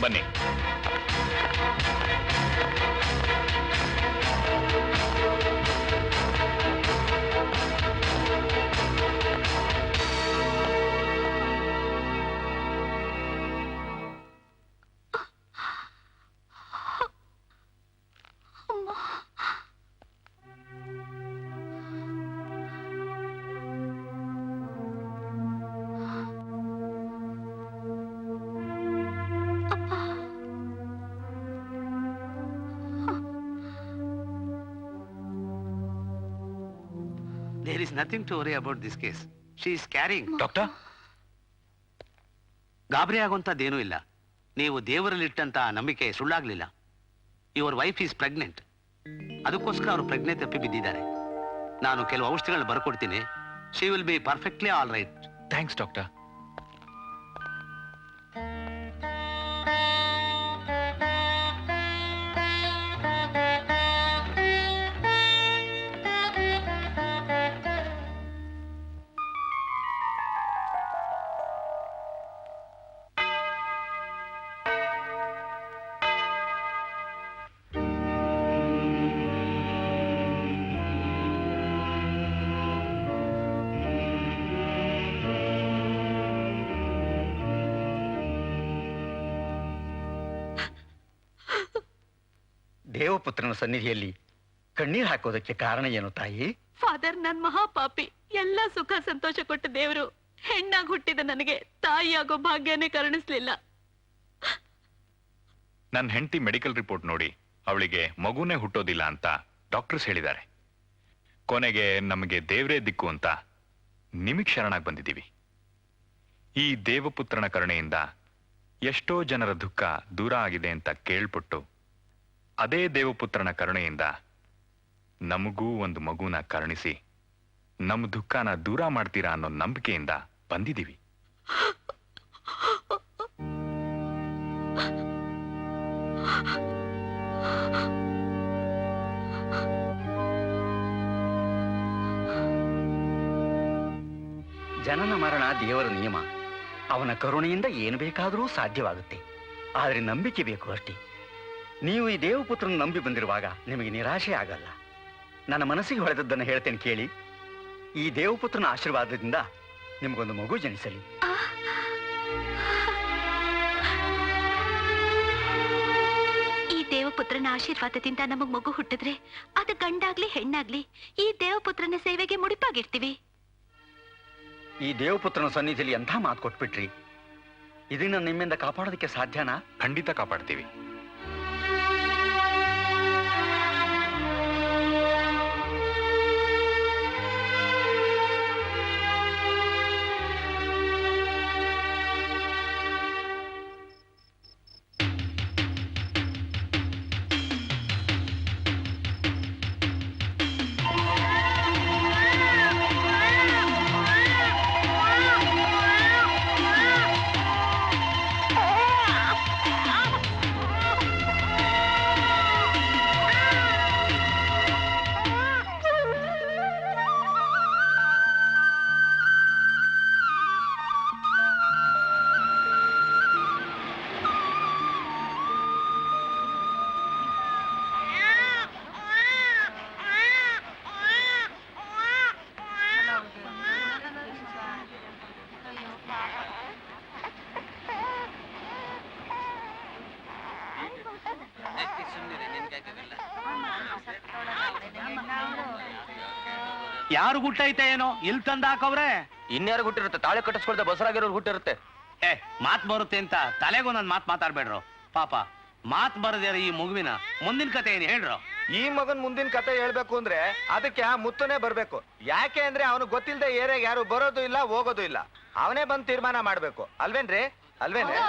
ಬನ್ನಿ. There is nothing to worry about this case. She is carrying. Doctor, ಗಾಬರಿ ಆಗುವಂಥದ್ದೇನೂ ಇಲ್ಲ. ನೀವು ದೇವರಲ್ಲಿಟ್ಟಂತ ನಂಬಿಕೆ ಸುಳ್ಳಾಗ್ಲಿಲ್ಲ. Your wife is pregnant. ಅದಕ್ಕೋಸ್ಕರ ಅವರು ಪ್ರಜ್ಞೆ ತಪ್ಪಿ ಬಿದ್ದಿದ್ದಾರೆ. ನಾನು ಕೆಲವು ಔಷಧಿಗಳನ್ನ ಬರ್ಕೊಡ್ತೀನಿ. She will be perfectly all right. Thanks doctor. ದೇವಪುತ್ರನ ಸನ್ನಿಧಿಯಲ್ಲಿ ಕಣ್ಣೀರು ಹಾಕೋದಕ್ಕೆ ಕಾರಣ ಏನು ತಾಯಿ? ಫಾದರ್, ನನ್ ಮಹಾಪಾಪಿ. ಎಲ್ಲ ಸುಖ ಸಂತೋಷ ಕೊಟ್ಟ ದೇವರು ಹೆಣ್ಣಾಗಿ ಹುಟ್ಟಿದ ನನಗೆ ತಾಯಿಯಾಗೋ ಭಾಗ್ಯನೇ ಕರುಣಿಸ್ಲಿಲ್ಲ. ನನ್ನ ಹೆಂಡತಿ ಮೆಡಿಕಲ್ ರಿಪೋರ್ಟ್ ನೋಡಿ ಅವಳಿಗೆ ಮಗುನೇ ಹುಟ್ಟೋದಿಲ್ಲ ಅಂತ ಡಾಕ್ಟರ್ಸ್ ಹೇಳಿದ್ದಾರೆ. ಕೊನೆಗೆ ನಮಗೆ ದೇವರೇ ದಿಕ್ಕು ಅಂತ ನಿಮಗೆ ಶರಣಾಗಿ ಬಂದಿದ್ದೀವಿ. ಈ ದೇವಪುತ್ರನ ಕರುಣೆಯಿಂದ ಎಷ್ಟೋ ಜನರ ದುಃಖ ದೂರ ಆಗಿದೆ ಅಂತ ಕೇಳ್ಪಟ್ಟು ಅದೇ ದೇವಪುತ್ರನ ಕರುಣೆಯಿಂದ ನಮಗೂ ಒಂದು ಮಗುನ ಕರುಣಿಸಿ ನಮ್ಮ ದುಃಖನ ದೂರ ಮಾಡ್ತೀರಾ ಅನ್ನೋ ನಂಬಿಕೆಯಿಂದ ಬಂದಿದ್ದೀವಿ. ಜನನ ಮರಣ ದೇವರ ನಿಯಮ. ಅವನ ಕರುಣೆಯಿಂದ ಏನು ಬೇಕಾದರೂ ಸಾಧ್ಯವಾಗುತ್ತೆ. ಆದರೆ ನಂಬಿಕೆ ಬೇಕು ಅಷ್ಟೇ. ನೀವು ಈ ದೇವಪುತ್ರನ ನಂಬಿ ಬಂದಿರುವಾಗ ನಿಮಗೆ ನಿರಾಶೆ ಆಗಲ್ಲ. ನನ್ನ ಮನಸ್ಸಿಗೆ ಹೊಳೆದದ್ದನ್ನು ಹೇಳ್ತೇನೆ ಕೇಳಿ. ಈ ದೇವಪುತ್ರನ ಆಶೀರ್ವಾದದಿಂದ ನಿಮಗೊಂದು ಮಗು ಜನಿಸಲಿ. ಈ ದೇವಪುತ್ರನ ಆಶೀರ್ವಾದದಿಂದ ನಮಗ್ ಮಗು ಹುಟ್ಟಿದ್ರೆ ಅದು ಗಂಡಾಗ್ಲಿ ಹೆಣ್ಣಾಗ್ಲಿ ಈ ದೇವಪುತ್ರನ ಸೇವೆಗೆ ಮುಡಿಪಾಗಿರ್ತೀವಿ. ಈ ದೇವಪುತ್ರನ ಸನ್ನಿಧಿಯಲ್ಲಿ ಎಂಥ ಮಾತು ಕೊಟ್ಬಿಟ್ರಿ. ಇದನ್ನ ನಿಮ್ಮಿಂದ ಕಾಪಾಡೋದಕ್ಕೆ ಸಾಧ್ಯನಾ? ಖಂಡಿತ ಕಾಪಾಡ್ತೀವಿ. ಯಾರು ಗುಟ್ಟೈತೆ ಏನೋ ಇಲ್ಲಿ ತಂದಾಕವ್ರೆ. ಇನ್ಯಾರು ಹುಟ್ಟಿರುತ್ತೆ? ತಾಳೆ ಕಟ್ಟಿಸ್ಕೊಳ್ದೆ ಬಸರಾಗಿರೋರು ಹುಟ್ಟಿರುತ್ತೆ. ಮಾತ್ ಬರುತ್ತೆ ಅಂತ ತಲೆಗೂ ನನ್ ಮಾತ್ ಮಾತಾಡ್ಬೇಡ್ರು. ಪಾಪ ಮಾತ್ ಬರದೇರ ಈ ಮಗುವಿನ ಮುಂದಿನ ಕತೆ ಏನ್ ಹೇಳ್ರು. ಈ ಮಗನ್ ಮುಂದಿನ ಕತೆ ಹೇಳ್ಬೇಕು ಅಂದ್ರೆ ಅದಕ್ಕೆ ಆ ಮುತ್ತನೇ ಬರ್ಬೇಕು. ಯಾಕೆ ಅಂದ್ರೆ ಅವನು ಗೊತ್ತಿಲ್ಲದೆ ಏರಿಯಾಗ ಯಾರು ಬರೋದು ಇಲ್ಲ ಹೋಗೋದು ಇಲ್ಲ. ಅವನೇ ಬಂದು ತೀರ್ಮಾನ ಮಾಡ್ಬೇಕು. ಅಲ್ವೇನ್ರಿ? ಅಲ್ವೇನ್ರಿ?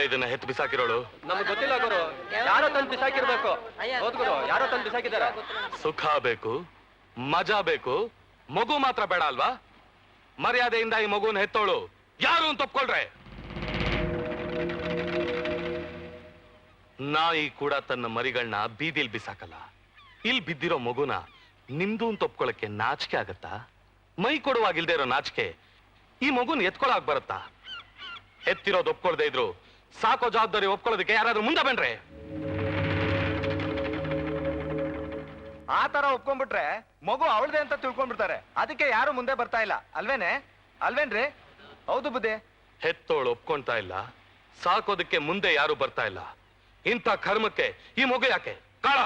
ಯಾವಳೆ ಇದನ್ನ ಹೆತ್ತು ಬಿಸಾಕಿರೋಳು? ನಮ್ಗೆ ಗೊತ್ತಿಲ್ಲ ಗುರು, ಯಾರೋ ತಂದು ಬಿಸಾಕಿರ್ಬೇಕು. ಹೌದ್ ಗುರು, ಯಾರೋ ತಂದು ಬಿಸಾಕಿದ್ದಾರೆ. ಸುಖ ಬೇಕು, ಮಜಾ ಬೇಕು, ಮಗು ಮಾತ್ರ ಬೇಡ ಅಲ್ವಾ? ಮರ್ಯಾದೆಯಿಂದ ಈ ಮಗುನ ಹೆತ್ತೋಳು ಯಾರು ಅಂತ ಒಪ್ಕೊಳ್ರೆ. ನಾಯಿ ಕೂಡ ತನ್ನ ಮರಿಗಳನ್ನ ಬೀದಿಲ್ ಬಿಸಾಕಲ್ಲ. ಇಲ್ಲಿ ಬಿದ್ದಿರೋ ಮಗುನ ನಿಮ್ದು ಅಂತ ಒಪ್ಕೊಳಕ್ಕೆ ನಾಚಿಕೆ ಆಗತ್ತಾ? ಮೈ ಕೊಡುವಾಗಿಲ್ದೇ ಇರೋ ನಾಚಿಕೆ ಈ ಮಗುನ ಎತ್ಕೊಳಕ್ ಬರುತ್ತಾ? ಎತ್ತಿರೋದು ಒಪ್ಕೊಳ್ದೇ ಇದ್ರು ಸಾಕೋ ಜವಾಬ್ದಾರಿ ಒಪ್ಕೊಳ್ಳೋದಕ್ಕೆ ಯಾರಾದ್ರೂ ಮುಂದೆ ಬನ್ರಿ. ಆ ತರ ಒಪ್ಕೊಂಡ್ಬಿಟ್ರೆ ಮಗು ಅವಳದೆ ಅಂತ ತಿಳ್ಕೊಂಡ್ಬಿಡ್ತಾರೆ. ಅದಕ್ಕೆ ಯಾರು ಮುಂದೆ ಬರ್ತಾ ಇಲ್ಲ ಅಲ್ವೇನ್ರಿ? ಹೌದು ಬುದ್ಧಿ. ಹೆತ್ತೋಳು ಒಪ್ಕೊಂತಾ ಇಲ್ಲ, ಸಾಕೋದಕ್ಕೆ ಮುಂದೆ ಯಾರು ಬರ್ತಾ ಇಲ್ಲ. ಇಂಥ ಕರ್ಮಕ್ಕೆ ಈ ಮಗು ಯಾಕೆ ಕಾಳ?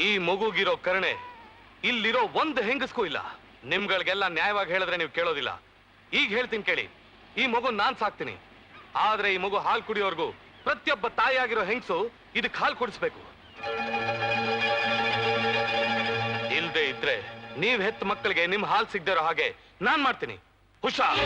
ಈ ಮಗುಗಿರೋ ಕರುಣೆ ಇಲ್ಲಿರೋ ಒಂದು ಹೆಂಗಸ್ಗೂ ಇಲ್ಲ. ನಿಮ್ಗಳಿಗೆಲ್ಲ ನ್ಯಾಯವಾಗಿ ಹೇಳಿದ್ರೆ ನೀವು ಕೇಳೋದಿಲ್ಲ. ಈಗ ಹೇಳ್ತೀನಿ ಕೇಳಿ. ಈ ಮಗು ನಾನ್ ಸಾಕ್ತೀನಿ, ಆದ್ರೆ ಈ ಮಗು ಹಾಲು ಕುಡಿಯೋರ್ಗು ಪ್ರತಿಯೊಬ್ಬ ತಾಯಿಯಾಗಿರೋ ಹೆಂಗಸು ಇದಕ್ಕೆ ಹಾಲು ಕುಡಿಸ್ಬೇಕು. ಇಲ್ದೇ ಇದ್ರೆ ನೀವ್ ಹೆತ್ತ ಮಕ್ಕಳಿಗೆ ನಿಮ್ ಹಾಲು ಸಿಗದಿರೋ ಹಾಗೆ ನಾನ್ ಮಾಡ್ತೀನಿ. ಹುಷಾರ್.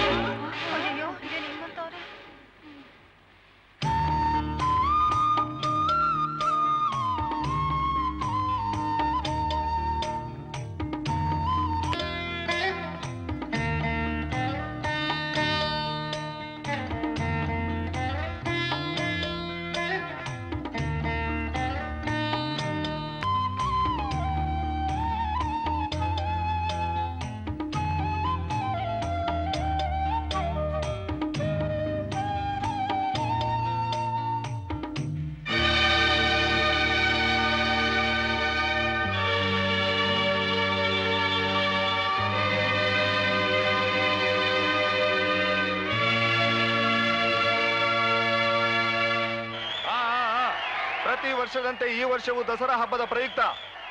ಪ್ರತಿ ವರ್ಷದಂತೆ ಈ ವರ್ಷವೂ ದಸರಾ ಹಬ್ಬದ ಪ್ರಯುಕ್ತ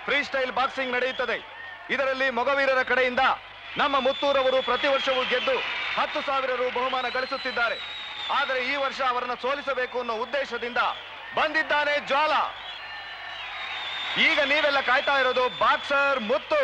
ಫ್ರೀ ಸ್ಟೈಲ್ ಬಾಕ್ಸಿಂಗ್ ನಡೆಯುತ್ತದೆ. ಇದರಲ್ಲಿ ಮೊಗವೀರರ ಕಡೆಯಿಂದ ನಮ್ಮ ಮುತ್ತೂರವರು ಪ್ರತಿ ವರ್ಷವೂ ಗೆದ್ದು 10,000 ರು ಬಹುಮಾನ ಗಳಿಸುತ್ತಿದ್ದಾರೆ. ಆದರೆ ಈ ವರ್ಷ ಅವರನ್ನು ಸೋಲಿಸಬೇಕು ಅನ್ನೋ ಉದ್ದೇಶದಿಂದ ಬಂದಿದ್ದಾನೆ ಜ್ವಾಲ. ಈಗ ನೀವೆಲ್ಲ ಕಾಯ್ತಾ ಇರೋದು ಬಾಕ್ಸರ್ ಮುತ್ತು.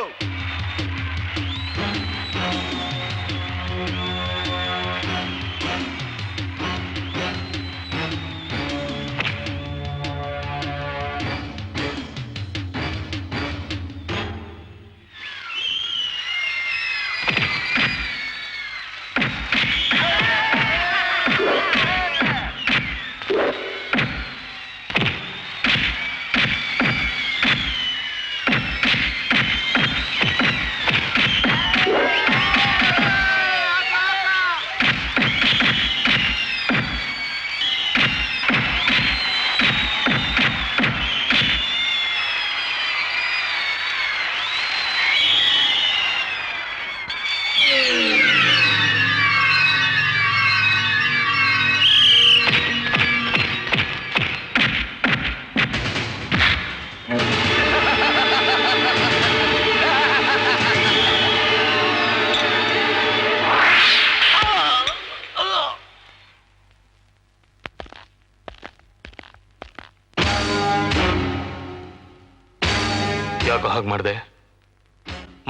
ಯಾಕೋ ಹಾಗೆ ಮಾಡ್ದೆ?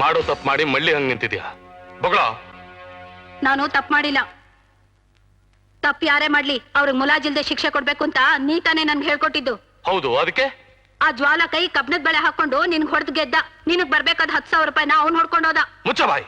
ಮಾಡೋ ತಪ್ಪು ಮಾಡಿ ಮಳ್ಳಿ ಹಂಗ್ ನಿಂತಿದ್ಯಾ? ಬಗಳ. ನಾನು ತಪ್ಪು ಮಾಡಿಲ್ಲ. ತಪ್ಪು ಯಾರೇ ಮಾಡ್ಲಿ ಅವ್ರಿಗೆ ಮುಲಾಜಿಲ್ದೆ ಶಿಕ್ಷೆ ಕೊಡ್ಬೇಕು ಅಂತ ನೀ ತಾನೇ ನನ್ಗೆ ಹೇಳ್ಕೊಟ್ಟಿದ್ದು. ಹೌದು, ಅದಕ್ಕೆ ಆ ಜ್ವಾಲ ಕೈ ಕಬ್ಣದ ಬೆಳೆ ಹಾಕೊಂಡು ನಿನ್ಗೆ ಹೊಡೆದು ಗೆದ್ದ. ನಿನಗ್ ಬರ್ಬೇಕಾದ 10,000 ರೂಪಾಯಿನ ಅವ್ನು ಹೊಡ್ಕೊಂಡೋದ. ಮುಚ್ಚ ಬಾಯ್.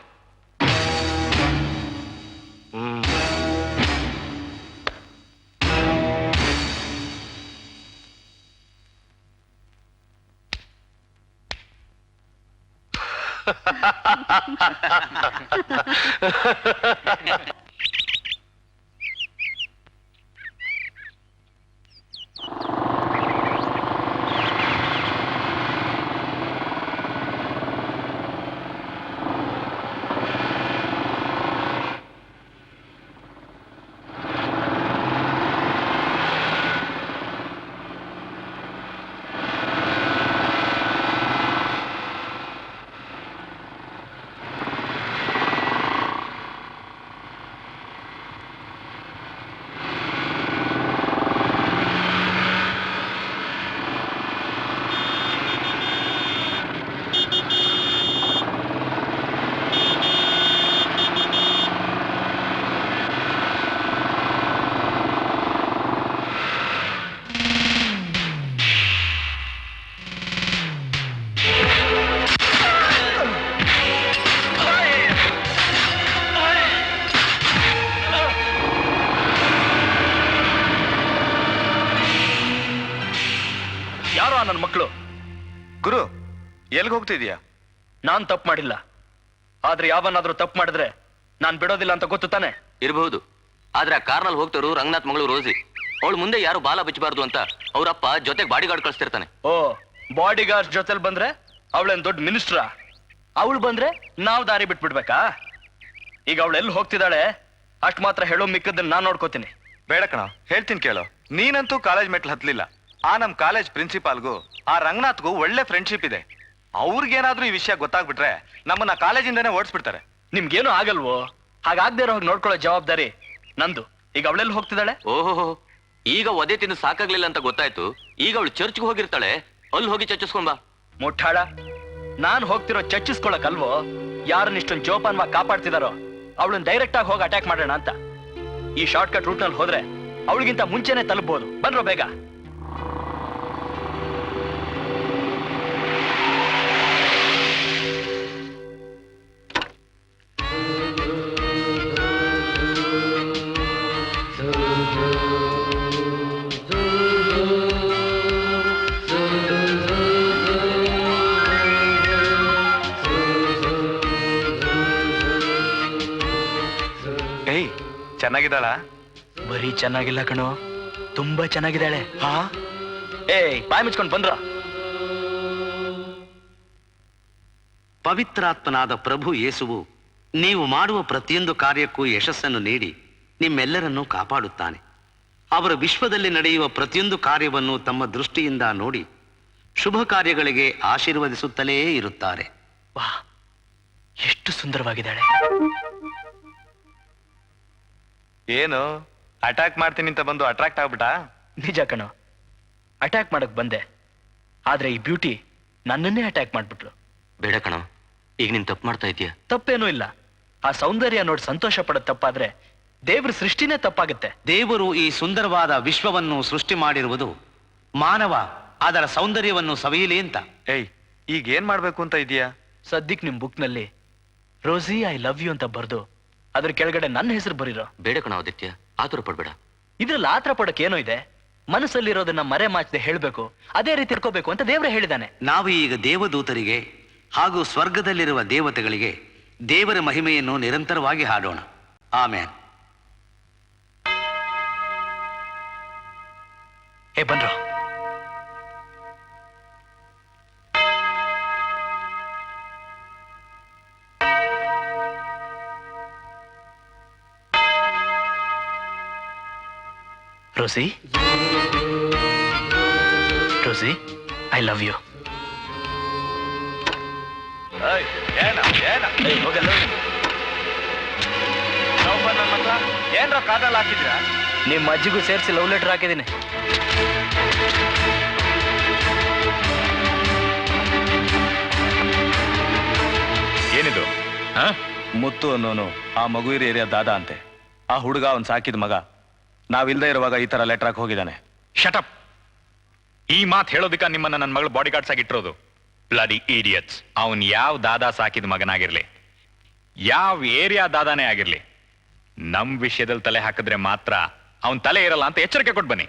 ಎಲ್ಗೆ ಹೋಗ್ತಿದ್ಯಾ? ನಾನ್ ತಪ್ಪು ಮಾಡಿಲ್ಲ, ಆದ್ರೆ ಯಾವನಾದ್ರೂ ತಪ್ಪು ಮಾಡಿದ್ರೆ ನಾನ್ ಬಿಡೋದಿಲ್ಲ ಅಂತ ಗೊತ್ತು ತಾನೆ? ಇರಬಹುದು, ಆದ್ರೆ ಆ ಕಾರ್ನಲ್ಲಿ ಹೋಗ್ತಾರು ರಂಗನಾಥ್ ಮಗಳು ರೋಸಿ. ಅವಳು ಮುಂದೆ ಯಾರು ಬಾಲ ಬಿಚ್ಚಬಾರ್ದು ಅಂತ ಅವ್ರಪ್ಪ ಜೊತೆಗೆ ಬಾಡಿ ಗಾರ್ಡ್ ಕಳಿಸ್ತಿರ್ತಾನೆ. ಓ, ಬಾಡಿ ಗಾರ್ಡ್ ಜೊತೆಲಿ ಬಂದ್ರೆ ಅವಳೇನ್ ದೊಡ್ಡ ಮಿನಿಸ್ಟ್ರ? ಅವಳು ಬಂದ್ರೆ ನಾವು ದಾರಿ ಬಿಟ್ಬಿಡ್ಬೇಕಾ? ಈಗ ಅವಳು ಎಲ್ಲಿ ಹೋಗ್ತಿದ್ದಾಳೆ ಅಷ್ಟ್ ಮಾತ್ರ ಹೇಳೋ, ಮಿಕ್ಕದನ್ನ ನಾನ್ ನೋಡ್ಕೋತೀನಿ. ಬೇಡ ಕಣ, ಹೇಳ್ತೀನಿ ಕೇಳು. ನೀನಂತೂ ಕಾಲೇಜ್ ಮೆಟ್ಲು ಹತ್ಲಿಲ್ಲ. ಆ ನಮ್ ಕಾಲೇಜ್ ಪ್ರಿನ್ಸಿಪಾಲ್ಗೂ ಆ ರಂಗನಾಥ್ಗೂ ಒಳ್ಳೆ ಫ್ರೆಂಡ್ಶಿಪ್ ಇದೆ. ಅವ್ರಿಗೇನಾದ್ರೂ ಈ ವಿಷಯ ಗೊತ್ತಾಗ್ಬಿಟ್ರೆ ನಮ್ಮನ್ನ ಕಾಲೇಜಿಂದಾನೇ ಓಡಿಸ್ಬಿಡ್ತಾರೆ. ನಿಮ್ಗೇನು ಆಗಲ್ವೋ? ಹಾಗಾಗ್ದೇ ಇರೋ ಹಾಗೆ ನೋಡ್ಕೊಳ್ಳೋ ಜವಾಬ್ದಾರಿ ನಂದು. ಈಗ ಅವಳೆಲ್ಲಿ ಹೋಗ್ತಿದ್ದಾಳೆ? ಓಹೋ, ಈಗ ಒದೆ ತಿಂದು ಸಾಕಾಗ್ಲಿಲ್ಲ ಅಂತ ಗೊತ್ತಾಯ್ತು. ಈಗ ಅವಳು ಚರ್ಚ್ಗೆ ಹೋಗಿರ್ತಾಳೆ, ಅಲ್ಲಿ ಹೋಗಿ ಚರ್ಚಿಸ್ಕೊಂಡ್ ಬಾ. ಮುಟ್ಟಾಳ, ನಾನ್ ಹೋಗ್ತಿರೋ ಚರ್ಚಿಸ್ಕೊಳಕಲ್ವೋ? ಯಾರನ್ನ ಇಷ್ಟೊಂದು ಜೋಪಾನವಾಗಿ ಕಾಪಾಡ್ತಿದಾರೋ ಅವಳನ್ನ ಡೈರೆಕ್ಟ್ ಆಗಿ ಹೋಗಿ ಅಟ್ಯಾಕ್ ಮಾಡೋಣ ಅಂತ. ಈ ಶಾರ್ಟ್ ಕಟ್ ರೂಟ್ ನಲ್ಲಿ ಹೋದ್ರೆ ಅವಳಿಗಿಂತ ಮುಂಚೆನೆ ತಲುಪಬಹುದು. ಬನ್ರೋ ಬೇಗ. ಏಯ್, ಚೆನ್ನಾಗಿದ್ದಾಳ? ಬರೀ ಚೆನ್ನಾಗಿಲ್ಲ ಕಣೋ, ತುಂಬಾ ಚೆನ್ನಾಗಿದ್ದಾಳೆ. ಹಾ, ಏಯ್ ಬಾಯ್ ಮುಚ್ಕೊಂಡ್ ಬಂದ್ರ. ಪವಿತ್ರಾತ್ಮನಾದ ಪ್ರಭು ಯೇಸುವು ನೀವು ಮಾಡುವ ಪ್ರತಿಯೊಂದು ಕಾರ್ಯಕ್ಕೂ ಯಶಸ್ಸನ್ನು ನೀಡಿ ನಿಮ್ಮೆಲ್ಲರನ್ನೂ ಕಾಪಾಡುತ್ತಾನೆ. ಅವರು ವಿಶ್ವದಲ್ಲಿ ನಡೆಯುವ ಪ್ರತಿಯೊಂದು ಕಾರ್ಯವನ್ನು ತಮ್ಮ ದೃಷ್ಟಿಯಿಂದ ನೋಡಿ ಶುಭ ಕಾರ್ಯಗಳಿಗೆ ಆಶೀರ್ವದಿಸುತ್ತಲೇ ಇರುತ್ತಾರೆ. ವಾ, ಎಷ್ಟು ಸುಂದರವಾಗಿದ್ದಾಳೆ. ಏನು ಅಟ್ಯಾಕ್ ಮಾಡ್ತೀನಿ ಅಂತ ಬಂದು ಅಟ್ರಾಕ್ಟ್ ಆಗ್ಬಿಟ್ಟಾ? ನಿಜ ಕಣೋ, ಅಟ್ಯಾಕ್ ಮಾಡಕ್ ಬಂದೆ, ಆದ್ರೆ ಈ ಬ್ಯೂಟಿ ನನ್ನನ್ನೇ ಅಟ್ಯಾಕ್ ಮಾಡ್ಬಿಟ್ಲು. ಬೇಡ ಕಣ, ಈಗ ನೀನ್ ತಪ್ಪು ಮಾಡ್ತಾ ಇದೀಯ. ತಪ್ಪೇನೂ ಇಲ್ಲ. ಆ ಸೌಂದರ್ಯ ನೋಡಿ ಸಂತೋಷ ಪಡೋದ್ ತಪ್ಪಾದ್ರೆ ದೇವ್ರ ಸೃಷ್ಟಿನೇ ತಪ್ಪಾಗುತ್ತೆ. ದೇವರು ಈ ಸುಂದರವಾದ ವಿಶ್ವವನ್ನು ಸೃಷ್ಟಿ ಮಾಡಿರುವುದು ಮಾನವ ಅದರ ಸೌಂದರ್ಯವನ್ನು ಸವಿಯಲಿ ಅಂತ. ಏಯ್, ಈಗ ಏನ್ ಮಾಡ್ಬೇಕು ಅಂತ ಇದೀಯಾ? ಸದ್ಯಕ್ ನಿಮ್ ಬುಕ್ ನಲ್ಲಿ ರೋಸಿ ಐ ಲವ್ ಯು ಅಂತ ಬರ್ದು ಅದ್ರ ಕೆಳಗಡೆ ನನ್ನ ಹೆಸರು ಬರೀರೋ. ಬೇಡ ಕಣ ಆದಿತ್ಯ, ಆತುರ ಪಡ್ಬೇಡ. ಇದ್ರಲ್ಲಿ ಆತರ ಪಡಕ್ ಏನೋ ಇದೆ? ಮನಸ್ಸಲ್ಲಿರೋದನ್ನ ಮರೆ ಮಾಚದೆ ಹೇಳ್ಬೇಕು, ಅದೇ ರೀತಿ ಇರ್ಕೋಬೇಕು ಅಂತ ದೇವ್ರೆ ಹೇಳಿದಾನೆ. ನಾವು ಈಗ ದೇವದೂತರಿಗೆ ಹಾಗೂ ಸ್ವರ್ಗದಲ್ಲಿರುವ ದೇವತೆಗಳಿಗೆ ದೇವರ ಮಹಿಮೆಯನ್ನು ನಿರಂತರವಾಗಿ ಹಾಡೋಣ. ಆಮೇನ್. ಏ ಬನ್ರೋ. ರೋಸಿ, ರೋಸಿ, ಐ ಲವ್ ಯು. ಏನ್ರ ಕಾದಲ್ಲಿ ಹಾಕಿದ್ರಾ? ನಿಮ್ಮ ಅಜ್ಜಿಗೂ ಸೇರಿಸಿ ಲವ್ ಲೆಟರ್ ಹಾಕಿದ್ದೀನಿ. ಏನಿದು? ಮುತ್ತು ಅನ್ನೋನು ಆ ಮಗುವಿರ ಏರಿಯಾ ದಾದಾ ಅಂತೆ. ಆ ಹುಡುಗ ಅವ್ನ್ ಸಾಕಿದ ಮಗ. ನಾವಿಲ್ದೇ ಇರುವಾಗ ಈ ತರ ಲೆಟರ್ ಹಾಕಿ ಹೋಗಿದ್ದಾನೆ. ಶಟಪ್! ಈ ಮಾತು ಹೇಳೋದಕ್ಕ ನಿಮ್ಮನ್ನ ನನ್ನ ಮಗಳು ಬಾಡಿ ಗಾರ್ಡ್ಸ್ ಆಗಿಟ್ಟಿರೋದು. ಬ್ಲಡಿ ಇಡಿಯಟ್ಸ್. ಅವನ್ ಯಾವ ದಾದಾ ಸಾಕಿದ ಮಗನಾಗಿರ್ಲಿ, ಯಾವ ಏರಿಯಾ ದಾದಾನೇ ಆಗಿರ್ಲಿ, ನಮ್ ವಿಷಯದಲ್ಲಿ ತಲೆ ಹಾಕಿದ್ರೆ ಮಾತ್ರ ಅವನ್ ತಲೆ ಇರಲ್ಲ ಅಂತ ಎಚ್ಚರಿಕೆ ಕೊಟ್ಟು ಬನ್ನಿ.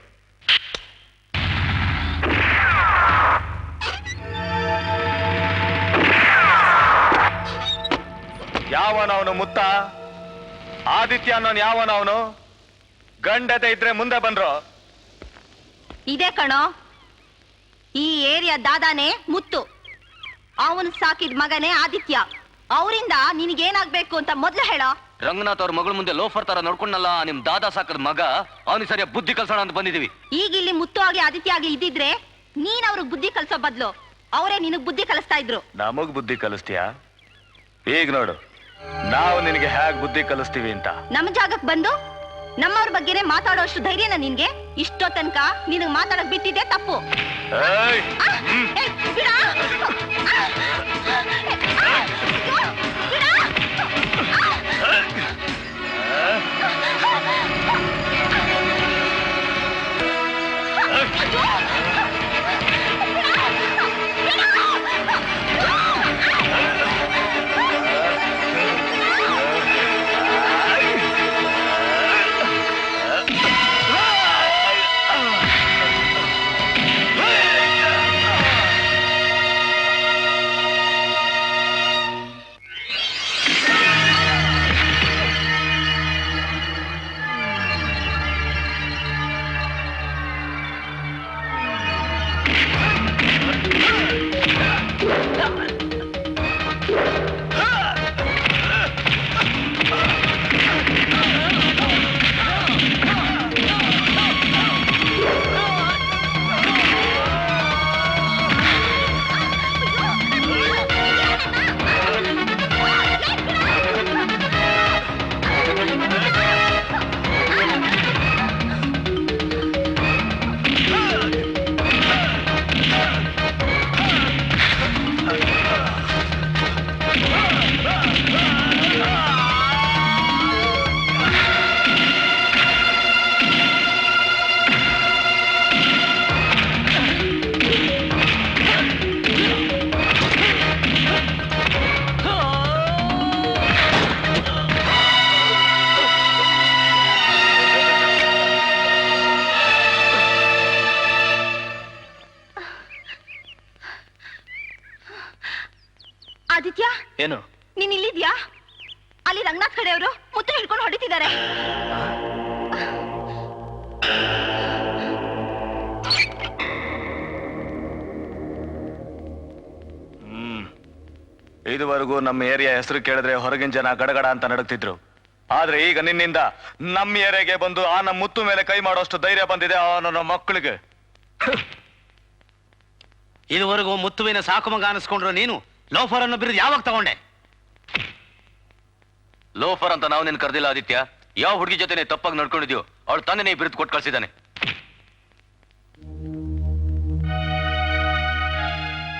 ಯಾವನವನು ಮುತ್ತ? ಆದಿತ್ಯ ಅನ್ನೋನು ಯಾವನವನು? ಗಂಡತೆ ಇದ್ರೆ ಮುಂದೆ ಬಂದ್ರು. ಇದೇ ಕಣೋ, ಈ ಏರಿಯಾ ದಾದಾನೇ ಮುತ್ತು. ಅವನು ಸಾಕಿದ ಮಗನೇ ಆದಿತ್ಯ. ಅವರಿಂದ ನಿನಗೇನಾಗ್ಬೇಕು ಅಂತ ಮೊದ್ಲು ಹೇಳೋ. ರಂಗನಾಥ್ ಅವ್ರ ಮಗಳ ಮುಂದೆ ಲೋಫರ್ ತರ ನೋಡ್ಕೊಂಡಲ್ಲ ನಿಮ್ ದಾದಾ ಸಾಕದ ಮಗ, ಅವನಿಗೆ ಸರಿಯಾಗಿ ಬುದ್ಧಿ ಕಲ್ಸೋಣ ಅಂತ ಬಂದಿದೀವಿ. ಈಗ ಇಲ್ಲಿ ಮುತ್ತು ಆಗಿ ಆದಿತ್ಯ ಆಗಿ ಇದ್ದಿದ್ರೆ ನೀನ್ ಅವ್ರಿಗೆ ಬುದ್ಧಿ ಕಲ್ಸೋ ಬದ್ಲು ಅವರೇ ನಿನಗ್ ಬುದ್ಧಿ ಕಲಿಸ್ತಾ ಇದ್ರು. ನಮಗ್ ಬುದ್ಧಿ ಕಲಿಸ್ತೀಯಾ? ಈಗ ನೋಡು, ನಾವು ನಿನಗೆ ಹೇಗ್ ಬುದ್ಧಿ ಕಲಿಸ್ತೀವಿ ಅಂತ. ನಮ್ಮ ಜಾಗಕ್ಕೆ ಬಂದು ನಮ್ಮವ್ರ ಬಗ್ಗೆನೇ ಮಾತಾಡೋಷ್ಟು ಧೈರ್ಯನ ನಿನ್ಗೆ? ಇಷ್ಟೋ ತನಕ ನಿನಗ್ ಮಾತಾಡಕ್ ಬಿಟ್ಟಿದ್ದೆ ತಪ್ಪು. ಏಯ್! ಬಿಡ! ಆದಿತ್ಯ, ಏನು? ನೀನ್ ಇಲ್ಲಿದ್ಯಾ? ಅಲ್ಲಿ ರಂಗನಾಥ್ ಕಡೆಯವರು ಮುತ್ತು ಹಿಡ್ಕೊಂಡು ಹೊಡಿತಿದ್ದಾರೆ. ಇದುವರೆಗೂ ನಮ್ಮ ಏರಿಯಾ ಹೆಸರು ಕೇಳಿದ್ರೆ ಹೊರಗಿನ ಜನ ಗಡಗಡ ಅಂತ ನಡುಗ್ತಿದ್ರು. ಆದ್ರೆ ಈಗ ನಿನ್ನಿಂದ ನಮ್ಮ ಏರಿಯಾಗೆ ಬಂದು ಆ ನಮ್ಮ ಮುತ್ತು ಮೇಲೆ ಕೈ ಮಾಡೋಷ್ಟು ಧೈರ್ಯ ಬಂದಿದೆ ಆ ನನ್ನ ಮಕ್ಕಳಿಗೆ. ಇದುವರೆಗೂ ಮುತ್ತುವಿನ ಸಾಕು ಮಗ ಅನಿಸ್ಕೊಂಡ್ರು ನೀನು ಲೋಫರ್ ಅನ್ನೋ ಬಿರುದು ಯಾವಾಗ ತಗೊಂಡೆ? ಲೋಫರ್ ಅಂತ ನಾವು ನಿನ್ ಕರ್ದಿಲ್ಲ ಆದಿತ್ಯ. ಯಾವ ಹುಡುಗಿ ಜೊತೆ ತಪ್ಪಾಗಿ ನಡ್ಕೊಂಡಿದ್ಯೋ ಅವಳು ತಂದೆ ನೀ ಬಿರುದು ಕೊಟ್ಟು ಕಳ್ಸಿದ್ದಾನೆ.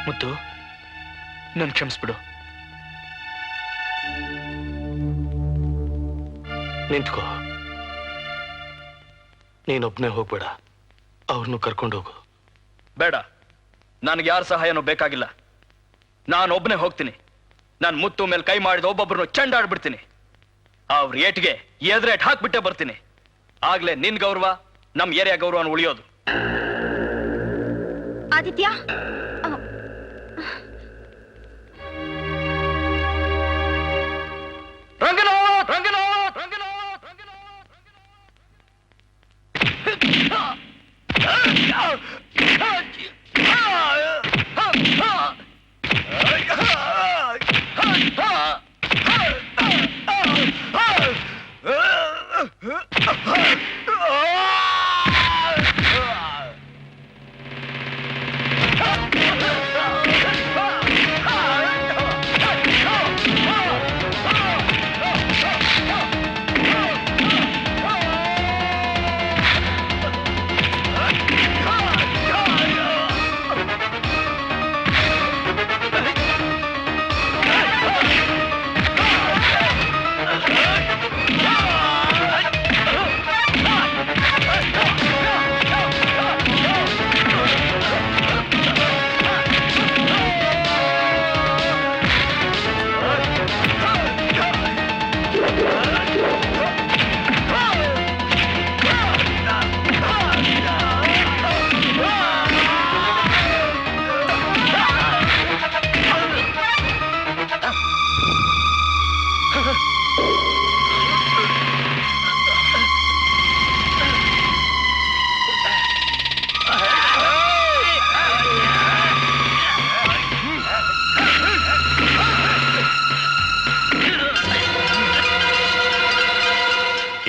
ಮುತ್ತು, ನನ್ ಕ್ಷಮಿಸ್ಬಿಡು. ನಿಂತ್ಕೋ. ನೀನೊಬ್ನೇ ಹೋಗ್ಬೇಡ, ಅವ್ರನ್ನು ಕರ್ಕೊಂಡು ಹೋಗು. ಬೇಡ, ನನಗೆ ಯಾರ ಸಹಾಯನೂ ಬೇಕಾಗಿಲ್ಲ. ನಾನು ಒಬ್ಬನೇ ಹೋಗ್ತೀನಿ. ನಾನು ಮುತ್ತು ಮೇಲೆ ಕೈ ಮಾಡಿದ ಒಬ್ಬೊಬ್ಬರನ್ನು ಚೆಂಡಾಡ್ಬಿಡ್ತೀನಿ. ಅವ್ರ ಏಟ್ಗೆ ಎದುರೇಟ್ ಹಾಕ್ಬಿಟ್ಟೆ ಬರ್ತೀನಿ. ಆಗ್ಲೇ ನಿನ್ ಗೌರವ, ನಮ್ ಏರಿಯಾ ಗೌರವನ ಉಳಿಯೋದು. ಆದಿತ್ಯ, ರಂಗನಾಥ್, ರಂಗನಾಥ್, ರಂಗನಾಥ್, ರಂಗನಾಥ್,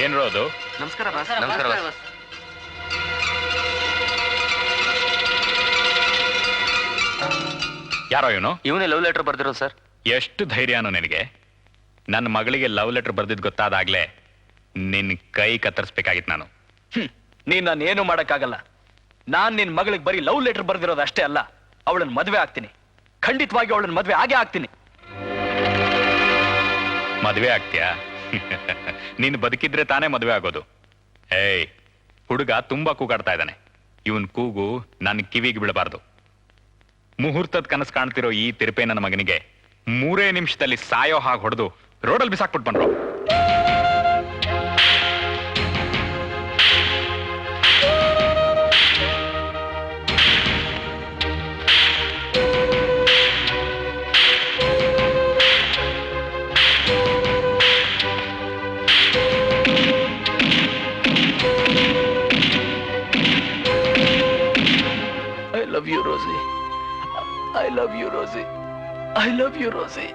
ಏನ್ರೋ ಅದು? ನಮಸ್ಕಾರ ನಮಸ್ಕಾರ ಬಾಸ್. ಯಾರೋ ಇವನು? ಇವನೇ ಲವ್ ಲೆಟರ್ ಬರ್ದಿರೋದು ಸರ್. ಎಷ್ಟು ಧೈರ್ಯನೋ ನಿನಗೆ? ನನ್ನ ಮಗಳಿಗೆ ಲವ್ ಲೆಟರ್ ಬರ್ದಿದ್ ಗೊತ್ತಾದಾಗ್ಲೇ ನಿನ್ ಕೈ ಕತ್ತರಿಸ್ಬೇಕಾಗಿತ್ತು ನಾನು. ನೀನ್ ನಾನು ಏನು ಮಾಡಕ್ಕಾಗಲ್ಲ. ನಾನ್ ನಿನ್ ಮಗಳಿಗೆ ಬರೀ ಲವ್ ಲೆಟರ್ ಬರ್ದಿರೋದು ಅಷ್ಟೇ ಅಲ್ಲ, ಅವಳನ್ನ ಮದ್ವೆ ಆಗ್ತೀನಿ. ಖಂಡಿತವಾಗಿ ಅವಳನ್ನ ಮದ್ವೆ ಆಗೇ ಆಗ್ತೀನಿ. ಮದ್ವೆ ಆಗ್ತೀಯಾ? ನೀನು ಬದುಕಿದ್ರೆ ತಾನೇ ಮದ್ವೆ ಆಗೋದು. ಏಯ್, ಹುಡುಗ ತುಂಬಾ ಕೂಗಾಡ್ತಾ ಇದ್ದಾನೆ. ಇವನ್ ಕೂಗು ನನ್ನ ಕಿವಿಗೆ ಬೀಳಬಾರ್ದು. ಮುಹೂರ್ತದ ಕನಸು ಕಾಣ್ತಿರೋ ಈ ತಿರುಪೆ ನನ್ನ ಮಗನಿಗೆ 3 ನಿಮಿಷದಲ್ಲಿ ಸಾಯೋ ಹಾಗೆ ಹೊಡೆದು ರೋಡಲ್ಲಿ ಬಿಸಾಕ್ಬಿಟ್ಟು ಬಂದ್ರು. I love you, Rosie. I love you, Rosie. I love you, Rosie.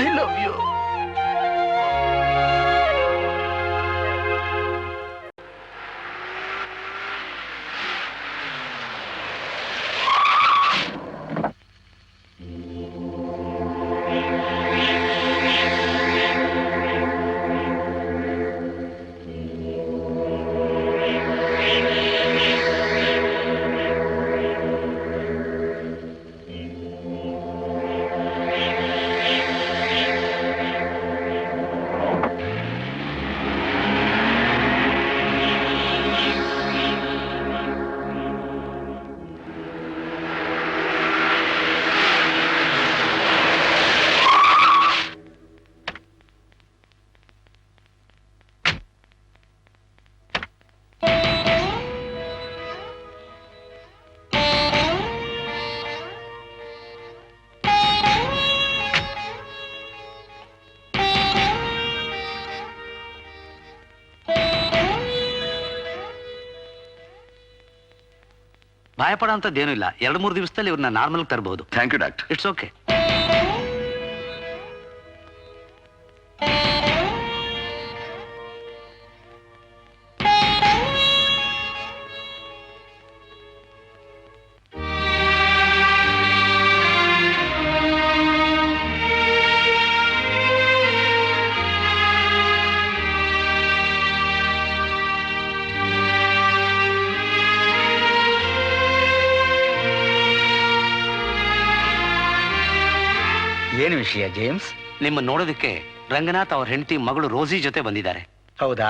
I love you. ಭಯ ಪಡೋ ಅಂಥದ್ದೇನೂ ಇಲ್ಲ. 2-3 ದಿವಸದಲ್ಲಿ ಇವ್ರನ್ನ ನಾರ್ಮಲ್ ತರಬಹುದು. Thank you doctor. It's okay. ಏನು ವಿಷಯ ಜೇಮ್ಸ್? ನಿಮ್ಮ ನೋಡೋದಕ್ಕೆ ರಂಗನಾಥ್ ಅವ್ರ ಹೆಂಡತಿ ಮಗಳು ರೋಸಿ ಜೊತೆ ಬಂದಿದ್ದಾರೆ. ಹೌದಾ?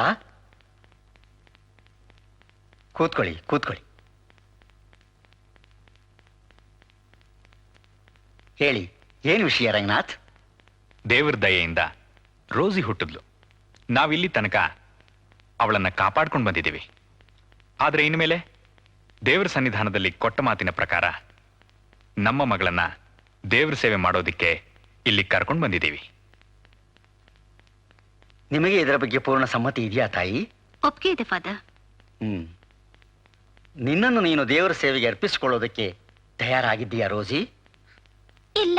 ಕೂತ್ಕೊಳ್ಳಿ ಕೂತ್ಕೊಳ್ಳಿ. ಹೇಳಿ, ಏನು ವಿಷಯ ರಂಗನಾಥ್? ದೇವ್ರ ದಯೆಯಿಂದ ರೋಸಿ ಹುಟ್ಟಿದ್ಲು. ನಾವಿಲ್ಲಿ ತನಕ ಅವಳನ್ನ ಕಾಪಾಡ್ಕೊಂಡು ಬಂದಿದ್ದೀವಿ. ಆದ್ರೆ ಇನ್ಮೇಲೆ ದೇವ್ರ ಸನ್ನಿಧಾನದಲ್ಲಿ ಕೊಟ್ಟ ಮಾತಿನ ಪ್ರಕಾರ ನಮ್ಮ ಮಗಳನ್ನ ದೇವ್ರ ಸೇವೆ ಮಾಡೋದಿಕ್ಕೆ ಇಲ್ಲಿ ಕರ್ಕೊಂಡು ಬಂದಿದ್ದೀವಿ. ನಿಮಗೆ ಇದರ ಬಗ್ಗೆ ಪೂರ್ಣ ಸಮ್ಮತಿ ಇದೆಯಾ ತಾಯಿ? ಒಪ್ಪಿಗೆ ಇದೆ ಫಾದರ್. ನಿನ್ನನ್ನು ನೀನು ದೇವರ ಸೇವೆಗೆ ಅರ್ಪಿಸಿಕೊಳ್ಳೋದಕ್ಕೆ ತಯಾರಾಗಿದ್ದೀಯಾ ರೋಸಿ? ಇಲ್ಲ.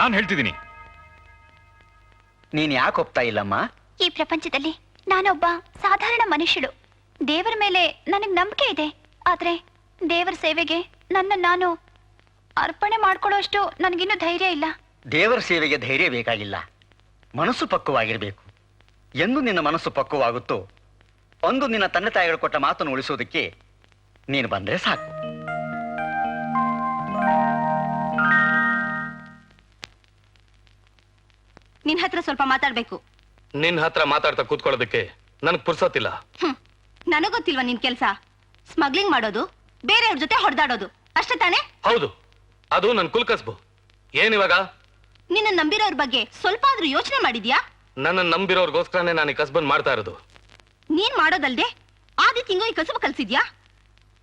ನಾನು ಹೇಳ್ತಿದ್ದೀನಿ. ನೀನ್ ಯಾಕೆ ಒಪ್ತಾ ಇಲ್ಲಮ್ಮ? ಈ ಪ್ರಪಂಚದಲ್ಲಿ ನಾನೊಬ್ಬ ಸಾಧಾರಣ ಮನುಷ್ಯಳು. ದೇವರ ಮೇಲೆ ನನಗೆ ನಂಬಿಕೆ ಇದೆ. ಆದ್ರೆ ದೇವರ ಸೇವೆಗೆ ನಾನು ಅರ್ಪಣೆ ಮಾಡ್ಕೊಳ್ಳೋಷ್ಟು ನನಗಿನ್ನೂ ಧೈರ್ಯ ಇಲ್ಲ. ದೇವರ ಸೇವೆಗೆ ಧೈರ್ಯ ಬೇಕಾಗಿಲ್ಲ, ಮನಸ್ಸು ಪಕ್ವವಾಗಿರ್ಬೇಕು. ಎಂದು ನಿನ್ನ ಮನಸ್ಸು ಪಕ್ವವಾಗುತ್ತೋ ಒಂದು ನಿನ್ನ ತಂದೆ ತಾಯಿಗಳು ಕೊಟ್ಟ ಮಾತನ್ನು ಉಳಿಸೋದಕ್ಕೆ ನೀನು ಬಂದ್ರೆ ಸಾಕು. ನಿನ್ ಹತ್ರ ಸ್ವಲ್ಪ ಮಾತಾಡ್ಬೇಕು. ನಿನ್ ಹತ್ರ ಮಾತಾಡ್ತಾ ಕೂತ್ಕೊಳ್ಳೋದಕ್ಕೆ ನನಗ್ ಪುರ್ಸೋತಿಲ್ಲ. ನನಗೊತ್ತಿಲ್ವಾ ನಿನ್ ಕೆಲ್ಸ? ಸ್ಮಗ್ಲಿಂಗ್ ಮಾಡೋದು, ಬೇರೆಯವ್ರ ಜೊತೆ ಹೊಡೆದಾಡೋದು ಅಷ್ಟೇ ತಾನೇ? ಹೌದು, ಅದು ನನ್ ಕುಲ್ಕಸ್ಬು. ಏನಿವಾಗ? ನಿನ್ನ ನಂಬಿರೋರ್ ಬಗ್ಗೆ ಸ್ವಲ್ಪ ಆದ್ರೂ ಯೋಚನೆ ಮಾಡಿದ್ಯಾ? ನನ್ನ ನಂಬಿರೋರ್ಗೋಸ್ಕರನೇ ನಾನು ಈ ಕಸ್ಬನ್ ಮಾಡ್ತಾ ಇರೋದು. ನೀನ್ ಮಾಡೋದಲ್ದೆ ಆದಿತ್ಯಂಗೂ ಈ ಕಸಬು ಕಲ್ಸಿದ್ಯಾ?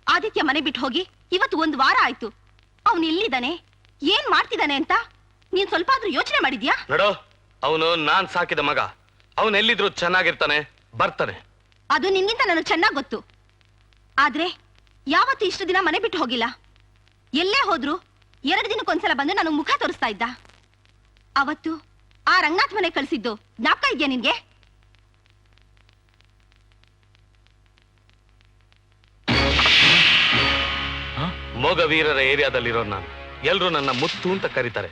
ಆದಿತ್ಯ ಮನೆ ಬಿಟ್ಟು ಹೋಗಿ ಇವತ್ತು 1 ವಾರ ಆಯ್ತು. ಅವನು ಎಲ್ಲಿದ್ದಾನೆ, ಏನ್ ಮಾಡ್ತಿದ್ದಾನೆ ಅಂತ ನೀನ್ ಸ್ವಲ್ಪ ಆದ್ರೂ ಯೋಚನೆ ಮಾಡಿದ್ಯಾ? ನೋಡೋ, ಅವನು ನಾನ್ ಸಾಕಿದ ಮಗ. ಅವನ್ ಎಲ್ಲಿದ್ರು ಚೆನ್ನಾಗಿರ್ತಾನೆ, ಬರ್ತಾನೆ. ಅದು ನಿನ್ಗಿಂತ ನನಗೆ ಚೆನ್ನಾಗ್ ಗೊತ್ತು. ಆದ್ರೆ ಯಾವತ್ತು ಇಷ್ಟು ದಿನ ಮನೆ ಬಿಟ್ಟು ಹೋಗಿಲ್ಲ. ಎಲ್ಲೇ ಹೋದ್ರು 2 ದಿನಕ್ಕೊಂದ್ಸಲ ಬಂದು ನನಗೆ ಮುಖ ತೋರಿಸ್ತಾ ಇದ್ದ. ಅವತ್ತು ಆ ರಂಗನಾಥ್ ಮನೆ ಕಳ್ಸಿದ್ದು ಜ್ಞಾಪಕ ಇದೆಯಾ ನಿನ್ಗೆ? ಮೊಗವೀರರ ಏರಿಯಾದಲ್ಲಿರೋ ನಾನು. ಎಲ್ರು ನನ್ನ ಮುತ್ತು ಅಂತ ಕರೀತಾರೆ.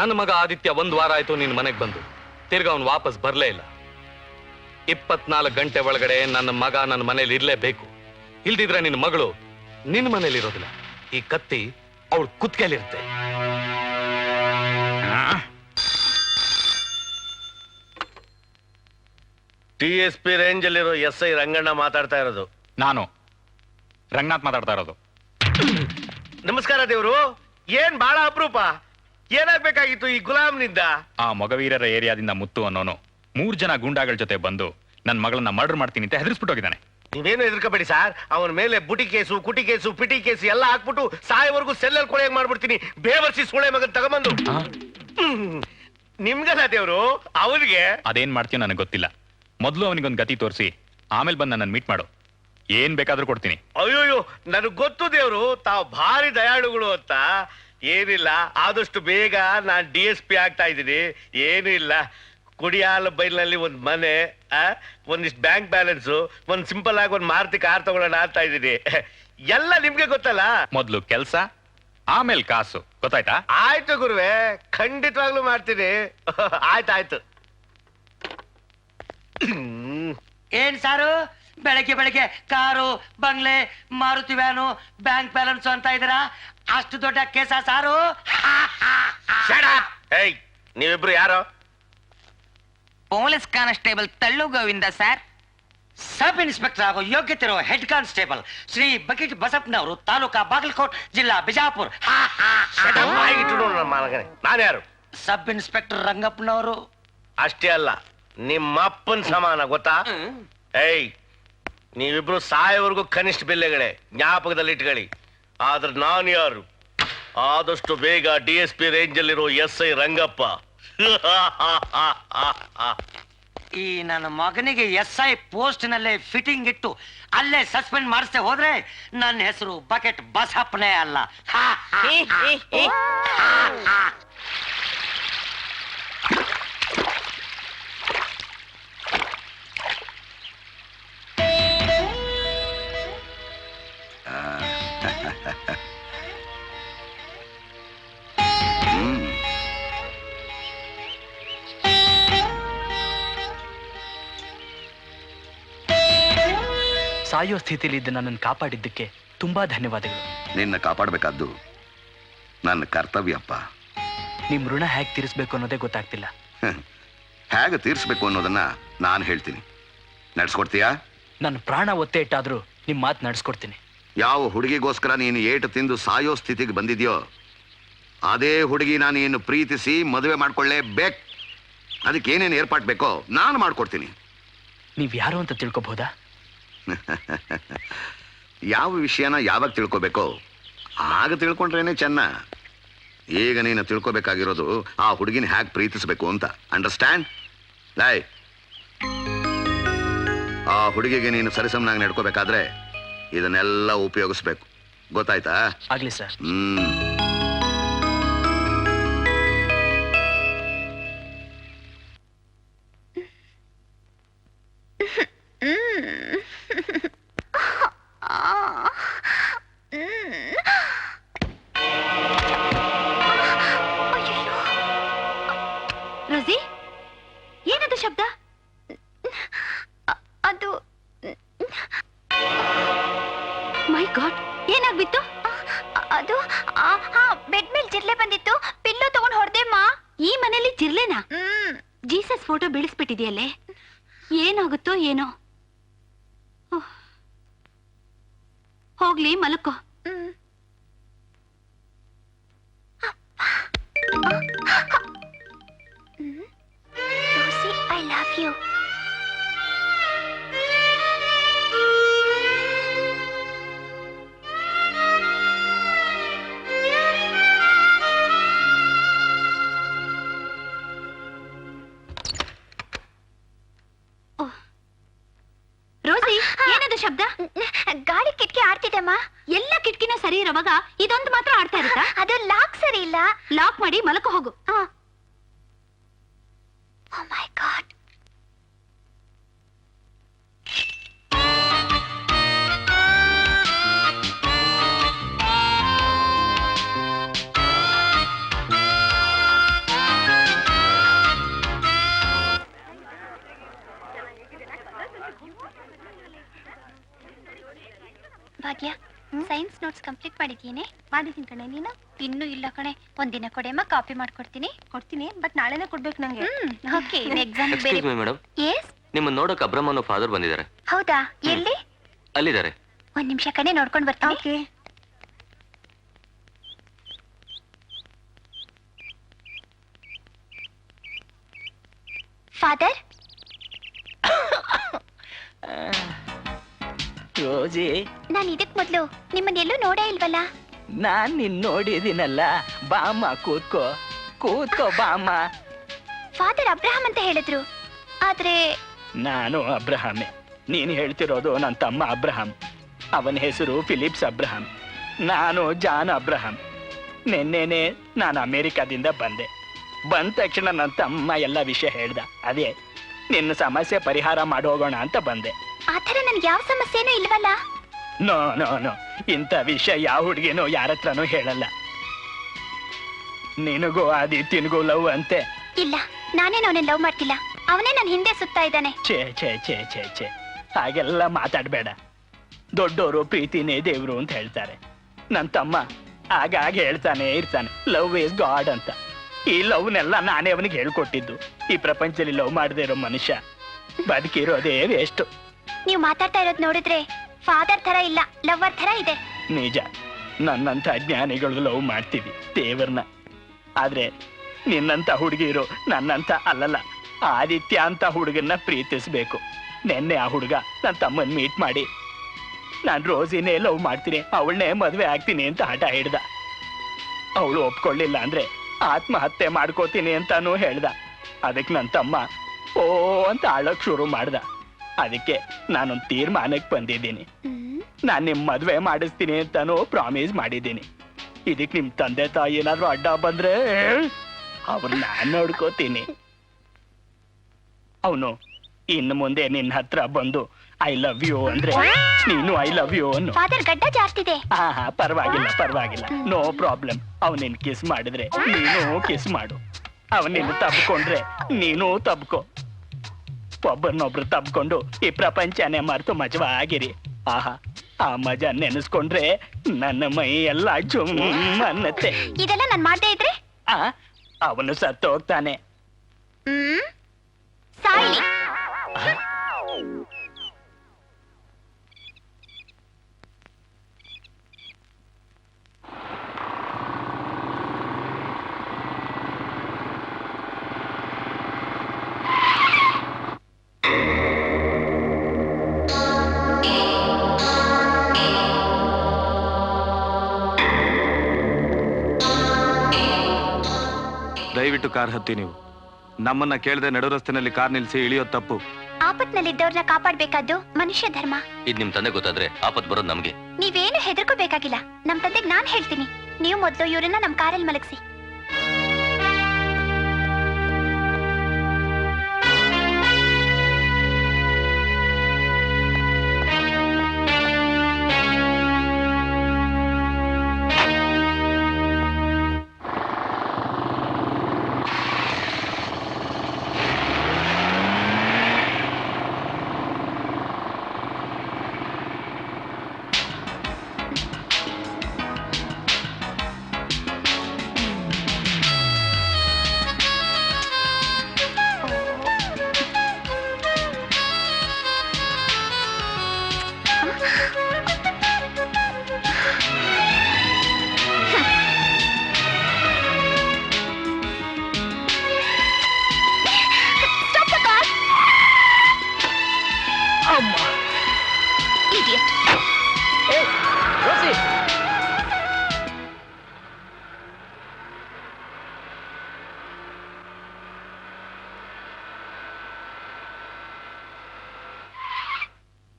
ನನ್ನ ಮಗ ಆದಿತ್ಯ 1 ವಾರ ಆಯ್ತು ನಿನ್ ಮನೆಗ್ ಬಂದು. ತಿರ್ಗಾ ಅವನು ವಾಪಸ್ ಬರ್ಲೇ ಇಲ್ಲ. 24 ಗಂಟೆ ಒಳಗಡೆ ನನ್ನ ಮಗ ನನ್ನ ಮನೇಲಿ ಇರ್ಲೇಬೇಕು. ಇಲ್ದಿದ್ರೆ ನಿನ್ನ ಮಗಳು ನಿನ್ನ ಮನೇಲಿ ಇರೋದಿಲ್ಲ. ಈ ಕತ್ತಿ ಅವಳು ಕುತ್ತಿಗೆಲಿರುತ್ತೆ. TSP ರೇಂಜ್ ಅಲ್ಲಿರೋ SI ರಂಗಣ್ಣ ಮಾತಾಡ್ತಾ ಇರೋದು. ನಾನು ರಂಗನಾಥ್ ಮಾತಾಡ್ತಾ ಇರೋದು. ನಮಸ್ಕಾರ ದೇವ್ರು. ಏನ್ ಬಾಳ ಅಪರೂಪ. ಏನಾಗ್ಬೇಕಾಗಿತ್ತು ಈ ಗುಲಾಮ್ನಿಂದ? ಆ ಮೊಗವೀರರ ಏರಿಯಾದಿಂದ ಮುತ್ತು ಅನ್ನೋನು 3 ಜನ ಗೂಂಡಾಗಳ ಜೊತೆ ಬಂದು ನನ್ನ ಮಗಳನ್ನ ಮರ್ಡರ್ ಮಾಡ್ತೀನಿ ಅಂತ ಹೆದರ್ಸ್ಬಿಟ್ಟೋಗಿದ್ದಾನೆ. ನೀವೇನು ಹೆದರ್ಕಬೇಡಿ ಸರ್. ಅವನ ಮೇಲೆ ಬುಟಿ ಕೇಸು, ಕುಟಿ ಕೇಸು, ಪಿಟಿ ಕೇಸು ಎಲ್ಲ ಹಾಕ್ಬಿಟ್ಟು ಸಾಯವರೆಗೂ ಸೆಲ್ಲಲ್ಲಿ ಕೊಳೆಯಾಗಿ ಮಾಡ್ಬಿಡ್ತೀನಿ. ಬೇವರ್ಸಿ ಸೂಳೆ ಮಗನ್ ತಗೊಂಬಂದು. ನಿಮ್ಗಲ್ಲ ದೇವ್ರು, ಅವನಿಗೆ. ಅದೇನ್ ಮಾಡ್ತೀಯೋ ನನಗೆ ಗೊತ್ತಿಲ್ಲ. ಮೊದಲು ಅವನಿಗೊಂದು ಗತಿ ತೋರಿಸಿ ಆಮೇಲೆ ಬಂದು ನನ್ನ ಮೀಟ್ ಮಾಡು. ಏನ್ ಬೇಕಾದ್ರೂ ಕೊಡ್ತೀನಿ. ಅಯ್ಯೋಯ್ಯೋ, ನನಗ್ ಗೊತ್ತು ದೇವ್ರು ತಾವ್ ಭಾರಿ ದಯಾಳುಗಳು ಅಂತ. ಏನಿಲ್ಲ, ಆದಷ್ಟು ಬೇಗ ನಾನ್ DSP ಆಗ್ತಾ ಇದ್ದೀನಿ. ಏನು ಇಲ್ಲ, ಕುಡಿಯಾಲ ಬೈಲ್ನಲ್ಲಿ 1 ಮನೆ, ಒಂದಿಷ್ಟು ಬ್ಯಾಂಕ್ ಬ್ಯಾಲೆನ್ಸು, ಒಂದ್ ಸಿಂಪಲ್ ಆಗಿ 1 ಮಾರುತಿ ಕಾರ್ ತಗೊಳ್ಳೋಣ ಅಂತ ಇದ್ದೀನಿ. ಎಲ್ಲ ನಿಮ್ಗೆ ಗೊತ್ತಲ್ಲ. ಮೊದಲು ಕೆಲ್ಸ, ಆಮೇಲೆ ಕಾಸು. ಗೊತ್ತಾಯ್ತಾ? ಆಯ್ತು ಗುರುವೆ, ಖಂಡಿತವಾಗ್ಲೂ ಮಾಡ್ತೀನಿ. ಆಯ್ತಾಯ್ತು. ಏನ್ ಸಾರು ಬೆಳಗ್ಗೆ ಬೆಳಗ್ಗೆ ಕಾರು, ಬಂಗ್ಲೆ, ಮಾರುತಿ ವ್ಯಾನು, ಬ್ಯಾಂಕ್ ಬ್ಯಾಲೆನ್ಸ್ ಅಂತ ಇದ್ದೀರಾ? ಅಷ್ಟು ದೊಡ್ಡ ಕೇಸ ಸಾರು? ಏಯ್, ನೀವಿಬ್ರು ಯಾರು? ಪೊಲೀಸ್ ಕಾನ್ಸ್ಟೇಬಲ್ ತಳ್ಳು ಗೋವಿಂದ ಸರ್. ಸಬ್ ಇನ್ಸ್ಪೆಕ್ಟರ್ ಆಗೋ ಯೋಗ್ಯತೆ ಇರೋ ಹೆಡ್ ಕಾನ್ಸ್ಟೇಬಲ್ ಶ್ರೀ ಬಕೀಟ್ ಬಸಪ್ಪನವರು, ತಾಲೂಕಾ ಬಾಗಲಕೋಟ್, ಜಿಲ್ಲಾ ಬಿಜಾಪುರ್. ನಾನ್ಯಾರು? Sub inspector ರಂಗಪ್ಪನವರು. ಅಷ್ಟೇ ಅಲ್ಲ, ನಿಮ್ಮಪ್ಪನ್ ಸಮಾನ, ಗೊತ್ತಾ? ಏಯ್, ನೀವಿಬ್ರು ಸಾಯವರೆಗೂ ಕನಿಷ್ಠ ಬೆಲೆಗಳೇ, ಜ್ಞಾಪಕದಲ್ಲಿ ಇಟ್ಕೊಳ್ಳಿ. ಆದ್ರೆ ನಾನು ಯಾರು? ಆದಷ್ಟು ಬೇಗ DSP ರೇಂಜ್ ಅಲ್ಲಿರೋ SI ರಂಗಪ್ಪ. ಈ ನನ್ನ ಮಗನಿಗೆ SI ಪೋಸ್ಟ್ ನಲ್ಲೇ ಫಿಟ್ಟಿಂಗ್ ಇಟ್ಟು ಅಲ್ಲೇ ಸಸ್ಪೆಂಡ್ ಮಾಡಿಸ್ದೆ ಹೋದ್ರೆ ನನ್ನ ಹೆಸರು ಬಕೆಟ್ ಬಸಪ್ಪನೇ ಅಲ್ಲ. ಸಾಯೋ ಸ್ಥಿತಿಲಿ ಇದ್ದ ನನ್ನನ್ನು ಕಾಪಾಡಿದ್ದಕ್ಕೆ ತುಂಬಾ ಧನ್ಯವಾದಗಳು. ನಿನ್ನ ಕಾಪಾಡಬೇಕಾದ್ದು ನನ್ನ ಕರ್ತವ್ಯಪ್ಪ. ನಿಮ್ ಋಣ ಹೇಗೆ ತೀರಿಸ್ಬೇಕು ಅನ್ನೋದೇ ಗೊತ್ತಾಗ್ತಿಲ್ಲ. ಹೇಗೆ ತೀರಿಸ್ಬೇಕು ಅನ್ನೋದನ್ನ ನಾನು ಹೇಳ್ತೀನಿ. ನಡ್ಸ್ಕೊಡ್ತೀಯಾ? ನನ್ನ ಪ್ರಾಣ ಒತ್ತೆ ಇಟ್ಟಾದ್ರೂ ನಿಮ್ ಮಾತು ನಡ್ಸ್ಕೊಡ್ತೀನಿ. ಯಾವ ಹುಡುಗಿಗೋಸ್ಕರ ನೀನು ಏಟು ತಿಂದು ಸಾಯೋ ಸ್ಥಿತಿಗೆ ಬಂದಿದ್ಯೋ ಅದೇ ಹುಡುಗಿನ ನೀನು ಪ್ರೀತಿಸಿ ಮದುವೆ ಮಾಡ್ಕೊಳ್ಳೇಬೇಕು. ಅದಕ್ಕೆ ಏನೇನು ಏರ್ಪಾಟ್ ಬೇಕೋ ನಾನು ಮಾಡ್ಕೊಡ್ತೀನಿ. ನೀವ್ ಯಾರು ಅಂತ ತಿಳ್ಕೊಬಹುದಾ? ಯಾವ ವಿಷಯನ ಯಾವಾಗ ತಿಳ್ಕೊಬೇಕೋ ಆಗ ತಿಳ್ಕೊಂಡ್ರೇನೆ ಚೆನ್ನ. ಈಗ ನೀನು ತಿಳ್ಕೊಬೇಕಾಗಿರೋದು ಆ ಹುಡುಗಿನ ಹೇಗೆ ಪ್ರೀತಿಸ್ಬೇಕು ಅಂತ. ಅಂಡರ್ಸ್ಟ್ಯಾಂಡ್? ಲೈ, ಆ ಹುಡುಗಿಗೆ ನೀನು ಸರಿಸಮನಾಗಿ ನಡ್ಕೋಬೇಕಾದ್ರೆ ಇದನ್ನೆಲ್ಲ ಉಪಯೋಗಿಸ್ಬೇಕು. ಗೊತ್ತಾಯ್ತಾ? ಆಗ್ಲಿ ಸರ್. ರೋಸಿ, ಏನದು ಶಬ್ದ? ಅದು ಮೈ ಗಾಡ್, ಏನಾಗ್ಬಿತ್ತು? ಅದು ಬೆಡ್ ಮೇಲೆ ಜಿರ್ಲೆ ಬಂದಿತ್ತು, ಪಿಲ್ಲೋ ತಗೊಂಡು ಹೊಡೆದೆಮ್ಮ. ಈ ಮನೇಲಿ ಜಿರ್ಲೆನಾ? ಜೀಸಸ್ ಫೋಟೋ ಬೀಳಿಸ್ಬಿಟ್ಟಿದೆಯಲ್ಲೇ, ಏನಾಗುತ್ತೋ ಏನೋ. ಹೋಗ್ಲಿ, ಮಲಕ್ಕೋ. Rosie, I love you. ರೋಸಿ, ಏನದು ಶಬ್ದ? ಗಾಳಿ ಕಿಟಕಿ ಆಡ್ತಿದೆಮ್ಮ. ಎಲ್ಲ ಕಿಟಕಿನೂ ಸರಿ ಇರುವಾಗ ಇದೊಂದು ಮಾತ್ರ ಆಡ್ತಾ ಇರುತ್ತಾ? ಅದು ಲಾಕ್ ಸರಿ ಇಲ್ಲ. ಲಾಕ್ ಮಾಡಿ ಮಲಕ ಹೋಗು. Oh my God. Bhagya, science notes complete ಮಾಡಿದ್ದೀನಿ. ಮಾಡಿದ್ದೀನಿ ಕಣೆ. ನೀನು? ಇನ್ನೂ ಇಲ್ಲ ಕಣೆ. ಒಂದಿನ ಕೊಡೆಮ್ಮ, ಕಾಪಿ ಮಾಡ್ಕೊಡ್ತೀನಿ. ಕೊಡ್ತೀನಿ, ಬಟ್ ನಾಳೆನೇ ಕೊಡ್ಬೇಕು ನಂಗೆ. ಓಕೆ, ಎಕ್ಸಾಮ್ ಬೇರೆ. ಮೇಡಮ್, ಎಸ್, ನಿಮ್ಮನ್ನ ನೋಡಕ್ ಅಬ್ರಹ್ಮನ ಫಾದರ್ ಬಂದಿದ್ದಾರೆ. ಹೌದಾ? ಎಲ್ಲಿ? ಅಲ್ಲಿದ್ದಾರೆ. ಒಂದ್ ನಿಮಿಷ ಕಣೆ, ನೋಡ್ಕೊಂಡು ಬರ್ತೀನಿ. ಓಕೆ. ಫಾದರ್, ರೋಜಿ, ನಾನು ಇದಕ್ ಮೊದ್ಲು ನಿಮ್ಮನ್ನೆಲ್ಲೂ ನೋಡೇ ಇಲ್ವಲ್ಲ? ನಾನ್ ನಿನ್ ನೋಡಿದಿನಲ್ಲ. ಬಾಮ್ಮ, ಕೂತ್ಕೋ ಕೂತ್ಕೋ, ಬಾಮ್ಮ. ಫಾದರ್ ಅಬ್ರಹಾಂ ಅಂತ ಹೇಳಿದ್ರು, ಆದ್ರೆ ನಾನು ಅಬ್ರಹಾಮೆ. ನೀನು ಹೇಳ್ತಿರೋದು ನನ್ನ ತಮ್ಮ ಅಬ್ರಹಾಂ. ಅವನ ಹೆಸರು ಫಿಲಿಪ್ಸ್ ಅಬ್ರಹಾಂ. ನಾನು ಜಾನ್ ಅಬ್ರಹಾಂ. ನಿನ್ನೆನೆ ನಾನು ಅಮೆರಿಕಾದಿಂದ ಬಂದೆ. ಬಂದ ತಕ್ಷಣ ನನ್ನ ತಮ್ಮ ಎಲ್ಲ ವಿಷಯ ಹೇಳ್ದ. ಅದೇ ನಿನ್ನ ಸಮಸ್ಯೆ ಪರಿಹಾರ ಮಾಡೋಗೋಣ ಅಂತ ಬಂದೆ. ಆತರ ನನ್ಗೆ ಯಾವ ಸಮಸ್ಯೆನೂ ಇಲ್ವಲ್ಲ? ನೋ ನೋ ನೋ, ಇಂಥ ವಿಷಯ ಯಾವ ಹುಡುಗಿನೋ ಯಾರ ಹತ್ರನೂ ಹೇಳಲ್ಲ. ನಿನಗೂ ಆದಿತ್ಯನಿಗೂ ಲವ್ ಅಂತೆ? ಇಲ್ಲ, ನಾನೇನು ಅವನನ್ನ ಲವ್ ಮಾಡ್ತಿಲ್ಲ. ಅವನೇ ನನ್ನ ಹಿಂದೆ ಸುತ್ತಾ ಇದ್ದಾನೆ. ಛೇ ಛೇ ಛೇ ಛೇ ಛೇ, ಹಾಗೆಲ್ಲ ಮಾತಾಡ್ಬೇಡ. ದೊಡ್ಡವರು ಪ್ರೀತಿನೇ ದೇವ್ರು ಅಂತ ಹೇಳ್ತಾರೆ. ನನ್ನ ತಮ್ಮ ಆಗಾಗ ಹೇಳ್ತಾನೆ ಇರ್ತಾನೆ, ಲವ್ ಈಸ್ ಗಾಡ್ ಅಂತ. ಈ ಲವ್ನೆಲ್ಲ ನಾನೇ ಅವನಿಗೆ ಹೇಳ್ಕೊಟ್ಟಿದ್ದು. ಈ ಪ್ರಪಂಚದಲ್ಲಿ ಲವ್ ಮಾಡದೇ ಇರೋ ಮನುಷ್ಯ ಬದುಕಿರೋದೇ ವೇಸ್ಟ್. ನೀವು ಮಾತಾಡ್ತಾ ಇರೋದು ನೋಡಿದ್ರೆ ಫಾದರ್ ತರ ಇಲ್ಲ, ಲವರ್ ತರ ಇದೆ. ನಿಜ, ನನ್ನಂತ ಜ್ಞಾನಿಗಳು ಲವ್ ಮಾಡ್ತೀವಿ ದೇವ್ರನ್ನ. ಆದ್ರೆ ನಿನ್ನಂತ ಹುಡುಗಿರು ನನ್ನಂತ ಅಲ್ಲಲ್ಲ, ಆದಿತ್ಯ ಅಂತ ಹುಡುಗನ್ನ ಪ್ರೀತಿಸ್ಬೇಕು. ನೆನ್ನೆ ಆ ಹುಡುಗ ನನ್ನ ತಮ್ಮನ್ ಮೀಟ್ ಮಾಡಿ ನಾನು ರೋಸಿನೇ ಲವ್ ಮಾಡ್ತೀನಿ, ಅವಳನ್ನೇ ಮದುವೆ ಆಗ್ತೀನಿ ಅಂತ ಹಠ ಹಿಡ್ದ. ಅವಳು ಒಪ್ಕೊಳ್ಳಿಲ್ಲ ಅಂದ್ರೆ ಆತ್ಮಹತ್ಯೆ ಮಾಡ್ಕೋತೀನಿ ಅಂತಾನೂ ಹೇಳ್ದ. ಅದಕ್ಕೆ ನನ್ನ ತಮ್ಮ ಓ ಅಂತ ಅಳಕ್ ಶುರು ಮಾಡ್ದ. ಅದಕ್ಕೆ ನಾನೊಂದು ತೀರ್ಮಾನಕ್ಕೆ ಬಂದಿದ್ದೀನಿ. ನಾನು ನಿಮ್ ಮದ್ವೆ ಮಾಡಿಸ್ತೀನಿ ಅಂತಾನು ಪ್ರಾಮಿಸ್ ಮಾಡಿದ್ದೀನಿ. ಇದಕ್ ನಿಮ್ ತಂದೆ ತಾಯಿ ಏನಾದ್ರು ಅಡ್ಡ ಬಂದ್ರೆ ಅವ್ರು ನಾನ್ ನೋಡ್ಕೋತೀನಿ. ಅವನು ಇನ್ನು ಮುಂದೆ ನಿನ್ನ ಹತ್ರ ಬಂದು ಐ ಲವ್ ಯು ಅಂದ್ರೆ ನೀನು ಐ ಲವ್ ಯು ಅನ್ನು. ಫಾದರ್ ಗಡ್ಡ ಜಾಸ್ತಿ ಇದೆ. ಹಾ ಪರವಾಗಿಲ್ಲ ನೋ ಪ್ರಾಬ್ಲಮ್. ಅವನಿನ್ ಕಿಸ್ ಮಾಡಿದ್ರೆ ನೀನು ಕಿಸ್ ಮಾಡು, ಅವನಿನ್ನ ತಬ್ಕೊಂಡ್ರೆ ನೀನು ತಬ್ಕೋ. ಒಬ್ಬರನ್ನೊಬ್ರು ತಬ್ಕೊಂಡು ಈ ಪ್ರಪಂಚನೇ ಮರೆತು ಮಜವಾಗಿರಿ. ಆಹಾ, ಆ ಮಜಾ ನೆನೆಸ್ಕೊಂಡ್ರೆ ನನ್ನ ಮೈ ಎಲ್ಲ ಜುಮ್ ಅನ್ನತ್ತೆ. ಇದೆಲ್ಲ ನಾನ್ ಮಾಡ್ದೇ ಇದ್ರೆ ಅವನು ಸತ್ತು ಹೋಗ್ತಾನೆ. ಸಾಯ್ಲಿ. ದಯವಿಟ್ಟು ಕಾರ್ ಹತ್ತಿ. ನೀವು ನಮ್ಮನ್ನ ಕೇಳದೆ ನಡು ರಸ್ತೆನಲ್ಲಿ ಕಾರ್ ನಿಲ್ಸಿ ಇಳಿಯೋದು ತಪ್ಪು. ಆಪತ್ನಲ್ಲಿದ್ದವ್ರನ್ನ ಕಾಪಾಡ್ಬೇಕಾದ್ದು ಮನುಷ್ಯ ಧರ್ಮ. ಇದ್ ನಿಮ್ ತಂದೆ ಗೊತ್ತಾದ್ರೆ ಆಪತ್ ಬರೋದು ನಮ್ಗೆ. ನೀವೇನು ಹೆದರ್ಕೋಬೇಕಾಗಿಲ್ಲ. ನಮ್ ತಂದೆಗ್ ನಾನ್ ಹೇಳ್ತೀನಿ. ನೀವು ಮೊದ್ಲು ಇವ್ರನ್ನ ನಮ್ ಕಾರಲ್ಲಿ ಮಲಗಿಸಿ.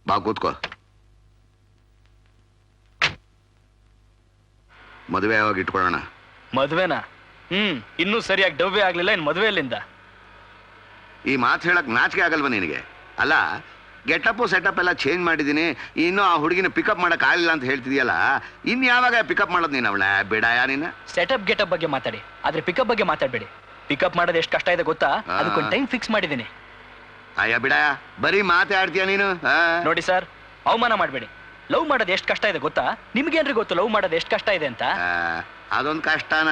ಬಾ ಕೂತ್ಕೋ. ಮದುವೆ ಯಾವಾಗ ಇಟ್ಕೊಳ್ಳೋಣ? ಮದ್ವೆನಾ? ಇನ್ನೂ ಸರಿಯಾಗಿ ಡವ್ವೆ ಆಗ್ಲಿಲ್ಲ. ಇನ್ ಮದ್ವೆಯಲ್ಲಿಂದ ಈ ಮಾತು ಹೇಳಕ್ ನಾಚಿಕೆ ಆಗಲ್ವ ನಿನಗೆ? ಅಲ್ಲ, ಗೆಟಪ್ ಸೆಟಪ್ ಎಲ್ಲ ಚೇಂಜ್ ಮಾಡಿದ್ದೀನಿ, ಇನ್ನು ಆ ಹುಡುಗಿನ ಪಿಕಪ್ ಮಾಡಕ್ ಆಗಲಿಲ್ಲ ಅಂತ ಹೇಳ್ತಿದ್ಯಲ್ಲ, ಇನ್ ಯಾವಾಗ ಪಿಕಪ್ ಮಾಡೋದು ನೀನು? ಅವಳ ಬಿಡಾಯ ನೀನು. ಸೆಟಪ್ ಗೆಟಪ್ ಬಗ್ಗೆ ಮಾತಾಡಿ, ಆದ್ರೆ ಪಿಕಪ್ ಬಗ್ಗೆ ಮಾತಾಡ್ಬೇಡಿ. ಪಿಕಪ್ ಮಾಡೋದು ಎಷ್ಟು ಕಷ್ಟ ಇದೆ ಗೊತ್ತಾ? ಅದಕ್ಕೊಂದು ಟೈಮ್ ಫಿಕ್ಸ್ ಮಾಡಿದ್ದೀನಿ. ಅಯ್ಯ ಬಿಡಾಯ, ಬರೀ ಮಾತೇ ಆಡ್ತೀಯ ನೀನು. ನೋಡಿ ಸರ್, ಅವಮಾನ ಮಾಡಬೇಡಿ. ಲವ್ ಮಾಡೋದು ಎಷ್ಟು ಕಷ್ಟ ಇದೆ ಗೊತ್ತಾ? ನಿಮ್ಗೇನ್ರಿ ಗೊತ್ತು ಲವ್ ಮಾಡೋದು ಎಷ್ಟು ಕಷ್ಟ ಇದೆ ಅಂತ? ಅದೊಂದು ಕಷ್ಟನ?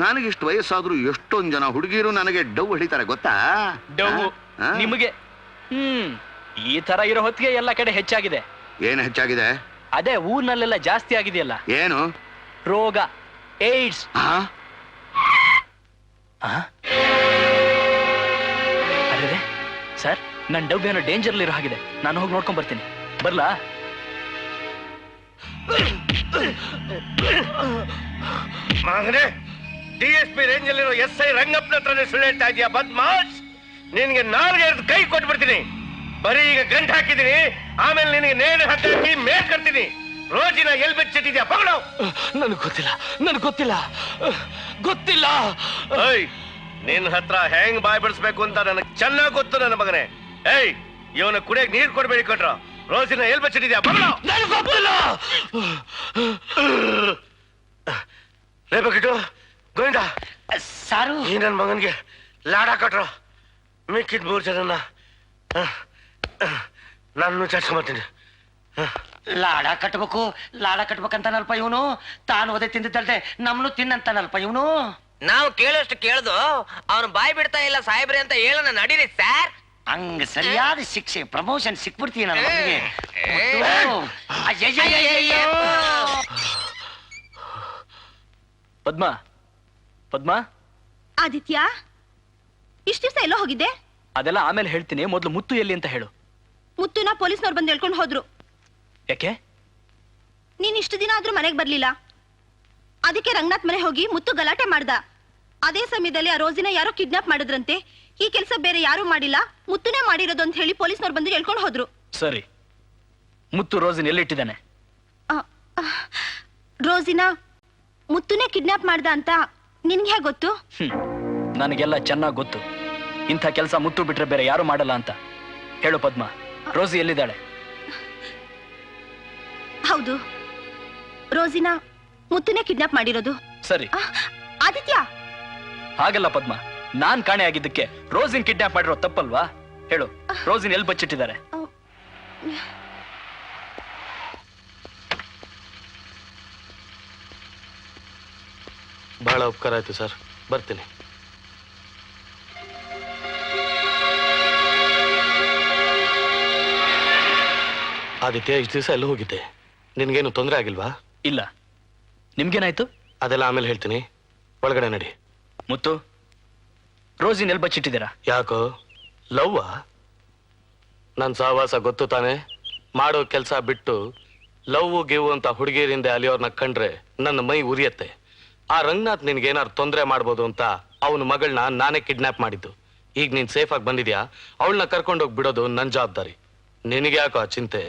ನನಗಿಷ್ಟು ವಯಸ್ಸಾದ್ರೂ ಎಷ್ಟೊಂದು ಜನ ಹುಡುಗಿರು ನನಗೆ ಡವ್ ಹಿಡಿತಾರೆ ಗೊತ್ತಾ? ಡವ್ ನಿಮಗೆ? ಈ ತರ ಇರೋ ಹೊತ್ತಿಗೆ ಎಲ್ಲ ಕಡೆ ಹೆಚ್ಚಾಗಿದೆ. ಏನು ಹೆಚ್ಚಾಗಿದೆ? ಅದೇ ಊರ್ನಲ್ಲೆಲ್ಲ ಜಾಸ್ತಿ ಆಗಿದೆಯಲ್ಲ. ಏನು? ರೋಗ, ಏಡ್ಸ್. ಅದೇ ಸರ್, ನನ್ನ ಡವ್ ಏನೋ ಡೇಂಜರ್ಲಿರೋ ಹಾಗಿದೆ. ನಾನು ಹೋಗಿ ನೋಡ್ಕೊಂಡ್ ಬರ್ತೀನಿ. ಬರ್ಲಾ? ಮಗನೇ, DSP ರೇಂಜ್ ಅಲ್ಲಿರೋ SI ರಂಗಪ್ಪನ ಹತ್ರನೇ ಸುಳ್ಳು ಹೇಳ್ತಾ ಇದೀಯ ಬದ್ಮಾಶ್. ನಿನ್ಗೆ ನಾಲ್ಗೆ ಕೈ ಕೊಟ್ಬಿಡ್ತೀನಿ. ಬರೀ ಈಗ ಗಂಟು ಹಾಕಿದೀನಿ, ಆಮೇಲೆ ನಿನಗೆ ನೇಣು ಹಾಕಿ ಮೇಲ್ ಕರ್ತೀನಿ. ರೋಜಿನ ಎಲ್ ಬೆಚ್ಚಿಟ್ಟಿದ್ಯಾ ಪಗಳು? ನನಗೆ ಗೊತ್ತಿಲ್ಲ. ನಿನ್ನ ಹತ್ರ ಹೆಂಗ್ ಬಾಯ್ ಬಿಡಿಸ್ಬೇಕು ಅಂತ ನನಗೆ ಚೆನ್ನಾಗಿ ಗೊತ್ತು ನನ್ನ ಮಗನೇ. ಇವನ ಕುಡಿಯಕ್ ನೀರ್ ಕೊಡ್ಬೇಡಿ ಕೊಟ್ರ. ರೋಜಿನ ಎಲ್ ಬೆಚ್ಚಿಟ್ಟಿದ್ಯಾ ಪಗಳು? ನನಗೆ ಗೊತ್ತಿಲ್ಲ. ರೇಪಕಿಟ್ಟು ಗೋವಿಂದ ಸಾರು, ಈ ನನ್ನ ಮಗನ್ಗೆ ಲಾಡ ಕಟ್ರ. ಮಿಕ್ಕಿದ್ 3 ಜನನ್ನ ನಾನು ಚರ್ಚ್ಕೊಂಬರ್ತೀನಿ. ಲಾಡ ಕಟ್ಬೇಕಂತಾನಲ್ಪ ಇವನು. ತಾನು ಒದೆ ತಿಂದಿದ್ದಲ್ದೆ ನಮ್ನು ತಿನ್ನಂತಾನಲ್ಪ ಇವನು. ನಾವು ಕೇಳೋಷ್ಟು ಕೇಳ್ದು ಅವನು ಬಾಯ್ ಬಿಡ್ತಾ ಇಲ್ಲ ಸಾಹೇಬ್ರೆ ಅಂತ ಹೇಳೋಣ. ನಡೀರಿ ಸರ್. ಹಂಗ ಸರಿಯಾದ ಶಿಕ್ಷೆ, ಪ್ರಮೋಷನ್ ಸಿಕ್ಬಿಡ್ತೀವಿ ನನ್ನ ಮಗನಿಗೆ. ಪದ್ಮಾ, ಆದಿತ್ಯ, ಇಷ್ಟ ದಿವಸ ಎಲ್ಲೋ ಹೋಗಿದ್ದೆ? ಅದೆಲ್ಲ ಆಮೇಲೆ ಹೇಳ್ತೀನಿ. ಮೊದಲು ಮುತ್ತು ಎಲ್ಲಿ ಅಂತ ಹೇಳು. ಮುತ್ತುನ ಪೊಲೀಸ್ನವ್ರು ಬಂದು ಹೇಳ್ಕೊಂಡು ಹೋದ್ರು. ಯಾಕೆ? ನೀನ್ ಇಷ್ಟು ದಿನ ಆದ್ರೂ ಮನೆಗೆ ಬರ್ಲಿಲ್ಲ. ಅದಕ್ಕೆ ರಂಗನಾಥ್ ಮನೆ ಹೋಗಿ ಮುತ್ತು ಗಲಾಟೆ ಮಾಡ್ದ. ಅದೇ ಸಮಯದಲ್ಲಿ ಆ ರೋಜಿನ ಯಾರೋ ಕಿಡ್ನಾಪ್ ಮಾಡಿದ್ರಂತೆ. ಈ ಕೆಲಸ ಬೇರೆ ಯಾರು ಮಾಡಿಲ್ಲ, ಮುತ್ತುನೇ ಮಾಡಿರೋದು ಅಂತ ಹೇಳಿ ಪೊಲೀಸ್ನವ್ರು ಬಂದು ಹೇಳ್ಕೊಂಡು ಹೋದ್ರು. ಸರಿ, ಮುತ್ತು ರೋಸಿನ ಎಲ್ಲಿಟ್ಟಿದ್ದಾನೆ? ರೋಸಿನ ಮುತ್ತುನೇ ಕಿಡ್ನಾಪ್ ಮಾಡ್ದ ಅಂತ ನಿನ್ಗೆ ಹೇಗೆ ಗೊತ್ತು? ನನಗೆಲ್ಲ ಚೆನ್ನಾಗಿ ಗೊತ್ತು. ಇಂಥ ಕೆಲಸ ಮುತ್ತು ಬಿಟ್ರೆ ಬೇರೆ ಯಾರು ಮಾಡಲ್ಲ ಅಂತ. ಹೇಳು ಪದ್ಮ, ರೋಸಿ ಎಲ್ಲಿದ್ದಾಳೆ? ಹೌದು, ರೋಸಿನ ಮುತ್ತುನೇ ಕಿಡ್ನಾಪ್ ಮಾಡಿರೋದು. ಸರಿ. ಆದಿತ್ಯ, ಹಾಗಲ್ಲ ಪದ್ಮ, ನಾನ್ ಕಾಣೆ ಆಗಿದ್ದಕ್ಕೆ ರೋಸಿನ್ ಕಿಡ್ನಾಪ್ ಮಾಡಿರೋ ತಪ್ಪಲ್ವಾ? ಹೇಳು, ರೋಸಿನ್ ಎಲ್ಲಿ ಬಚ್ಚಿಟ್ಟಿದ್ದಾರೆ? ಬಹಳ ಉಪಕಾರ ಆಯ್ತು ಸರ್, ಬರ್ತೀನಿ. ಆದಿತ್ಯ, ಇಷ್ಟು ದಿವಸ ಎಲ್ಲಿ ಹೋಗಿದ್ದೆ? ನಿನ್ಗೇನು ತೊಂದರೆ ಆಗಿಲ್ವಾ? ಇಲ್ಲ. ನಿಮ್ಗೇನಾಯ್ತು? ಅದೆಲ್ಲ ಆಮೇಲೆ ಹೇಳ್ತೀನಿ, ಒಳಗಡೆ ನಡಿ. ಮುತ್ತು, ರೋಸಿನ್ ಎಲ್ಲಿ ಬಚ್ಚಿಟ್ಟಿದ್ದೀರಾ? ಯಾಕೋ ಲವ್ವ? ನನ್ನ ಸಹವಾಸ ಗೊತ್ತು ತಾನೆ. ಮಾಡೋ ಕೆಲಸ ಬಿಟ್ಟು ಲವ್ ಗಿವ್ ಅಂತ ಹುಡುಗಿಯರಿಂದ ಅಲಿಯೋರ್ನ ಕಂಡ್ರೆ ನನ್ನ ಮೈ ಉರಿಯತ್ತೆ. ಆ ರಂಗನಾಥ್ ನಿನ್ಗೇನಾರು ತೊಂದರೆ ಮಾಡ್ಬೋದು ಅಂತ ಅವನ ಮಗಳನ್ನ ನಾನೇ ಕಿಡ್ನಾಪ್ ಮಾಡಿದ್ದು. ಈಗ ನೀನ್ ಸೇಫ್ ಆಗಿ ಬಂದಿದ್ಯಾ, ಅವಳನ್ನ ಕರ್ಕೊಂಡೋಗಿ ಬಿಡೋದು ನನ್ನ ಜವಾಬ್ದಾರಿ. ನಿನಗೆ ಯಾಕೋ ಆ ಚಿಂತೆ?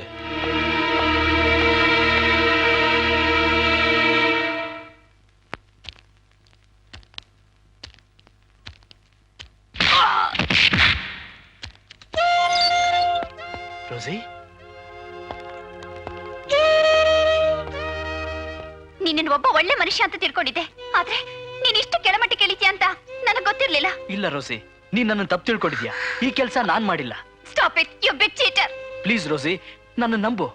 ರೋಸಿ, ನೀನು ಒಬ್ಬ ಒಳ್ಳೆ ಮನುಷ್ಯ ಅಂತ ತಿಳ್ಕೊಂಡಿದ್ದೆ, ಆದ್ರೆ ನೀನ್ ಇಷ್ಟು ಕೆಳಮಟ್ಟಕ್ಕೆ ಇಳಿತೀಯ ಅಂತ ನನಗೆ ಗೊತ್ತಿರ್ಲಿಲ್ಲ. ಇಲ್ಲ ರೋಸಿ, ನೀನ್ ನನ್ನ ತಪ್ಪು ತಿಳ್ಕೊಂಡಿದ್ಯಾ. ಈ ಕೆಲಸ ನಾನ್ ಮಾಡಿಲ್ಲ. Stop it, you big cheater. Please Rosie, ನನ್ನ ನಂಬು.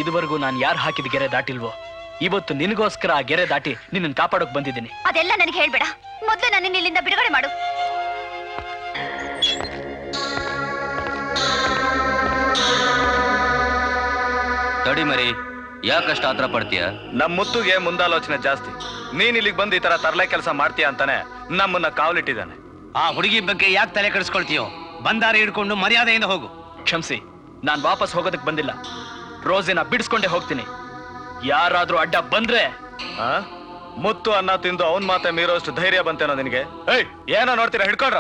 ಇದುವರೆಗೂ ನಾನು ಯಾರು ಹಾಕಿದ ಗೆರೆ ದಾಟಿಲ್ವೋ, ಇವತ್ತು ನಿನಗೋಸ್ಕರ ಆ ಗೆರೆ ದಾಟಿ ನಿನ್ನನ್ನು ಕಾಪಾಡೋಕ್ ಬಂದಿದ್ದೀನಿ. ಅದೆಲ್ಲ ನನಗೆ ಹೇಳ್ಬೇಡ, ಮೊದಲು ನನ್ನ ಇಲ್ಲಿಂದ ಬಿಡುಗಡೆ ಮಾಡು. ತಡಿ ಮರಿ, ಯಾಕಷ್ಟ ಆತರ ಪಡ್ತೀಯ? ನಮ್ ಮುತ್ತುಗೆ ಮುಂದಾಲೋಚನೆ ಜಾಸ್ತಿ. ನೀನ್ ಇಲ್ಲಿಗೆ ಬಂದು ಈ ತರ ತರಲೆ ಕೆಲಸ ಮಾಡ್ತೀಯ ಅಂತಾನೆ ನಮ್ಮನ್ನ ಕಾವಲಿಟ್ಟಿದ್ದಾನೆ. ಆ ಹುಡುಗಿ ಬಗ್ಗೆ ಯಾಕೆ ತಲೆ ಕೆಡಿಸ್ಕೊಳ್ತೀಯೋ? ಬಂದಾರ ಹಿಡ್ಕೊಂಡು ಮರ್ಯಾದೆಯಿಂದ ಹೋಗು. ಕ್ಷಮಿಸಿ, ನಾನ್ ವಾಪಸ್ ಹೋಗೋದಕ್ ಬಂದಿಲ್ಲ. ರೋಸಿನ ಬಿಡಿಸ್ಕೊಂಡೇ ಹೋಗ್ತೀನಿ. ಯಾರಾದ್ರೂ ಅಡ್ಡ ಬಂದ್ರೆ ಮುತ್ತು ಅನ್ನ ತಿಂದು ಅವನ್ ಮಾತೆ ಮೀರೋಷ್ಟು ಧೈರ್ಯ ಬಂತೇನೋ ನಿನಗೆ? ಏಯ್, ಏನೋ ನೋಡ್ತೀರಾ, ಹಿಡ್ಕೊಡ್ರ.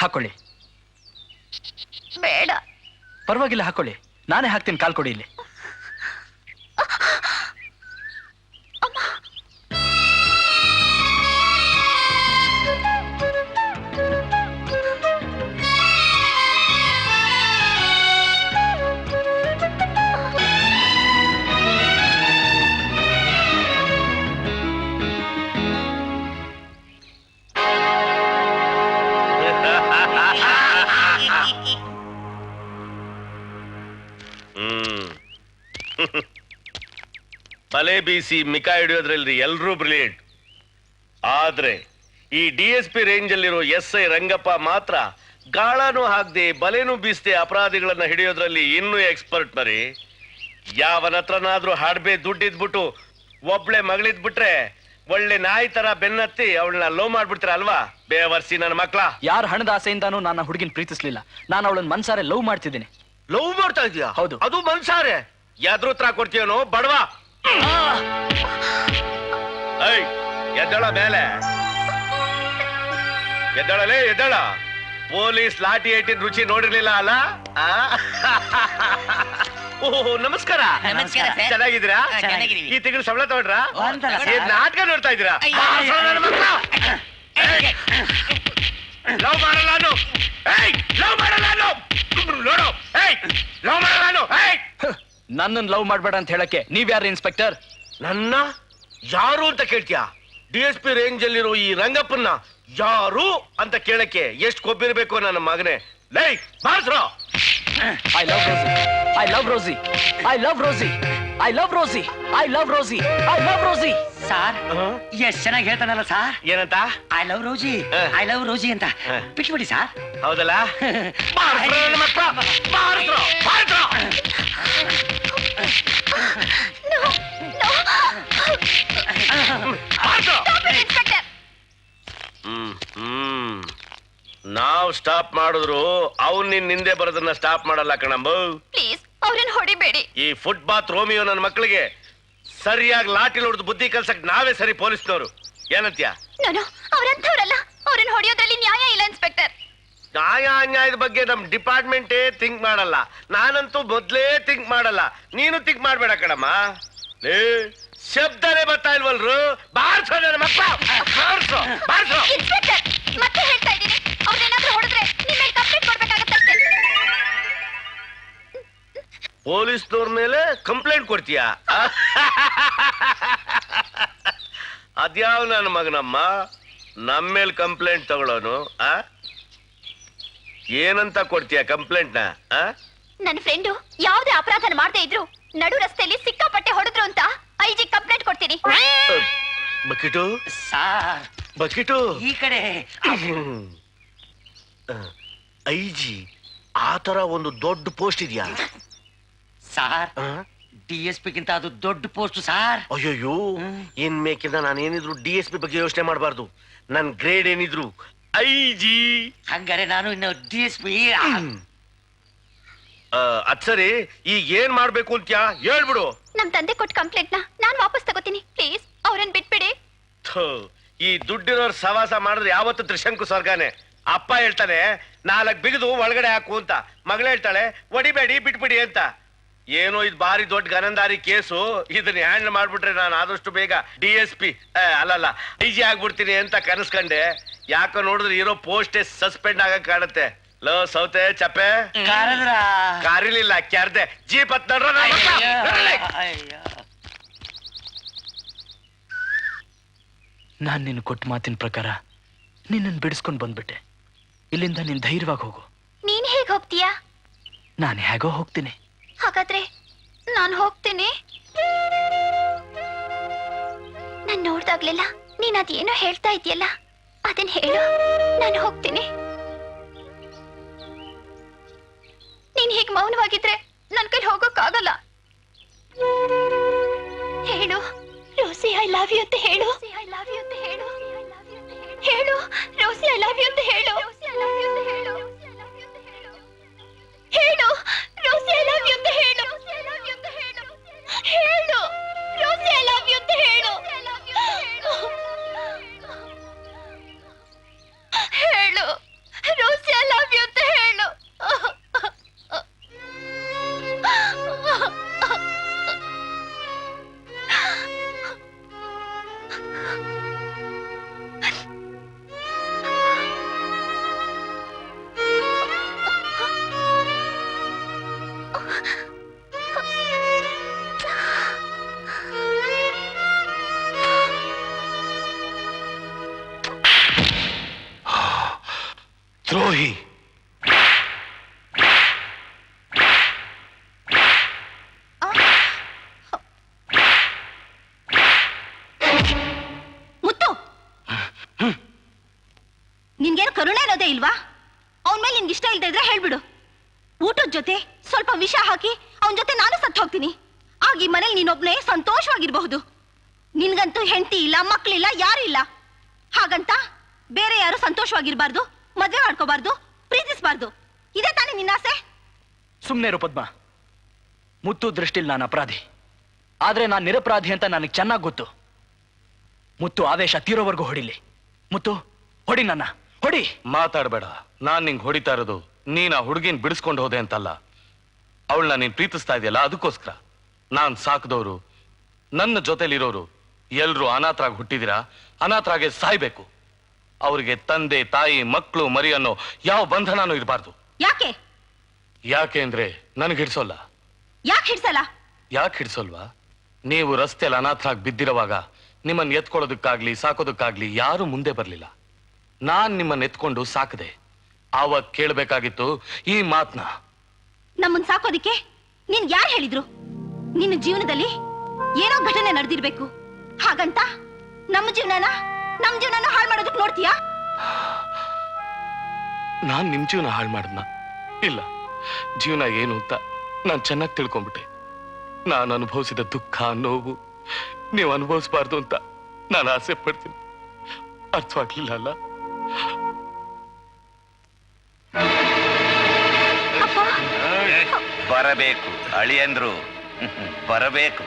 ಹಾಕೊಳ್ಳಿ. ಬೇಡ. ಪರವಾಗಿಲ್ಲ, ಹಾಕೊಳ್ಳಿ. ನಾನೇ ಹಾಕ್ತೀನಿ, ಕಾಲ್ ಕೊಡಿ ಇಲ್ಲಿ. ಬಲೆ ಬೀಸಿ ಮಿಕಾ ಹಿಡಿಯೋದ್ರಲ್ಲಿ ಎಲ್ರೂ ಬ್ರಿಲಿಯಂಟ್. ಆದ್ರೆ ಈ DSP ರೇಂಜ್ ಅಲ್ಲಿರೋ SI ರಂಗಪ್ಪ ಮಾತ್ರ ಗಾಳನೂ ಹಾಕ್ದೆ ಬಲೆನೂ ಬೀಸದೆ ಅಪರಾಧಿಗಳನ್ನ ಹಿಡಿಯೋದ್ರಲ್ಲಿ ಇನ್ನೂ ಎಕ್ಸ್ಪರ್ಟ್ ಮರಿ. ಯಾವನ ಹತ್ರನಾದ್ರೂ ಹಾಡ್ಬೇ ದುಡ್ಡಿದ್ಬಿಟ್ಟು ಒಬ್ಳೆ ಮಗಳಿದ್ಬಿಟ್ರೆ ಒಳ್ಳೆ ನಾಯಿ ತರ ಬೆನ್ನತ್ತಿ ಅವಳನ್ನ ಲವ್ ಮಾಡ್ಬಿಡ್ತೀರ ಅಲ್ವಾ ಬೇವರ್ಸಿ ನನ್ನ ಮಕ್ಳ. ಯಾರ ಹಣದ ಆಸೆಯಿಂದಾನು ನನ್ನ ಹುಡುಗಿನ ಪ್ರೀತಿಸ್ಲಿಲ್ಲ. ನಾನು ಅವಳನ್ನ ಮನ್ಸಾರೆ ಲವ್ ಮಾಡ್ತಿದ್ದೀನಿ. ಲವ್ ಮಾಡ್ತಾ ಇದೀಯಾ? ಹೌದು. ಅದು ಮನ್ಸಾರೆ ಯಾದ್ರ ಹತ್ರ ಕೊಡ್ತೀಯನೋ ಬಡವಾ. ಐ ಎದ್ದಳ ಮೇಲೆ ಎದ್ದಳಲೇ ಎದ್ದಳ. ಪೊಲೀಸ್ ಲಾಠಿ ಏಟಿನ ರುಚಿ ನೋಡಿರ್ಲಿಲ್ಲ ಅಲ್ಲ? ಓಹೋ ನಮಸ್ಕಾರ. ನಮಸ್ಕಾರ ಸರ್. ಚೆನ್ನಾಗಿದ್ದೀರಾ? ಚೆನ್ನಾಗಿದ್ದೀವಿ. ಈ ತಿಂಗಳು ಸಂಬಳ ತಗೊಂಡ್ರಾ? ಬಂತಲ್ಲ ಸರ್. ಏನ್ ನಾಟಕ ನೋಡ್ತಾ ಇದ್ದೀರಾ? ಲವ್ ಮಾಡಲ್ಲ ನಾನು. ಲವ್ ಮಾಡಲ್ಲ ನಾನು. ನೋಡು ಲವ್ ಮಾಡಲ್ಲ ನಾನು. ನನ್ನನ್ನು ಲವ್ ಮಾಡ್ಬೇಡ ಅಂತ ಹೇಳಕ್ಕೆ ನೀವ್ಯಾರು ಇನ್ಸ್ಪೆಕ್ಟರ್? ನನ್ನ ಯಾರು ಅಂತ ಕೇಳ್ತೀಯಾ? DSP ರೇಂಜ್ ಅಲ್ಲಿರೋ ಈ ರಂಗಪ್ಪನ್ನ ಯಾರು ಅಂತ ಕೇಳಕ್ಕೆ ಎಷ್ಟು ಕೊಬ್ಬಿರ್ಬೇಕು ನನ್ನ ಮಗನೇ. ಲೈ ಬಾಸ್ರೋ. I love Rosie, I love Rosie, I love Rosie, I love Rosie, I love Rosie, I love Rosie. Sir ಎಷ್ಟ್ ಚೆನ್ನಾಗಿ ಹೇಳ್ತಾನಲ್ಲ ಸಾರ್. ಏನಂತ? I love Rosie, I love Rosie ಅಂತ ಬಿಟ್ಬಿಡಿ ಸಾರ್. ಹೌದಲ್ಲ? ಬಾರ್ಸ್ರೋ ನನ್ನ ಮಕ್ಳ, ಬಾರ್ಸ್ರೋ, ಬಾರ್ಸ್ರೋ. ಬಾರ್ಸ್ರೋ. ನಾವ್ ಸ್ಟಾಪ್ ಮಾಡಿದ್ರು ಅವ್ನ್ ನಿನ್ ಹಿಂದೆ ಬರೋದನ್ನ ಸ್ಟಾಪ್ ಮಾಡಲ್ಲ ಕಣಂಬು. ಪ್ಲೀಸ್ ಅವ್ರನ್ನ ಹೊಡಿಬೇಡಿ. ಈ ಫುಟ್ಪಾತ್ ರೋಮಿಯೋ ನನ್ನ ಮಕ್ಕಳಿಗೆ ಸರಿಯಾಗಿ ಲಾಟಿ ಹೊಡೆದು ಬುದ್ಧಿ ಕಲ್ಸಕ್ ನಾವೇ ಸರಿ ಪೊಲೀಸ್ನವರು. ಏನಂತ್ಯ? ನಾನು ಅವ್ರಂಥವ್ರಲ್ಲ. ಅವ್ರನ್ನ ಹೊಡೆಯೋದ್ರಲ್ಲಿ ನ್ಯಾಯ ಇಲ್ಲ ಇನ್ಸ್ಪೆಕ್ಟರ್. ನ್ಯಾಯ ಅನ್ಯಾಯದ ಬಗ್ಗೆ ನಮ್ ಡಿಪಾರ್ಟ್ಮೆಂಟೇ ಥಿಂಕ್ ಮಾಡಲ್ಲ. ನಾನಂತೂ ಮೊದ್ಲೇ ಥಿಂಕ್ ಮಾಡಲ್ಲ. ನೀನು ಥಿಂಕ್ ಮಾಡ್ಬೇಡ ಕಣಮ್ಮ. ಲೇ ಶಬ್ದನೇ ಬರ್ತಾ ಇಲ್ವಲ್ರು? ಬಾರ್ಸೋ ನನ್ನ ಮಕ್ಕಳ, ಬಾರ್ಸೋ, ಬಾರ್ಸೋ. ಇನ್ಸ್ಪೆಕ್ಟರ್ ಮತ್ತೆ ಹೇಳ್ತಾ ಇದ್ದೀನಿ, ಅವ್ರನ್ನೇನಾದ್ರೂ ಹೊಡೆದ್ರೆ ನಿಮ್ಮ ಮೇಲೆ ಕಂಪ್ಲೇಂಟ್ ಕೊಡ್ಬೇಕಾಗತ್ತಷ್ಟೇ. ಪೊಲೀಸ್ನವ್ರ ಮೇಲೆ ಕಂಪ್ಲೇಂಟ್ ಕೊಡ್ತೀಯಾ? ಅದ್ಯಾವ ನನ್ನ ಮಗನಮ್ಮ ನಮ್ಮ ಮೇಲೆ ಕಂಪ್ಲೇಂಟ್ ತಗೊಳ್ಳೋನು? ಏನಂತ ಕೊಡ್ತೀಯ ಕಂಪ್ಲೇಂಟ್ನ? ನನ್ನ ಫ್ರೆಂಡು ಯಾವುದೇ ಅಪರಾಧನ ಮಾಡದೇ ಇದ್ರು ನಡು ರಸ್ತೆಯಲ್ಲಿ ಸಿಕ್ಕಾಪಟ್ಟೆ ಹೊಡೆದ್ರು ಅಂತ IG ಕಂಪ್ಲೇಂಟ್ ಕೊಡ್ತೀನಿ. ಬಕಿಟು ಸಾರ್ ಬಕಿಟು ಈ ಕಡೆ. IG ಆ ತರ ಒಂದು ದೊಡ್ಡ ಪೋಸ್ಟ್ ಇದೆಯಾ ಸಾರ್? DSP ಗಿಂತ ಅದು ದೊಡ್ಡ ಪೋಸ್ಟ್ ಸಾರ್. ಅಯ್ಯಯ್ಯೋ, ಏನ್ ಮೇಕಿಂದ ನಾನು ಏನಿದ್ರು DSP ಬಗ್ಗೆ ಯೋಚನೆ ಮಾಡಬಾರ್ದು. ನನ್ ಗ್ರೇಡ್ ಏನಿದ್ರು IG. ಹಂಗಾರೆ ನಾನು ಇನ್ನು DSP. ಅದ್ ಸರಿ, ಈಗ ಏನ್ ಮಾಡ್ಬೇಕು ಅಂತ್ಯಾ ಹೇಳ್ಬಿಡು. ನಮ್ ತಂದೆ ಕೊಟ್ಟ ಕಂಪ್ಲೇಂಟ್ ನಾನ್ ವಾಪಸ್ ತಗೋತೀನಿ. ಪ್ಲೀಸ್ ಅವ್ರನ್ನ ಬಿಟ್ಬಿಡಿ. ಈ ದುಡ್ಡಿರೋರ್ ಸವಾಸ ಮಾಡಿದ್ರೆ ಯಾವತ್ತು ತ್ರಿಶಂಕು ಸ್ವರ್ಗಾನೆ. ಅಪ್ಪ ಹೇಳ್ತಾನೆ 4 ಬಿಗಿದು ಒಳಗಡೆ ಹಾಕು ಅಂತ, ಮಗಳು ಹೇಳ್ತಾಳೆ ಒಡಿಬೇಡಿ ಬಿಟ್ಬಿಡಿ ಅಂತ. ಏನೋ ಇದು ಬಾರಿ ದೊಡ್ಡ ಗನಂದಾರಿ ಕೇಸು. ಇದನ್ನ ಹ್ಯಾಂಡಲ್ ಮಾಡ್ಬಿಟ್ರೆ ನಾನು ಆದಷ್ಟು ಬೇಗ DSP ಅಲ್ಲಲ್ಲ IG ಆಗ್ಬಿಡ್ತೀನಿ ಅಂತ ಕನಸ್ಕಂಡೆ. ಯಾಕೋ ನೋಡಿದ್ರೆ ಇರೋ ಪೋಸ್ಟೇ ಸಸ್ಪೆಂಡ್ ಆಗಕ್ ಕಾಣುತ್ತೆ. ಲೋ ಸೌತೆ ಚಪ್ಪೆ ಕಾರಿಲಿಲ್ಲ ಕ್ಯಾರ್ದೆ ಜೀಪ್ ಹತ್ ನಡ್ರ. ನಾನ್ ನಿನ್ ಕೊಟ್ಟ ಮಾತಿನ ಪ್ರಕಾರ ನಿನ್ನನ್ನು ಬಿಡಿಸ್ಕೊಂಡು ಬಂದ್ಬಿಟ್ಟೆ. ಇಲ್ಲಿಂದ ನೀನ್ ಧೈರ್ಯವಾಗಿ ಹೋಗು. ನೀನ್ ಹೇಗ್ ಹೋಗ್ತೀಯಾ? ನಾನು ಹೇಗೋ ಹೋಗ್ತೀನಿ. ಹಾಗಾದ್ರೆ ನಾನು ಹೋಗ್ತೀನಿ. ನಾನ್ ನೋಡ್ದಾಗ್ಲೆಲ್ಲ ನೀನ್ ಅದೇನೋ ಹೇಳ್ತಾ ಇದೆಯಲ್ಲ ಅದನ್ನ ಹೇಳು, ನಾನು ಹೋಗ್ತೀನಿ. ನೀನ್ ಹೀಗ್ ಮೌನವಾಗಿದ್ರೆ ನನ್ ಕೈಲಿ ಹೋಗೋಕ್ಕಾಗಲ್ಲ. ಹೇಳು ರೋಸಿ ಐ ಲವ್ ಯು ಅಂತ ಹೇಳು. ಹೇಳು ರೋಸಿ ಐ ಲವ್ ಯು ಅಂತ ಹೇಳು. ಹೇಳು ರೋಸಿ ಐ ಲವ್ ಯು ಅಂತ ಹೇಳು. ಹೇಳು ರೋಸಿ ಐ ಲವ್ ಯು ಅಂತ ಹೇಳು. ಹೇಳು ರೋಸಿ ಐ ಲವ್ ಯು ಅಂತ ಹೇಳು. ಕರುಣೆ ಅನ್ನೋದೇ ಇಲ್ವಾ? ಅವನ ಮೇಲೆ ನಿನ್ಗೆ ಇಷ್ಟ ಇಲ್ದೇ ಇದ್ರೆ ಹೇಳ್ಬಿಡು. ಊಟದ ಜೊತೆ ಸ್ವಲ್ಪ ವಿಷ ಹಾಕಿ ಅವನ ಜೊತೆ ನಾನು ಸತ್ತು ಹೋಗ್ತೀನಿ. ಆಗ ಈ ಮನೇಲಿ ನೀನೊಬ್ನೇ ಸಂತೋಷವಾಗಿರ್ಬಹುದು. ನಿನ್ಗಂತೂ ಹೆಂಡತಿ ಇಲ್ಲ, ಮಕ್ಳಿಲ್ಲ, ಯಾರು ಇಲ್ಲ. ಹಾಗಂತ ಬೇರೆ ಯಾರು ಸಂತೋಷವಾಗಿರ್ಬಾರ್ದು, ಮದ್ವೆ ಮಾಡ್ಕೋಬಾರ್ದು, ಪ್ರೀತಿಸಬಾರ್ದು. ಇದೇ ತಾನೇ ನಿನ್ನ ಆಸೆ? ಸುಮ್ಮನೆ ಇರು ಪದ್ಮ. ಮುತ್ತು ದೃಷ್ಟಿಲಿ ನಾನು ಅಪರಾಧಿ, ಆದ್ರೆ ನಾನು ನಿರಪರಾಧಿ ಅಂತ ನನಗೆ ಚೆನ್ನಾಗಿ ಗೊತ್ತು. ಮುತ್ತು ಆವೇಶ ತೀರೋವರೆಗೂ ಹೊಡಿಲಿ. ಮುತ್ತು, ಹೊಡಿ, ನನ್ನ ಹೊಡಿ. ಮಾತಾಡಬೇಡ. ನಾನ್ ನಿಂಗೆ ಹೊಡಿತಾ ಇರೋದು ನೀನ್ ಆ ಹುಡುಗಿನ ಬಿಡಿಸ್ಕೊಂಡು ಹೋದೆ ಅಂತಲ್ಲ, ಅವಳನ್ನ ನೀನ್ ಪ್ರೀತಿಸ್ತಾ ಇದೆಯಲ್ಲ ಅದಕ್ಕೋಸ್ಕರ. ನಾನ್ ಸಾಕಿದವರು, ನನ್ನ ಜೊತೆಲಿರೋರು ಎಲ್ರು ಅನಾಥರಾಗಿ ಹುಟ್ಟಿದಿರಾ, ಅನಾಥರಾಗೆ ಸಾಯ್ಬೇಕು. ಅವ್ರಿಗೆ ತಂದೆ, ತಾಯಿ, ಮಕ್ಕಳು, ಮರಿ ಅನ್ನೋ ಯಾವ ಬಂಧನನೂ ಇರಬಾರ್ದು. ಯಾಕೆ? ಯಾಕೆ ಅಂದ್ರೆ ನನಗೆ ಹಿಡ್ಸೋಲ್ಲ. ಯಾಕೆ ಹಿಡ್ಸಲ್ಲ? ಯಾಕೆ ಹಿಡ್ಸೋಲ್ವಾ? ನೀವು ರಸ್ತೆಯಲ್ಲಿ ಅನಾಥರಾಗಿ ಬಿದ್ದಿರುವಾಗ ನಿಮ್ಮನ್ನ ಎತ್ಕೊಳ್ಳೋದಕ್ಕಾಗ್ಲಿ ಸಾಕೋದಕ್ಕಾಗ್ಲಿ ಯಾರು ಮುಂದೆ ಬರ್ಲಿಲ್ಲ. ನಾನ್ ನಿಮ್ಮನ್ನ ಎತ್ಕೊಂಡು ಸಾಕದೆ. ಆವಾಗ ಕೇಳ್ಬೇಕಾಗಿತ್ತು ಈ ಮಾತ್ನ. ನಮ್ಮನ್ ಸಾಕೋದಿಕ್ಕೆ ನೀನ್ ಯಾರು ಹೇಳಿದ್ರು? ನಿನ್ನ ಜೀವನದಲ್ಲಿ ಏನೋ ಘಟನೆ ನಡೆದಿರ್ಬೇಕು, ಹಾಗಂತ ನಮ್ಮ ಜೀವನ ಹಾಳು ಮಾಡೋದಕ್ಕೆ ನೋಡ್ತೀಯಾ? ನಾನ್ ನಿಮ್ ಜೀವನ ಹಾಳು ಮಾಡದ್ನ? ಇಲ್ಲ, ಜೀವನ ಏನು ಅಂತ ನಾನ್ ಚೆನ್ನಾಗಿ ತಿಳ್ಕೊಂಡ್ಬಿಟ್ಟೆ. ನಾನು ಅನುಭವಿಸಿದ ದುಃಖ, ನೋವು ನೀವು ಅನುಭವಿಸಬಾರ್ದು ಅಂತ ನಾನು ಆಸೆ ಪಡ್ತೀನಿ. ಅರ್ಥವಾಗ್ಲಿಲ್ಲ ಅಲ್ಲ? ಬರಬೇಕು ಅಳಿಯಂದ್ರು, ಬರಬೇಕು.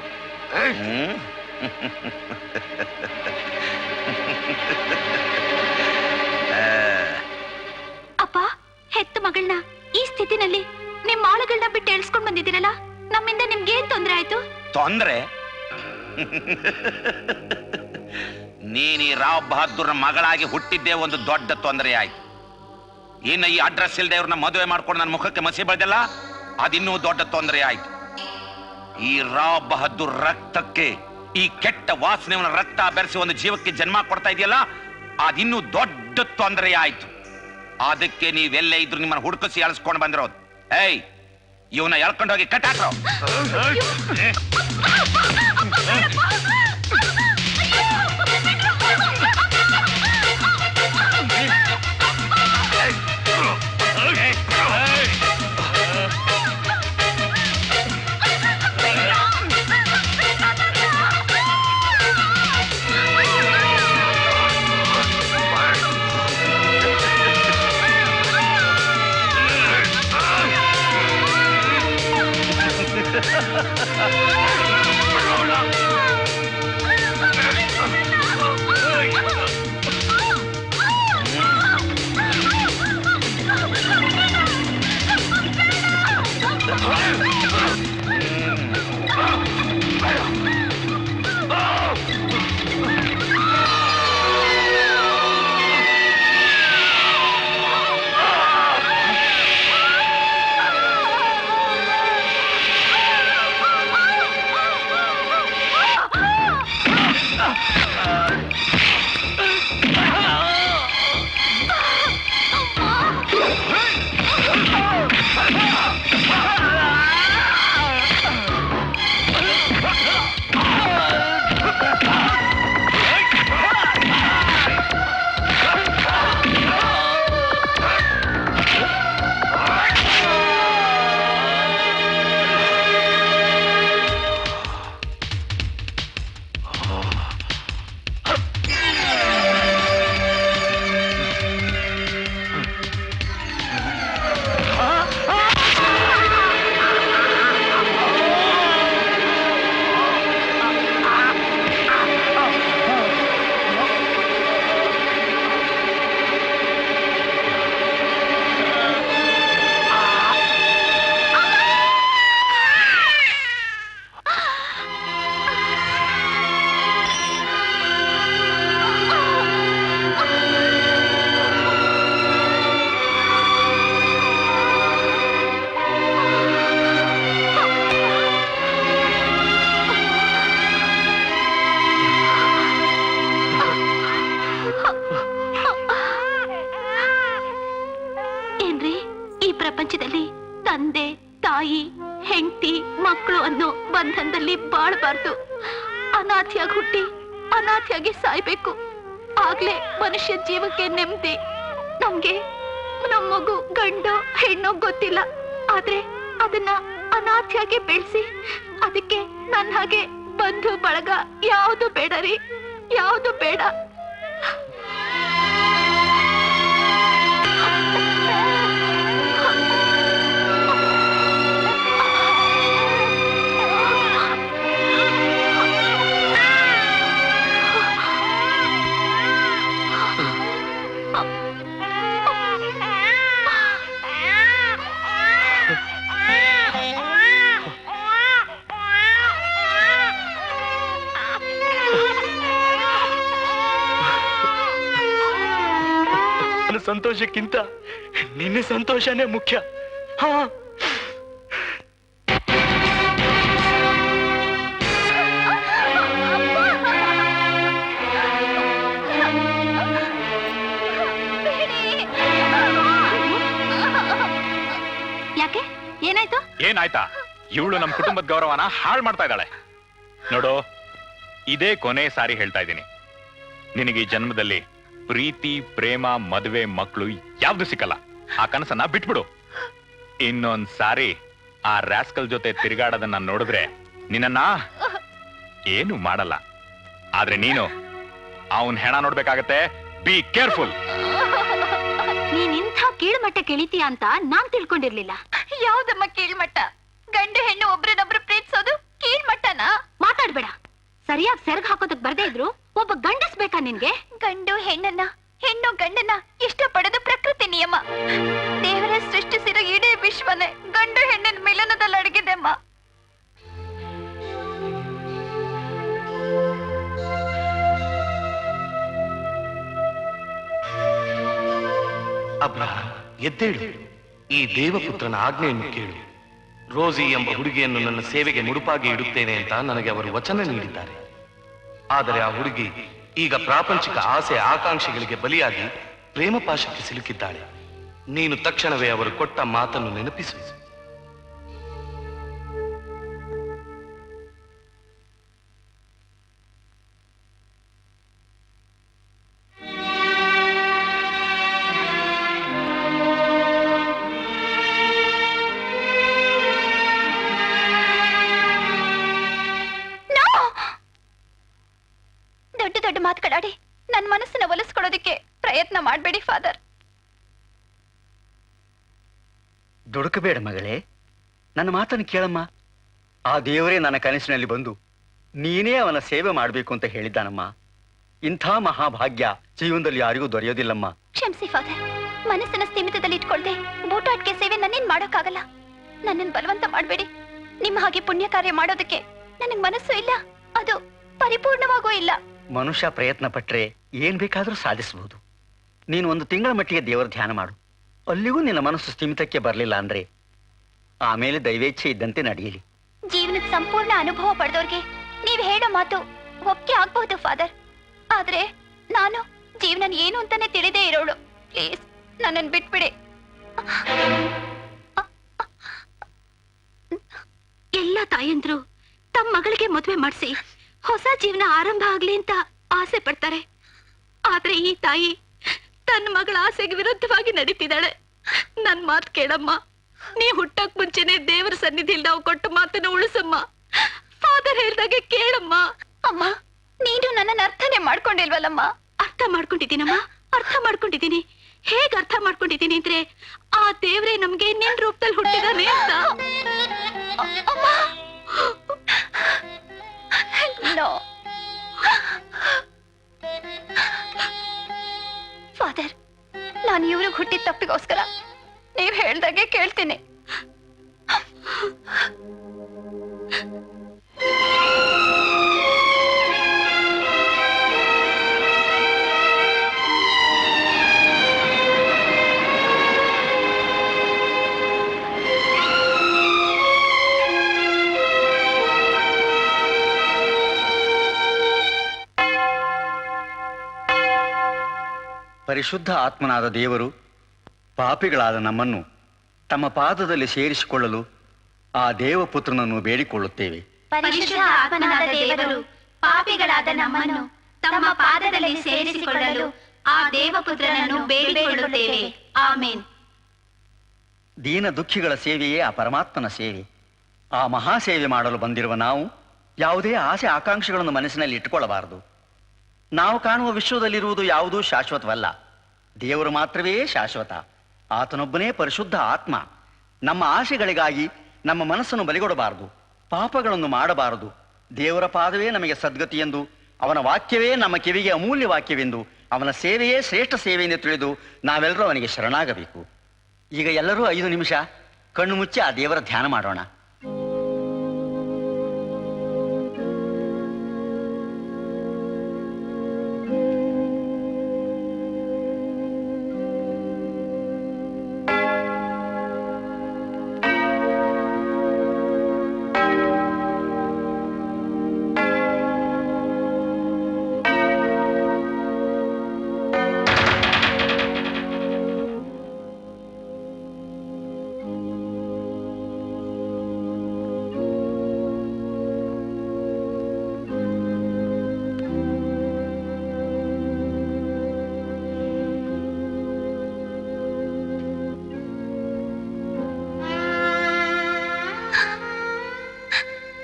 ಅಪ್ಪ, ಹೆತ್ತ ಮಗಳನ್ನ ಈ ಸ್ಥಿತಿನಲ್ಲಿ ನಿಮ್ಮ ಆಳುಗಳನ್ನ ಬಿಟ್ಟು ಎಳ್ಸ್ಕೊಂಡ್ ಬಂದಿದ್ದೀರಲ್ಲ, ನಮ್ಮಿಂದ ನಿಮ್ಗೆ ಏನ್ ತೊಂದ್ರೆ ಆಯ್ತು? ತೊಂದ್ರೆ? ನೀನ್ ಈ ರಾವ್ ಬಹದ್ದೂರ್ನ ಮಗಳಾಗಿ ಹುಟ್ಟಿದ್ದೇ ಒಂದು ದೊಡ್ಡ ತೊಂದರೆ ಆಯ್ತು. ಇನ್ನು ಈ ಅಡ್ರೆಸ್ ಇಲ್ದೆ ಇವ್ರನ್ನ ಮದುವೆ ಮಾಡ್ಕೊಂಡು ನನ್ನ ಮುಖಕ್ಕೆ ಮಸಿ ಬೆಳೆದಲ್ಲ, ಅದಿನ್ನೂ ದೊಡ್ಡ ತೊಂದರೆ ಆಯ್ತು. ಈ ರಾವ್ ಬಹದ್ದೂರ್ ರಕ್ತಕ್ಕೆ ಈ ಕೆಟ್ಟ ವಾಸನೆಯವನ ರಕ್ತ ಬೆರೆಸಿ ಒಂದು ಜೀವಕ್ಕೆ ಜನ್ಮ ಕೊಡ್ತಾ ಇದೆಯಲ್ಲ, ಅದಿನ್ನೂ ದೊಡ್ಡ ತೊಂದರೆ ಆಯ್ತು. ಅದಕ್ಕೆ ನೀವೆಲ್ಲೇ ಇದ್ರು ನಿಮ್ಮನ್ನ ಹುಡುಕಿಸಿ ಎಳ್ಸ್ಕೊಂಡು ಬಂದಿರೋದು. ಏಯ್, ಇವನ್ನ ಎಳ್ಕೊಂಡೋಗಿ ಕಟ್ಟಾಕ್ರೋ. ಪ್ರಪಂಚದಲ್ಲಿ ತಂದೆ ತಾಯಿ ಹೆಂಡತಿ ಮಕ್ಕಳು ಅನ್ನೋ ಬಂಧನದಲ್ಲಿ ಬಾಳಬಾರ್ದು. ಅನಾಥಿಯಾಗಿ ಹುಟ್ಟಿ ಅನಾಥಿಯಾಗಿ ಸಾಯ್ಬೇಕು. ಆಗ್ಲೇ ಮನುಷ್ಯ ಜೀವಕ್ಕೆ ನೆಮ್ಮದಿ. ನಮ್ಗೆ ನಮ್ಮ ಮಗು ಗಂಡು ಹೆಣ್ಣು ಗೊತ್ತಿಲ್ಲ, ಆದ್ರೆ ಅದನ್ನ ಅನಾಥಿಯಾಗಿ ಬೆಳೆಸಿ ಅದಕ್ಕೆ ನನ್ನ ಹಾಗೆ ಬಂಧು ಬಳಗ ಯಾವುದು ಬೇಡ ರೀ, ಯಾವುದು ಬೇಡ. ಸಂತೋಷಕ್ಕಿಂತ ನಿನ್ನ ಸಂತೋಷನೇ ಮುಖ್ಯ. ಹಾ, ಯಾಕೆ? ಏನಾಯ್ತು? ಏನಾಯ್ತಾ? ಇವಳು ನಮ್ಮ ಕುಟುಂಬದ ಗೌರವನ ಹಾಳು ಮಾಡ್ತಾ ಇದ್ದಾಳೆ. ನೋಡು, ಇದೇ ಕೊನೆ ಸಾರಿ ಹೇಳ್ತಾ ಇದ್ದೀನಿ, ನಿನಗೆ ಈ ಜನ್ಮದಲ್ಲಿ ಪ್ರೀತಿ, ಪ್ರೇಮ, ಮದುವೆ, ಮಕ್ಕಳು ಯಾವ್ದು ಸಿಕ್ಕಲ್ಲ. ಆ ಕನಸನ್ನ ಬಿಟ್ಬಿಡು. ಇನ್ನೊಂದ್ ಸಾರಿ ಆ ರಾಸ್ಕಲ್ ಜೊತೆ ತಿರುಗಾಡೋದನ್ನ ನೋಡಿದ್ರೆ ನಿನ್ನ ಏನು ಮಾಡಲ್ಲ. ಆದ್ರೆ ನೀನು ಅವನ್ ಹೆಣ ನೋಡ್ಬೇಕಾಗತ್ತೆ. Be careful. ನೀನ್ ಇಂಥ ಕೀಳ್ಮಟ್ಟ ಕೇಳಿತೀಯ ಅಂತ ನಾನ್ ತಿಳ್ಕೊಂಡಿರ್ಲಿಲ್ಲ. ಯಾವ್ದಮ್ಮ ಕೀಳ್ಮಟ್ಟ? ಗಂಡು ಹೆಣ್ಣು ಒಬ್ರನ್ನೊಬ್ರು ಪ್ರೀತಿಸೋದು ಕೀಳ್ಮಟ್ಟನಾ? ಮಾತಾಡ್ಬೇಡ. ಸರಿಯಾಗಿ ಸೆರಗ್ ಹಾಕೋದಕ್ ಬರ್ದೇ ಇದ್ರು ಒಬ್ಬ ಗಂಡಸ್ಬೇಕಾ ನಿನ್ಗೆ? ಗಂಡು ಹೆಣ್ಣನ್ನ, ಹೆಣ್ಣು ಗಂಡನ್ನ ಇಷ್ಟಪಡೋದು ಪ್ರಕೃತಿ ನಿಯಮ. ದೇವರ ಸೃಷ್ಟಿಸಿರೋ ಇಡೀ ವಿಶ್ವನೇ ಗಂಡು ಹೆಣ್ಣಿನ ಮಿಲನದಲ್ಲಿ ಅಡಗಿದೆಮ್ಮ. ಅಬ್ರಹಾಂ, ಎದ್ದೇಳು. ಈ ದೇವಪುತ್ರನ ಆಜ್ಞೆಯನ್ನು ಕೇಳು. ರೋಸಿ ಎಂಬ ಹುಡುಗಿಯನ್ನು ನನ್ನ ಸೇವೆಗೆ ಮುಡುಪಾಗಿ ಇಡುತ್ತೇನೆ ಅಂತ ನನಗೆ ಅವರು ವಚನ ನೀಡಿದ್ದಾರೆ. ಆದರೆ ಆ ಹುಡುಗಿ ಈಗ ಪ್ರಾಪಂಚಿಕ ಆಸೆ ಆಕಾಂಕ್ಷೆಗಳಿಗೆ ಬಲಿಯಾಗಿ ಪ್ರೇಮ ಪಾಶಕ್ಕೆ ಸಿಲುಕಿದ್ದಾಳೆ. ನೀನು ತಕ್ಷಣವೇ ಅವರು ಕೊಟ್ಟ ಮಾತನ್ನು ನೆನಪಿಸು. ದೊಡ್ಡ ದೊಡ್ಡ ಮಾತುಗಳಾಡಿ ನನ್ನ ಮನಸ್ಸನ್ನ ಒಲಿಸ್ಕೊಳ್ಳೋದಕ್ಕೆ ಪ್ರಯತ್ನ ಮಾಡಬೇಡಿ ಫಾದರ್. ದುಡುಕಬೇಡ ಮಗಳೇ, ನನ್ನ ಮಾತನ್ನು ಕೇಳಮ್ಮ. ಆ ದೇವರೇ ನನ್ನ ಕನಸಿನಲ್ಲಿ ಬಂದು ನೀನೇ ಅವನ ಸೇವೆ ಮಾಡಬೇಕು ಅಂತ ಹೇಳಿದ್ದಾನಮ್ಮ. ಇಂಥ ಮಹಾಭಾಗ್ಯ ಜೀವನದಲ್ಲಿ ಯಾರಿಗೂ ದೊರೆಯೋದಿಲ್ಲಮ್ಮ. ಕ್ಷಮಿಸಿ ಫಾದರ್, ಮನಸ್ಸನ್ನ ಸ್ಥಿಮಿತದಲ್ಲಿ ಇಟ್ಕೊಳ್ದೆ ಬೂಟಾಟ್ಕೆ ಸೇವೆ ನನ್ನೇನ್ ಮಾಡೋಕ್ಕಾಗಲ್ಲ. ನನ್ನನ್ನು ಬಲವಂತ ಮಾಡಬೇಡಿ. ನಿಮ್ಮ ಹಾಗೆ ಪುಣ್ಯ ಕಾರ್ಯ ಮಾಡೋದಕ್ಕೆ ನನಗ್ ಮನಸ್ಸು ಇಲ್ಲ, ಅದು ಪರಿಪೂರ್ಣವಾಗೂ ಇಲ್ಲ. ಮನುಷ್ಯ ಪ್ರಯತ್ನ ಪಟ್ರೆ ಏನ್ ಬೇಕಾದ್ರೂ ಸಾಧಿಸಬಹುದು. ನೀನು ಒಂದು ತಿಂಗಳ ಮಟ್ಟಿಗೆ ದೇವರ ಧ್ಯಾನ ಮಾಡು. ಅಲ್ಲಿಗೂ ನಿನ್ನ ಮನಸ್ಸು ಸ್ಥಿಮಿತಕ್ಕೆ ಬರಲಿಲ್ಲ ಅಂದ್ರೆ ಆಮೇಲೆ ದೈವೇಚ್ಛೆ ಇದ್ದಂತೆ ನಡೆಯಲಿ. ಜೀವನದ ಸಂಪೂರ್ಣ ಅನುಭವ ಪಡೆದವ್ರಿಗೆ ನೀವ್ ಹೇಳೋ ಮಾತು ಒಪ್ಪಿಗೆ ಆಗ್ಬಹುದು ಫಾದರ್. ಆದ್ರೆ ನಾನು ಜೀವನ ಏನು ಅಂತಾನೆ ತಿಳಿದೇ ಇರೋಳು. ಪ್ಲೀಸ್ ನನ್ನನ್ನು ಬಿಟ್ಬಿಡಿ. ಎಲ್ಲ ತಾಯಂದ್ರು ತಮ್ಮ ಮಗಳಿಗೆ ಮದುವೆ ಮಾಡಿಸಿ ಹೊಸ ಜೀವನ ಆರಂಭ ಆಗ್ಲಿ ಅಂತ ಆಸೆ ಪಡ್ತಾರೆ. ಆದ್ರೆ ಈ ತಾಯಿ ತನ್ನ ಮಗಳ ಆಸೆಗೆ ವಿರುದ್ಧವಾಗಿ ನಡೀತಿದ್ದಾಳೆ. ನನ್ ಮಾತು ಕೇಳಮ್ಮ. ನೀ ಹುಟ್ಟಕ್ ಮುಂಚೆನೆ ದೇವರ ಸನ್ನಿಧಿಯಲ್ಲಿ ನಾವು ಕೊಟ್ಟ ಮಾತನ್ನ ಉಳಿಸಮ್ಮ. ಫಾದರ್ ಹೇಳ್ದಾಗೆ ಕೇಳಮ್ಮ. ಅಮ್ಮ, ನೀನು ನನ್ನನ್ನು ಅರ್ಥನೇ ಮಾಡ್ಕೊಂಡಿಲ್ವಲ್ಲಮ್ಮ? ಅರ್ಥ ಮಾಡ್ಕೊಂಡಿದ್ದೀನಮ್ಮ, ಅರ್ಥ ಮಾಡ್ಕೊಂಡಿದ್ದೀನಿ. ಹೇಗ್ ಅರ್ಥ ಮಾಡ್ಕೊಂಡಿದ್ದೀನಿ ಅಂದ್ರೆ ಆ ದೇವ್ರೆ ನಮ್ಗೆ ನಿನ್ ರೂಪದಲ್ಲಿ ಹುಟ್ಟಿದಾನೆ ಅಂತ. ಫಾದರ್, ನಾನು ಇವ್ರಿಗೆ ಹುಟ್ಟಿದ ತಪ್ಪಿಗೋಸ್ಕರ ನೀವ್ ಹೇಳ್ದಾಗೆ ಕೇಳ್ತೀನಿ. ಪರಿಶುದ್ಧ ಆತ್ಮನಾದ ದೇವರು ಪಾಪಿಗಳಾದ ನಮ್ಮನ್ನು ತಮ್ಮ ಪಾದದಲ್ಲಿ ಸೇರಿಸಿಕೊಳ್ಳಲು ಆ ದೇವಪುತ್ರನನ್ನು ಬೇಡಿಕೊಳ್ಳುತ್ತೇವೆ. ಪರಿಶುದ್ಧ ಆತ್ಮನಾದ ದೇವರು ಪಾಪಿಗಳಾದ ನಮ್ಮನ್ನು ತಮ್ಮ ಪಾದದಲ್ಲಿ ಸೇರಿಸಿಕೊಳ್ಳಲು ಆ ದೇವಪುತ್ರನನ್ನು ಬೇಡಿಕೊಳ್ಳುತ್ತೇವೆ. ಆಮೇನ್. ದೀನ ದುಃಖಿಗಳ ಸೇವೆಯೇ ಆ ಪರಮಾತ್ಮನ ಸೇವೆ. ಆ ಮಹಾಸೇವೆ ಮಾಡಲು ಬಂದಿರುವ ನಾವು ಯಾವುದೇ ಆಸೆ ಆಕಾಂಕ್ಷೆಗಳನ್ನು ಮನಸ್ಸಿನಲ್ಲಿ ಇಟ್ಟುಕೊಳ್ಳಬಾರದು. ನಾವು ಕಾಣುವ ವಿಶ್ವದಲ್ಲಿರುವುದು ಯಾವುದೂ ಶಾಶ್ವತವಲ್ಲ. ದೇವರು ಮಾತ್ರವೇ ಶಾಶ್ವತ. ಆತನೊಬ್ಬನೇ ಪರಿಶುದ್ಧ ಆತ್ಮ. ನಮ್ಮ ಆಸೆಗಳಿಗಾಗಿ ನಮ್ಮ ಮನಸ್ಸನ್ನು ಬಲಿಗೊಡಬಾರದು, ಪಾಪಗಳನ್ನು ಮಾಡಬಾರದು. ದೇವರ ಪಾದವೇ ನಮಗೆ ಸದ್ಗತಿ ಎಂದು, ಅವನ ವಾಕ್ಯವೇ ನಮ್ಮ ಕಿವಿಗೆ ಅಮೂಲ್ಯ ವಾಕ್ಯವೆಂದು, ಅವನ ಸೇವೆಯೇ ಶ್ರೇಷ್ಠ ಸೇವೆ ಎಂದು ತಿಳಿದು ನಾವೆಲ್ಲರೂ ಅವನಿಗೆ ಶರಣಾಗಬೇಕು. ಈಗ ಎಲ್ಲರೂ 5 ನಿಮಿಷ ಕಣ್ಣು ಮುಚ್ಚಿ ಆ ದೇವರ ಧ್ಯಾನ ಮಾಡೋಣ.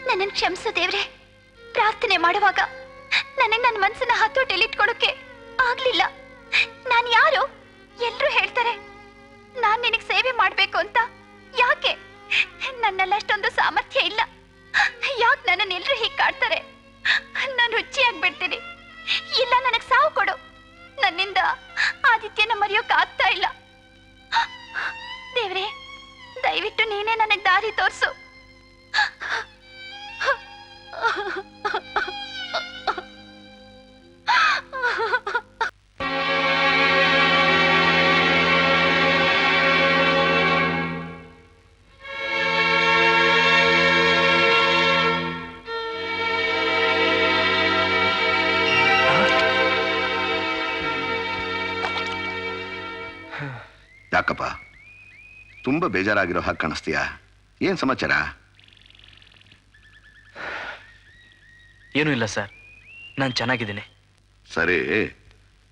ನನ್ನನ್ನು ಕ್ಷಮಿಸು ದೇವ್ರೆ. ಪ್ರಾರ್ಥನೆ ಮಾಡುವಾಗ ನನಗೆ ನನ್ನ ಮನಸ್ಸನ್ನ ಹತೋಟಿಯಲ್ಲಿಟ್ಕೊಳಕ್ಕೆ ಆಗ್ಲಿಲ್ಲ. ನಾನು ಯಾರು? ಎಲ್ರೂ ಹೇಳ್ತಾರೆ ನಾನ್ ನಿನಗೆ ಸೇವೆ ಮಾಡ್ಬೇಕು ಅಂತ. ಯಾಕೆ? ನನ್ನಲ್ಲಿ ಅಷ್ಟೊಂದು ಸಾಮರ್ಥ್ಯ ಇಲ್ಲ. ಯಾಕೆ ನನ್ನನ್ನು ಎಲ್ರು ಹೀಗೆ ಕಾಡ್ತಾರೆ? ನಾನು ಹುಚ್ಚಿಯಾಗ್ಬಿಡ್ತೀನಿ. ಇಲ್ಲ, ನನಗೆ ಸಾವು ಕೊಡು. ನನ್ನಿಂದ ಆದಿತ್ಯನ ಮರೆಯೋಕ್ ಆಗ್ತಾ ಇಲ್ಲ. ದೇವ್ರೆ, ದಯವಿಟ್ಟು ನೀನೇ ನನಗೆ ದಾರಿ ತೋರಿಸು. ಯಾಕಪ್ಪ ತುಂಬಾ ಬೇಜಾರಾಗಿರೋ ಹಾಗೆ ಕಾಣಿಸ್ತೀಯಾ? ಏನ್ ಸಮಾಚಾರ? ಏನೂ ಇಲ್ಲ ಸರ್, ನಾನು ಚೆನ್ನಾಗಿದ್ದೀನಿ. ಸರಿ,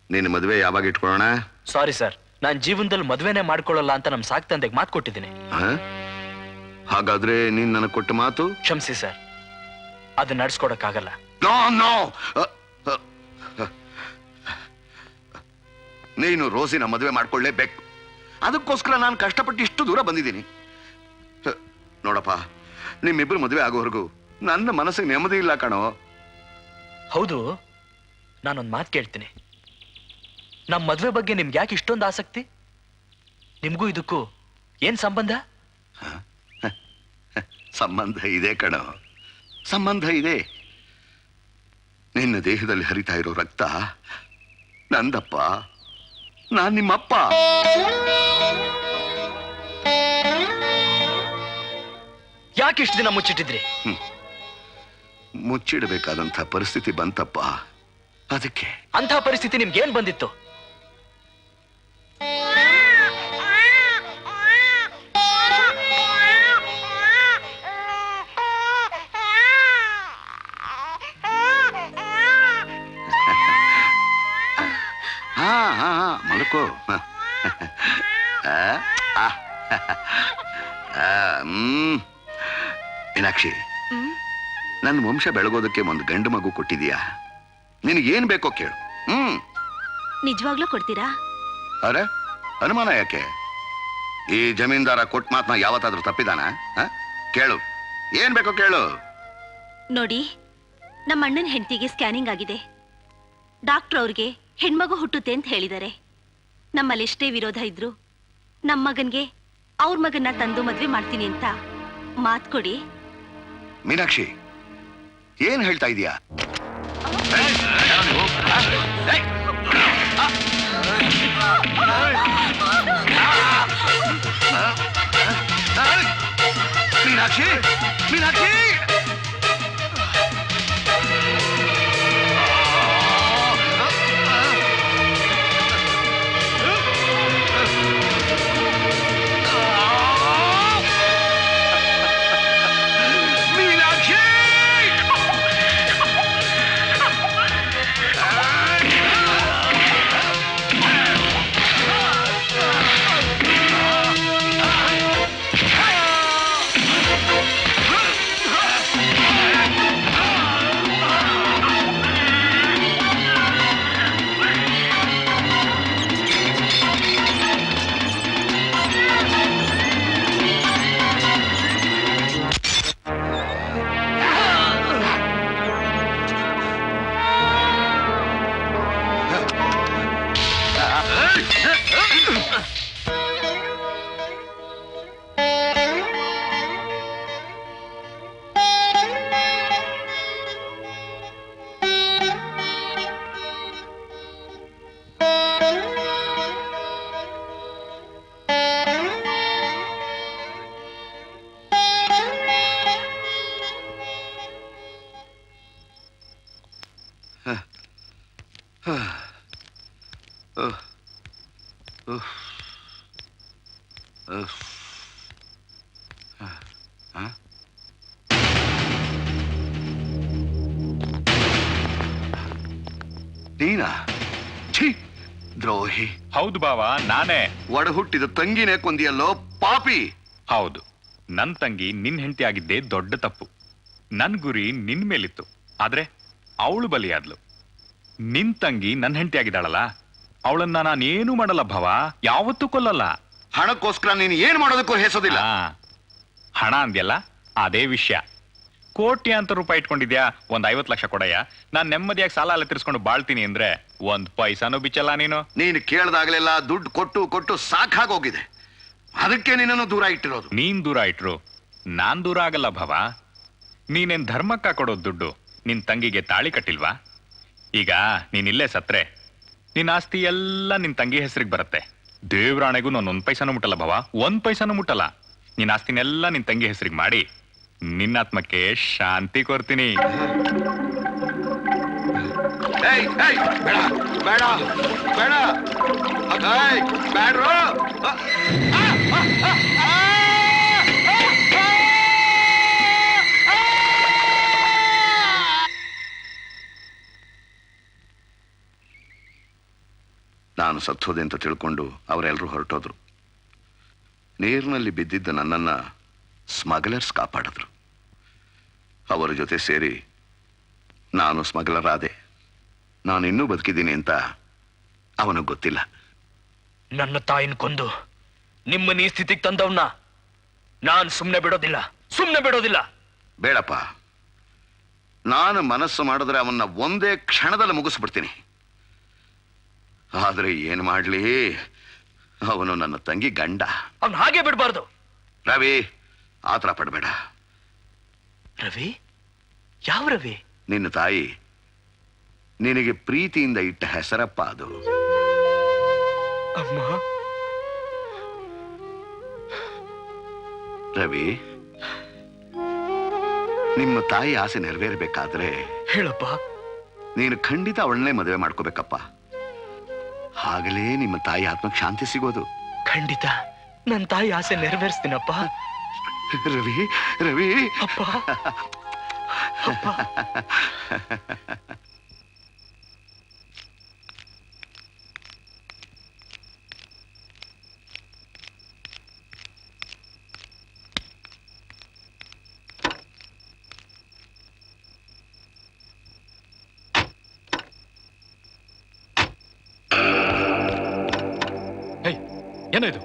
ನಿನ್ನ ಮದುವೆ ಯಾವಾಗ ಇಟ್ಕೊಳ್ಳೋಣ? ಸಾರಿ ಸರ್, ನಾನು ಜೀವನದಲ್ಲಿ ಮದುವೆನೇ ಮಾಡ್ಕೊಳ್ಳಲ್ಲ ಅಂತ ನಮ್ಮ ಸಾಕ್ ತಂದೆಗೆ ಮಾತು ಕೊಟ್ಟಿದ್ದೀನಿ. ಹಾಗಾದ್ರೆ ನೀನ್ ನನಗೆ ಕೊಟ್ಟ ಮಾತು? ಕ್ಷಮಿಸಿ ಸರ್, ಅದು ನಡ್ಸ್ಕೊಡಕ್ಕಾಗಲ್ಲ. ನೋ ನೋ, ನೀನು ರೋಸಿನ ಮದುವೆ ಮಾಡ್ಕೊಳ್ಳೇಬೇಕು. ಅದಕ್ಕೋಸ್ಕರ ನಾನು ಕಷ್ಟಪಟ್ಟು ಇಷ್ಟು ದೂರ ಬಂದಿದ್ದೀನಿ. ನೋಡಪ್ಪ, ನಿಮ್ಮಿಬ್ರು ಮದುವೆ ಆಗೋವರೆಗೂ ನನ್ನ ಮನಸ್ಸಿಗೆ ನೆಮ್ಮದಿ ಇಲ್ಲ ಕಣೋ. ಹೌದು, ನಾನೊಂದು ಮಾತು ಕೇಳ್ತೀನಿ. ನಮ್ಮ ಮದುವೆ ಬಗ್ಗೆ ನಿಮ್ಗೆ ಯಾಕೆ ಇಷ್ಟೊಂದು ಆಸಕ್ತಿ? ನಿಮ್ಗೂ ಇದಕ್ಕೂ ಏನ್ ಸಂಬಂಧ? ಸಂಬಂಧ ಇದೆ ಕಣೋ, ಸಂಬಂಧ ಇದೆ. ನಿನ್ನ ದೇಹದಲ್ಲಿ ಹರಿತಾ ಇರೋ ರಕ್ತ ನಂದಪ್ಪ, ನಾನ್ ನಿಮ್ಮಪ್ಪ. ಯಾಕೆ ಇಷ್ಟು ದಿನ ಮುಚ್ಚಿಟ್ಟಿದ್ರಿ? ಮುಚ್ಚಿಡಬೇಕಾದಂಥ ಪರಿಸ್ಥಿತಿ ಬಂತಪ್ಪ, ಅದಕ್ಕೆ. ಅಂಥ ಪರಿಸ್ಥಿತಿ ನಿಮ್ಗೆ ಏನ್ ಬಂದಿತ್ತು? ಮಲ್ಕೋ. ಮೀನಾಕ್ಷಿ, ನನ್ನ ವಂಶ ಬೆಳಗೋದಕ್ಕೆ ಒಂದು ಗಂಡು ಮಗು ಕೊಟ್ಟಿದೀಯಾ? ನಿನಗೇನ್ ಬೇಕೋ ಕೇಳು. ನಿಜವಾಗ್ಲೂ ಕೊಡ್ತೀರಾ? ಅರೆ, ಅನುಮಾನ ಯಾಕೆ? ಈ ಜಮೀನ್ದಾರ ಕೊಟ್ಟ ಮಾತನ್ನ ಯಾವತ್ತಾದ್ರೂ ತಪ್ಪಿದಾನ? ಕೇಳು, ಏನ್ ಬೇಕೋ ಕೇಳು. ನೋಡಿ, ನಮ್ಮ ಅಣ್ಣನ ಹೆಂಡತಿಗೆ ಸ್ಕ್ಯಾನಿಂಗ್ ಆಗಿದೆ. ಡಾಕ್ಟರ್ ಅವ್ರಿಗೆ ಹೆಣ್ಮಗು ಹುಟ್ಟುತ್ತೆ ಅಂತ ಹೇಳಿದ್ದಾರೆ. ನಮ್ಮಲ್ಲಿ ಎಷ್ಟೇ ವಿರೋಧ ಇದ್ರು ನಮ್ಮ ಮಗನ್ಗೆ ಅವ್ರ ಮಗನ್ನ ತಂದು ಮದ್ವೆ ಮಾಡ್ತೀನಿ ಅಂತ ಮಾತ್ ಕೊಡಿ. ಮೀನಾಕ್ಷಿ, ಏನ್ ಹೇಳ್ತಾ ಇದೀಯಾ? ಮೀನಾಕ್ಷಿ, ಮೀನಾಕ್ಷಿ, ನೀನಾ? ಛೀ, ದ್ರೋಹಿ. ಹೌದು ಬಾವ, ನಾನೇ. ಒಡ ಹುಟ್ಟಿದ ತಂಗಿನೇ ಕೊಂದಿಯಲ್ಲೋ ಪಾಪಿ. ಹೌದು, ನನ್ ತಂಗಿ ನಿನ್ ಹೆಂಡತಿ ಆಗಿದ್ದೇ ದೊಡ್ಡ ತಪ್ಪು. ನನ್ ಗುರಿ ನಿನ್ ಮೇಲಿತ್ತು, ಆದ್ರೆ ಅವಳು ಬಲಿಯಾದ್ಲು. ನಿನ್ ತಂಗಿ ನನ್ ಹೆಂಡತಿ ಆಗಿದ್ದಾಳಲ್ಲ, ಅವಳನ್ನ ನಾನೇನು ಮಾಡಲ್ಲ ಭಾವ, ಯಾವತ್ತೂ ಕೊಲ್ಲಲ್ಲ. ಹಣಕ್ಕೋಸ್ಕರ ನೀನು ಏನ್ ಮಾಡೋದಕ್ಕೂ ಹೆಸೋದಿಲ್ಲ. ಹಣ ಅಂದ್ಯಲ್ಲ, ಅದೇ ವಿಷಯ. ಕೋಟ್ಯಾಂತರ ರೂಪಾಯಿ ಇಟ್ಕೊಂಡಿದ್ಯಾ, 50 ಲಕ್ಷ ಕೊಡಯ್ಯ, ನಾನ್ ನೆಮ್ಮದಿಯಾಗಿ ಸಾಲ ಎಲ್ಲ ತಿರ್ಸ್ಕೊಂಡು ಬಾಳ್ತೀನಿ ಅಂದ್ರೆ 1 ಪೈಸಾನು ಬಿಚ್ಚಲ್ಲ ನೀನು. ನೀನು ಕೇಳ್ದಾಗ್ಲೆಲ್ಲ ದುಡ್ಡು ಕೊಟ್ಟು ಕೊಟ್ಟು ಸಾಕಾಗೋಗಿದೆ. ಅದಕ್ಕೆ ನಿನ್ನನ್ನು ದೂರ ಇಟ್ಟಿರೋದು. ನೀನ್ ದೂರ ಇಟ್ರು ನಾನ್ ದೂರ ಆಗಲ್ಲ ಭಾವ. ನೀನೇನ್ ಧರ್ಮಕ್ಕ ಕೊಡೋದ್ ದುಡ್ಡು ನಿನ್ ತಂಗಿಗೆ ತಾಳಿ ಕಟ್ಟಿಲ್ವಾ? ಈಗ ನೀನಿಲ್ಲೇ ಸತ್ರೆ ನಿನ್ ಆಸ್ತಿ ಎಲ್ಲ ನಿನ್ ತಂಗಿ ಹೆಸರಿಗೆ ಬರುತ್ತೆ. ದೇವ್ರಾಣೆಗೂ ನಾನು 1 ಪೈಸಾನು ಮುಟ್ಟಲ್ಲ ಭಾವ, 1 ಪೈಸಾನು ಮುಟ್ಟಲ್ಲ. ನಿನ್ ಆಸ್ತಿನೆಲ್ಲ ನಿನ್ ತಂಗಿ ಹೆಸರಿಗೆ ಮಾಡಿ ನಿನ್ನ ಆತ್ಮಕ್ಕೆ ಶಾಂತಿ ಕೊಡ್ತೀನಿ. ಬೇಡ ಬೇಡ ಬೇಡ ಬೇಡ್ರೋ. ನಾನು ಸತ್ತೋದೆ ಅಂತ ತಿಳ್ಕೊಂಡು ಅವರೆಲ್ಲರೂ ಹೊರಟೋದ್ರು. ನೀರಿನಲ್ಲಿ ಬಿದ್ದಿದ್ದ ನನ್ನನ್ನ ಸ್ಮಗ್ಲರ್ಸ್ ಕಾಪಾಡಿದ್ರು. ಅವರ ಜೊತೆ ಸೇರಿ ನಾನು ಸ್ಮಗ್ಲರ್ ಆದೆ. ನಾನು ಇನ್ನೂ ಬದುಕಿದ್ದೀನಿ ಅಂತ ಅವನಿಗೆ ಗೊತ್ತಿಲ್ಲ. ನನ್ನ ತಾಯಿನ ಕೊಂದು ನಿಮ್ಮನ್ನ ಈ ಸ್ಥಿತಿಗೆ ತಂದವನ್ನ ನಾನು ಸುಮ್ಮನೆ ಬಿಡೋದಿಲ್ಲ. ಬೇಡಪ್ಪ, ನಾನು ಮನಸ್ಸು ಮಾಡಿದ್ರೆ ಅವನ್ನ ಒಂದೇ ಕ್ಷಣದಲ್ಲಿ ಮುಗಿಸ್ಬಿಡ್ತೀನಿ. ಆದ್ರೆ ಏನ್ ಮಾಡ್ಲಿ, ಅವನು ನನ್ನ ತಂಗಿ ಗಂಡ. ಅವನ್ ಹಾಗೆ ಬಿಡಬಾರ್ದು. ರವಿ, ಆತರ ಪಡಬೇಡ. ರವಿ? ಯಾವ ರವಿ? ನಿನ್ನ ತಾಯಿ ನಿನಗೆ ಪ್ರೀತಿಯಿಂದ ಇಟ್ಟ ಹೆಸರಪ್ಪ ಅದು. ಅಮ್ಮ. ರವಿ, ನಿಮ್ಮ ತಾಯಿ ಆಸೆ ನೆರವೇರ್ಬೇಕಾದ್ರೆ ಹೇಳಪ್ಪ. ನೀನು ಖಂಡಿತ ಅವಳನ್ನೇ ಮದುವೆ ಮಾಡ್ಕೋಬೇಕಪ್ಪ. ಆಗಲೇ ನಿಮ್ಮ ತಾಯಿ ಆತ್ಮಕ್ಕೆ ಶಾಂತಿ ಸಿಗೋದು. ಖಂಡಿತ ನನ್ನ ತಾಯಿ ಆಸೆ ನೆರವೇರಿಸ್ತೀನಪ್ಪ. ರವಿ, ರವಿ ಅಪ್ಪ. ಅಪ್ಪ. ಏನೋ ಇದು?